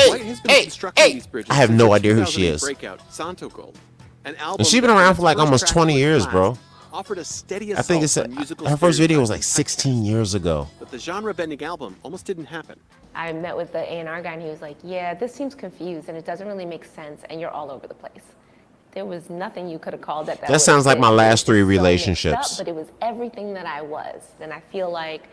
White has been constructing these bridges I have since no her idea who she 2008 is. Breakout, Santo Gold, an album And she's been that around its for like first almost track 20 was years, Class, bro. Offered a steady I think assault it's on musical her first video was stereotypes like 16 years ago. But the genre-bending album almost didn't happen. I met with the A&R guy and he was like, yeah, this seems confused and it doesn't really make sense and you're all over the place. There was nothing you could have called it. That sounds like my last 3 so relationships. mixed up, but it was everything that I was. And I feel like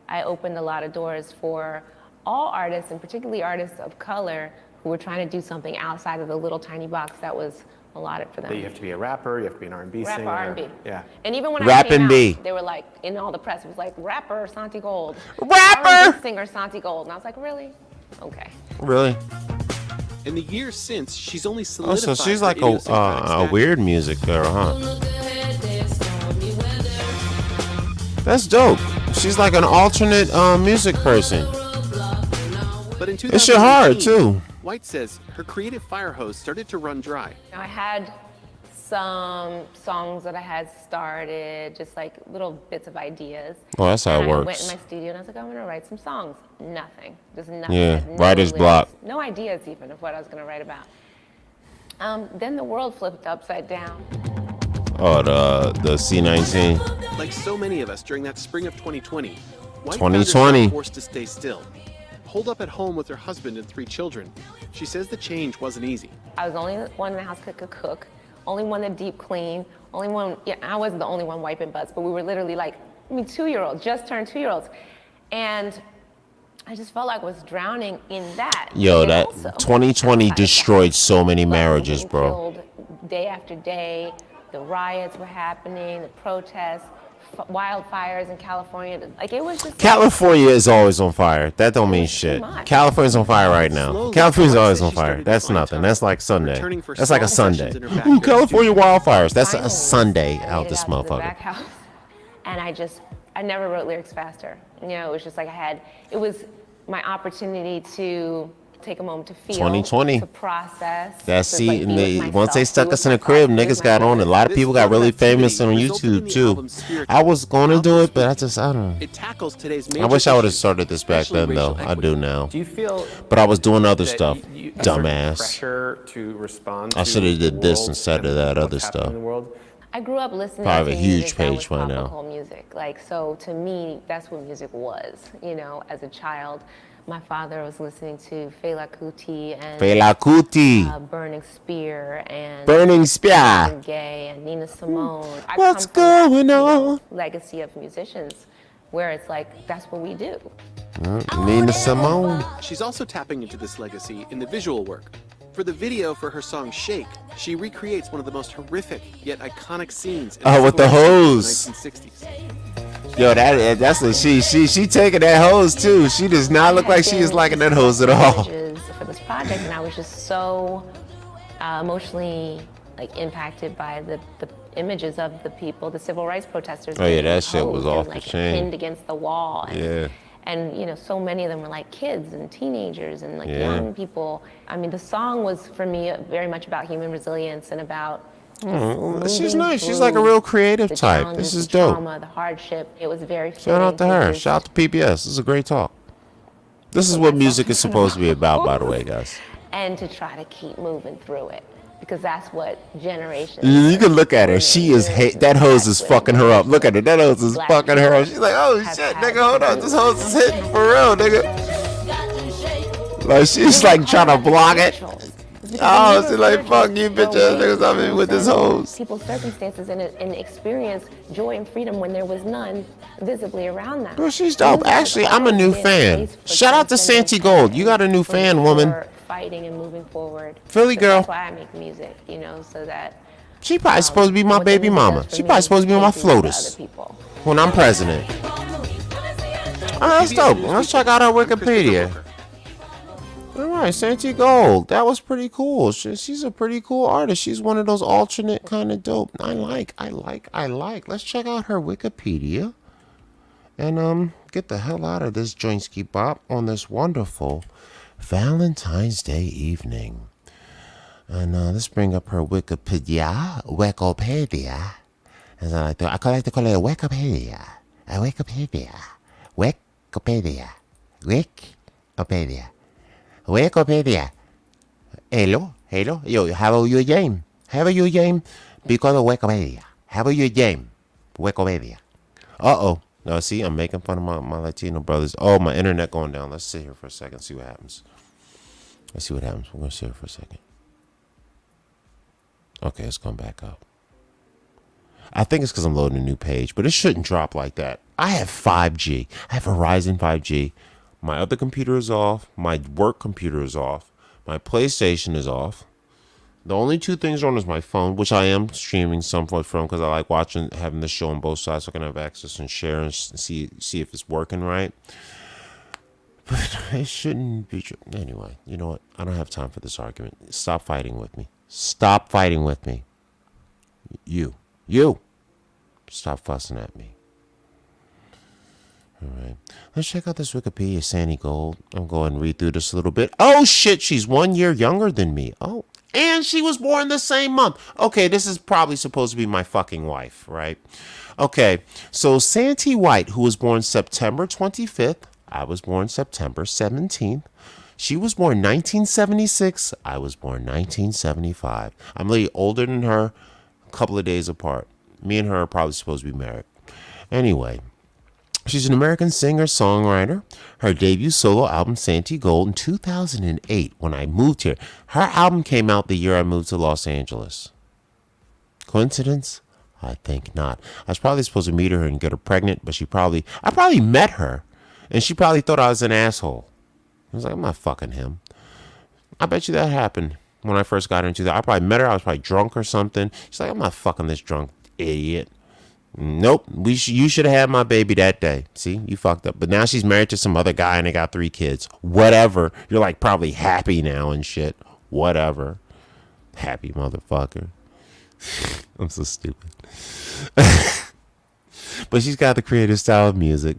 I opened a lot of doors for all artists and particularly artists of color who were trying to do something outside of the little tiny box that was allotted for them. You have to be a rapper, you have to be an R&B singer. Rapper, R&B. Yeah. And even when Rap I came and out, B. they were like, in all the press, it was like, rapper Santi Gold. Rapper! R&B singer Santi Gold. And I was like, really? Okay. Really? In the years since, she's only Oh, solidified so she's her like a weird music girl, huh? That's dope. She's like an alternate music person. But in This shit hard, 2018, too. White says her creative fire hose started to run dry. I had some songs that I had started, just like little bits of ideas. Oh, that's how it And I went works. in my studio and I was like, I'm gonna write some songs. Nothing, just nothing. Yeah, I had no writer's lyrics, block. No ideas even of what I was gonna write about. Then the world flipped upside down. Oh, the C19. Like so many of us during that spring of 2020, White 2020. found herself forced to stay still. Holed up at home with her husband and 3 children, she says the change wasn't easy. I was the only one in the house that could cook, only one that deep clean, only one, yeah, I wasn't the only one wiping butts, but we were literally like, 2-year-olds, just turned 2-year-olds. And I just felt like I was drowning in that. Yo, And that also, 2020 destroyed so many marriages, bro. killed day after day, the riots were happening, the protests, wildfires in California. Like it was just California is always on fire. That don't mean shit. California's on fire right now. California's always on fire. That's nothing. That's like Sunday. That's like a Sunday. Ooh, California wildfires. That's a Sunday out this motherfucker. Back house. And I never wrote lyrics faster. You know, it was just like it was my opportunity to take a moment to feel, 2020. to process. That's to, see, like, and once they stuck us in a crib, niggas got on. A lot of people got really famous on YouTube too. I was going to do it, but I don't know. It tackles today's I wish I would have started this back then, though. I do now. Do you feel? But I was doing other stuff. You Dumbass. Pressure to respond. I should have did this instead of that other stuff. I grew up listening Probably to a huge music that was page by now. topical music. Like, so to me, that's what music was. You know, as a child, my father was listening to Fela Kuti and Burning Spear and Marvin Gaye and Nina Simone. What's going on? Legacy of musicians, where it's like that's what we do. Nina Simone. She's also tapping into this legacy in the visual work. For the video for her song Shake, she recreates one of the most horrific yet iconic scenes in with the hose. the 1960s. Yo, that's what she taking that hose too. She does not look like she is liking that hose at all. For this project, and I was just so emotionally impacted by the images of the people, the civil rights protesters. Oh yeah, that shit was off the chain. Pinned against the wall. And, yeah. And, you know, so many of them were like kids and teenagers and young people. I mean, the song was, for me, very much about human resilience and about she's nice. She's like a real creative type. This is dope. Trauma, the hardship. It was very Shout out to her. Shout out to PBS. This is a great talk. This is what music is supposed to be about, by the way, guys. And to try to keep moving through it. Because that's what generations. You can look at her. She is that hose is fucking her up. Look at her. That hose is fucking her up. She's like, oh shit, nigga, hold on. This hose is hitting for real, nigga. Like she's like trying to block it. Oh, she's like, fuck you, bitch ass niggas. I'm in with this hose. People's circumstances and experience joy and freedom when there was none visibly around them. Well, she's dope. Actually, I'm a new fan. Shout out to Santi Gold. You got a new fan, woman. Fighting and moving forward. Philly girl. That's why I make music, you know, so that she probably supposed to be my baby mama. She probably supposed to be on my floaters when I'm president. Oh, that's dope. Let's check out her Wikipedia. All right, Santi Gold. That was pretty cool. She's a pretty cool artist. She's one of those alternate kind of dope. I like. Let's check out her Wikipedia and get the hell out of this jointski bop on this wonderful Valentine's Day evening. And let's bring up her Wikipedia. As I like to call it Wikipedia. Wikipedia. Hello. Yo, how are you, James? How are you, James? Because of Wikipedia. How are you, James? Wikipedia. Uh-oh. No, see, I'm making fun of my Latino brothers. Oh, my internet going down. Let's sit here for a second, see what happens. Let's see what happens. We're going to sit here for a second. Okay, it's going back up. I think it's because I'm loading a new page, but it shouldn't drop like that. I have 5G. I have Verizon 5G. My other computer is off. My work computer is off. My PlayStation is off. The only two things on is my phone, which I am streaming somewhat from because I like having the show on both sides so I can have access and share and see if it's working right. But it shouldn't be true. Anyway, you know what? I don't have time for this argument. Stop fighting with me. Stop fighting with me. You. Stop fussing at me. All right. Let's check out this Wikipedia, Sandy Gold. I'm going to read through this a little bit. Oh, shit. She's 1 year younger than me. Oh. And she was born the same month. Okay, this is probably supposed to be my fucking wife, right? Okay, so Santi White, who was born September 25th. I was born September 17th. She was born 1976. I was born 1975. I'm a little older than her, a couple of days apart. Me and her are probably supposed to be married. Anyway, she's an American singer-songwriter. Her debut solo album, Santi Gold, in 2008 when I moved here. Her album came out the year I moved to Los Angeles. Coincidence? I think not. I was probably supposed to meet her and get her pregnant, but I probably met her, and she probably thought I was an asshole. I was like, I'm not fucking him. I bet you that happened when I first got into that. I probably met her. I was probably drunk or something. She's like, I'm not fucking this drunk idiot. Nope. You should have had my baby that day. See, you fucked up. But now she's married to some other guy and they got 3 kids. Whatever. You're like probably happy now and shit. Whatever. Happy motherfucker. I'm so stupid. But she's got the creative style of music.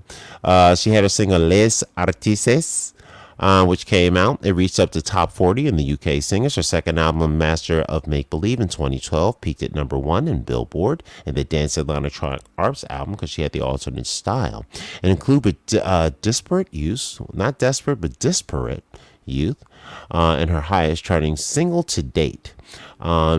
She had her single Les Artistes, which came out. It reached up to top 40 in the UK singers. Her second album, Master of Make Believe, in 2012, peaked at number 1 in Billboard and the Dance Electronic Arts album because she had the alternate style. It included Disparate Youth, not desperate, but Disparate Youth, and her highest charting single to date.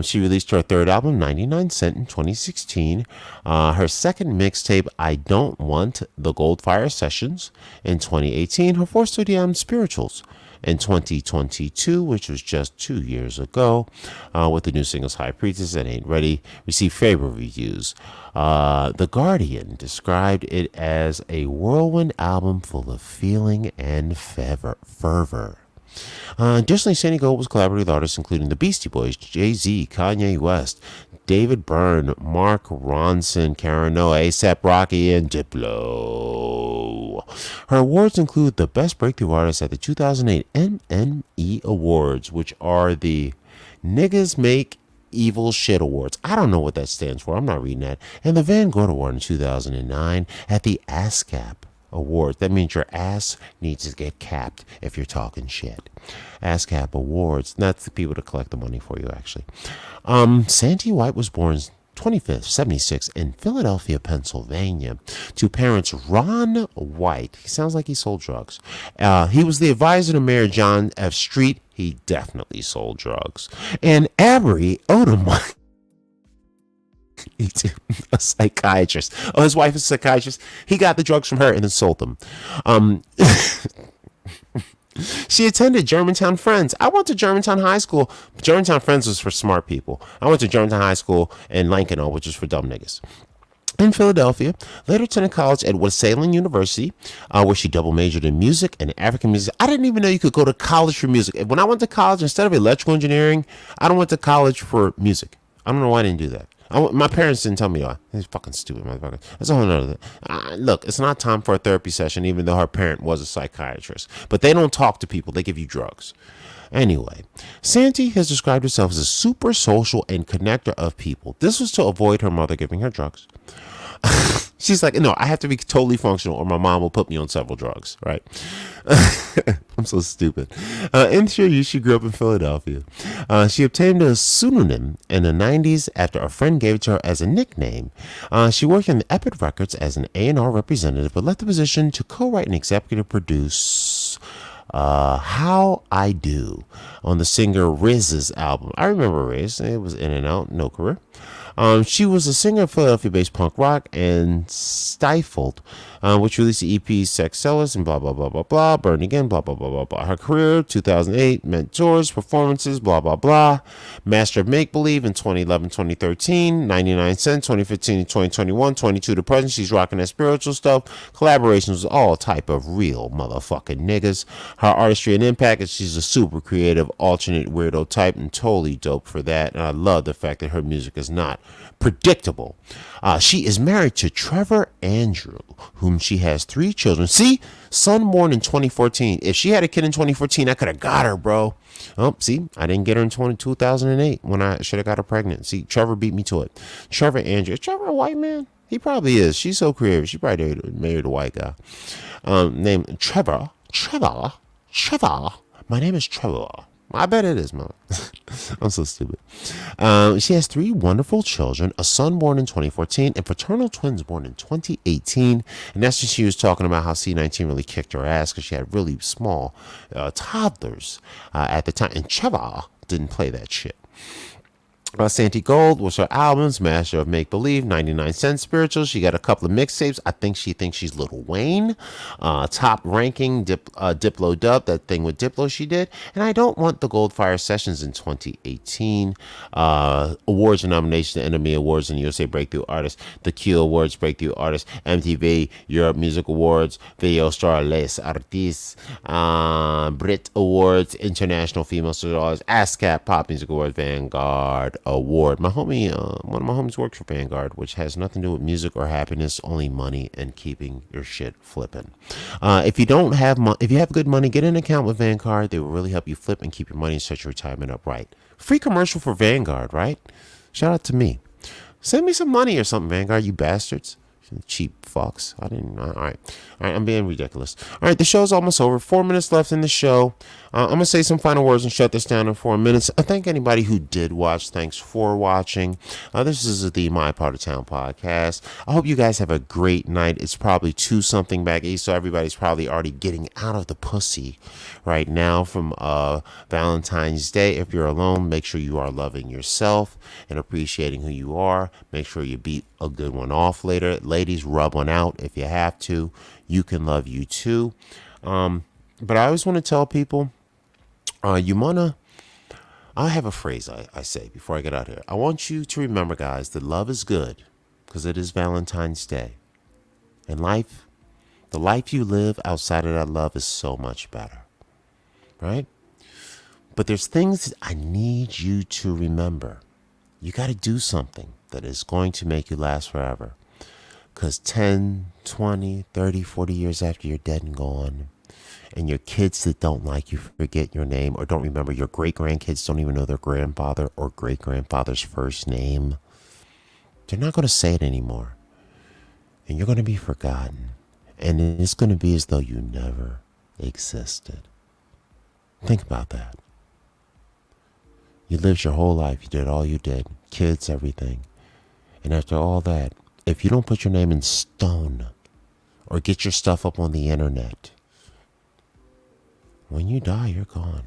She released her third album, 99 Cent, in 2016. Her second mixtape, I Don't Want, The Goldfire Sessions, in 2018. Her fourth studio album, Spirituals, in 2022, which was just 2 years ago, with the new singles High Priestess and Ain't Ready, received favorable reviews. The Guardian described it as a whirlwind album full of feeling and fervor. Additionally, Sandy Gold was collaborating with artists including the Beastie Boys, Jay-Z, Kanye West, David Byrne, Mark Ronson, Karen O, A$AP Rocky, and Diplo. Her awards include the Best Breakthrough Artist at the 2008 MNE Awards, which are the Niggas Make Evil Shit Awards. I don't know what that stands for. I'm not reading that. And the Vanguard Award in 2009 at the ASCAP Awards. That means your ass needs to get capped if you're talking shit. ASCAP Awards. That's the people to collect the money for you, actually. Sandy White was born 25th, 76, in Philadelphia, Pennsylvania, to parents Ron White. He sounds like he sold drugs. He was the advisor to Mayor John F. Street. He definitely sold drugs. And Avery Odom, a psychiatrist. Oh, his wife is a psychiatrist. He got the drugs from her and then sold them. She attended Germantown Friends. I went to Germantown High School. Germantown Friends was for smart people. I went to Germantown High School in Lankenau, which is for dumb niggas. In Philadelphia, later attended college at Wesleyan University, where she double majored in music and African music. I didn't even know you could go to college for music. When I went to college, instead of electrical engineering, I went to college for music. I don't know why I didn't do that. My parents didn't tell me why. He's fucking stupid, motherfucker. That's a whole nother thing. Look, it's not time for a therapy session, even though her parent was a psychiatrist. But they don't talk to people. They give you drugs. Anyway, Sandy has described herself as a super social and connector of people. This was to avoid her mother giving her drugs. She's like, no, I have to be totally functional or my mom will put me on several drugs, right? I'm so stupid. In theory, she grew up in Philadelphia. She obtained a pseudonym in the 90s after a friend gave it to her as a nickname. She worked in the Epic Records as an A&R representative, but left the position to co-write and executive produce How I Do on the singer Riz's album. I remember Riz. It was in and out, no career. She was a singer of Philadelphia-based punk rock and Stifled, which released the EP Sex Sellers and blah, blah, blah, blah, blah, Burn Again, blah, blah, blah, blah, blah. Her career, 2008, Mentors, Performances, blah, blah, blah. Master of Make Believe in 2011, 2013, 99 Cent, 2015 and 2021, 22 to present. She's rocking that spiritual stuff. Collaborations with all type of real motherfucking niggas. Her artistry and impact is she's a super creative, alternate weirdo type and totally dope for that. And I love the fact that her music is not predictable. She is married to Trevor Andrew, whom she has 3 children. See, son born in 2014. If she had a kid in 2014, I could have got her, bro. Oh, see, I didn't get her in 2008 when I should have got her pregnant. See, Trevor beat me to it. Trevor Andrew. Is Trevor a white man? He probably is. She's so creative. She probably married a white guy. Named Trevor. Trevor. My name is Trevor. I bet it is, man. I'm so stupid. She has 3 wonderful children, a son born in 2014 and fraternal twins born in 2018. And that's when she was talking about how C-19 really kicked her ass because she had really small toddlers at the time. And Trevor didn't play that shit. Sandy Gold was her albums, Master of Make Believe, 99 Cent Spirituals. She got a couple of mixtapes. I think she thinks she's Lil Wayne. Top ranking, Diplo Dub, that thing with Diplo she did. And I Don't Want the Goldfire Sessions in 2018. Awards and nominations, the NME Awards and USA Breakthrough Artist, the Q Awards Breakthrough Artist, MTV Europe Music Awards, Video Star Les Artistes, Brit Awards, International Female Stars, ASCAP Pop Music Awards, Vanguard award. My homie, one of my homies works for Vanguard, which has nothing to do with music or happiness, only money and keeping your shit flipping. If you don't have if you have good money, get an account with Vanguard. They will really help you flip and keep your money and set your retirement up right. Free commercial for Vanguard, right? Shout out to me. Send me some money or something, Vanguard, you bastards. Cheap fucks. I didn't. All right, I'm being ridiculous. All right, the show's almost over. 4 minutes left in the show. I'm gonna say some final words and shut this down in 4 minutes. I thank anybody who did watch. Thanks for watching. This is the My Part of Town podcast. I hope you guys have a great night. It's probably 2-something back east, so everybody's probably already getting out of the pussy right now from Valentine's Day. If you're alone, make sure you are loving yourself and appreciating who you are. Make sure you beat a good one off later. Ladies, rub one out if you have to. You can love you too. But I always want to tell people, I have a phrase I say before I get out here. I want you to remember, guys, that love is good because it is Valentine's Day. And the life you live outside of that love is so much better. Right? But there's things that I need you to remember. You got to do something that is going to make you last forever. Because 10, 20, 30, 40 years after you're dead and gone, and your kids that don't like you forget your name or don't remember, your great-grandkids don't even know their grandfather or great-grandfather's first name, they're not going to say it anymore. And you're going to be forgotten. And it's going to be as though you never existed. Think about that. You lived your whole life. You did all you did. Kids, everything. And after all that, if you don't put your name in stone or get your stuff up on the internet, when you die, you're gone.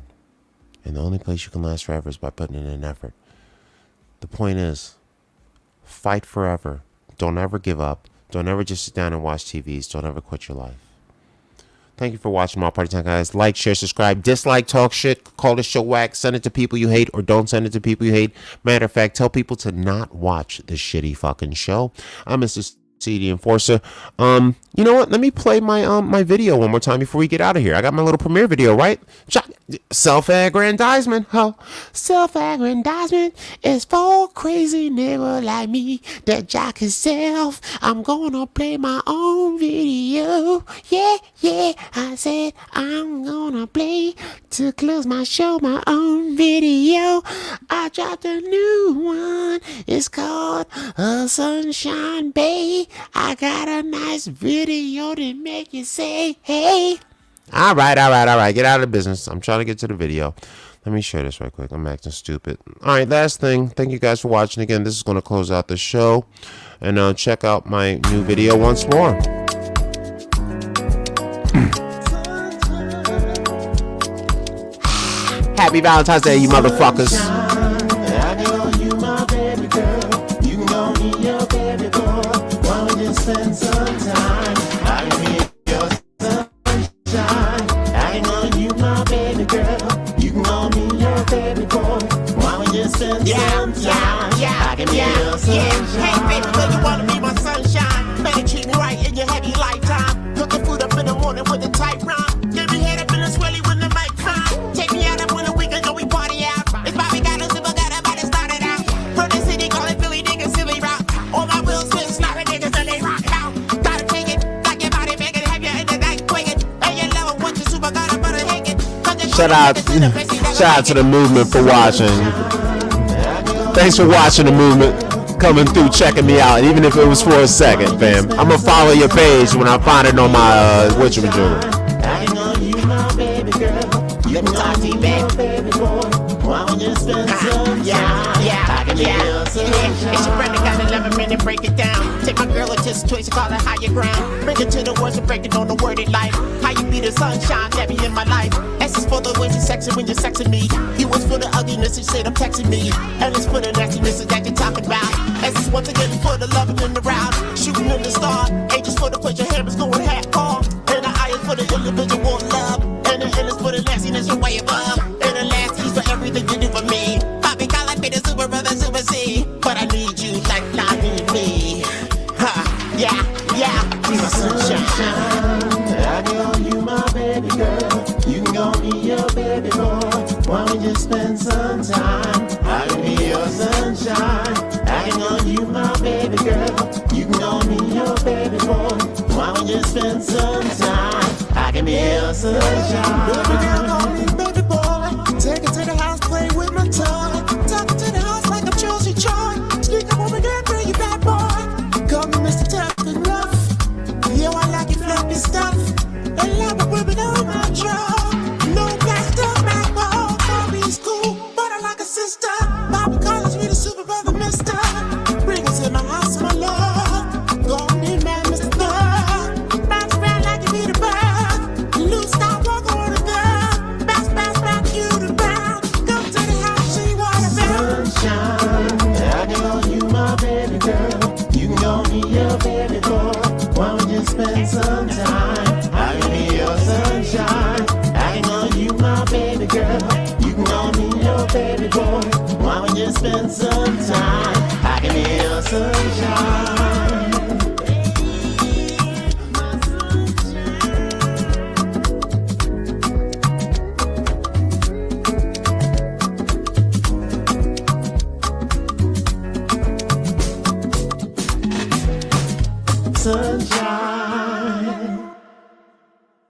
And the only place you can last forever is by putting in an effort. The point is, fight forever. Don't ever give up. Don't ever just sit down and watch TVs. Don't ever quit your life. Thank you for watching My Party Time, guys. Like, share, subscribe, dislike, talk shit, call the show whack, send it to people you hate or don't send it to people you hate. Matter of fact, tell people to not watch this shitty fucking show. I'm Mr. CD Enforcer. You know what? Let me play my my video one more time before we get out of here. I got my little premiere video, right? Self-aggrandizement, ho. Self-aggrandizement is for crazy nigga like me that jock himself. I'm gonna play my own video. Yeah, I said I'm gonna play to close my show my own video. I dropped a new one. It's called Sunshine Bay. I got a nice video to make you say, hey. All right. Get out of the business. I'm trying to get to the video. Let me share this right quick. I'm acting stupid. All right, last thing. Thank you guys for watching again. This is going to close out the show. And check out my new video once more. Happy Valentine's Day, you motherfuckers. Spend some time. I can be your sunshine. I can call you my baby girl. You can call me your baby boy. Why don't you spend some time? I can be your sunshine. Hey baby girl, you wanna be my sunshine? Better treat me right in your heavy lifetime. Cooking food up in the morning with a tight rhyme. Get me head up in the swelly with the mic fine. Take me out up when the weekend go we party out. It's Bobby got us if I got about to start it out. From the city calling Philly niggas silly rock. All my Will Smith snapping niggas and they rock out. Gotta take it, like your body make it heavier in the night quick it. And you love it, what you super gotta butter hang it. Shout out to the movement for watching. Thanks for watching the movement. Coming through, checking me out, even if it was for a second, fam. I'm gonna follow your page when I find it on my whatchamajigger. I know you my baby girl. Let me talk to you, baby boy. Why don't you spend some time? I can be your sunshine. It's your friend that got 11 minutes, break it down. Take my girl to situation, call it higher ground. Bring it to the words and break it on the worded life. How you be the sunshine that be in my life. S is for the ways you're sexy when you're sexing me. U is for the ugliness you said I'm texting me. L is for the nastiness that you're talking about. S is once again for the loving in the round. Shooting in the star. H is for the put your hammers going half off. And the I is for the individual love. And the N is for the nastiness you're way above. And the last E is for everything you do for me. Bobby call like me the super brother, super C. But I need you like I need me. Yeah, be my sunshine. I know you my baby girl. You can call me your baby boy. Why don't you spend some time? I can be your sunshine. sunshine. Baby girl, call me baby boy. Take it to the house, play with my toy. Talk it to the house like I'm Josie Joy. Sneak up on me, girl, bring you bad boy. Call me Mr. Tough and Rough. Yo, I like your fluffy stuff. And love it when we know my draw. No plastic, my ball. Bobby's cool, but I like a sister. Bobby calls me the super brother, mister. Bring us in my house, my love. Go on in, man, Mr. Thug. Bounce around like you need a bird. Loose, stop, walk on the girl. Bounce, bounce, bounce, you the bound. Come to the house, see what I found. Sunshine, I can call you my baby girl. You can call me your baby boy. Why don't you spend some time? I can be your sunshine. I can call you my baby girl. You can call me your baby boy. Why don't you spend some time?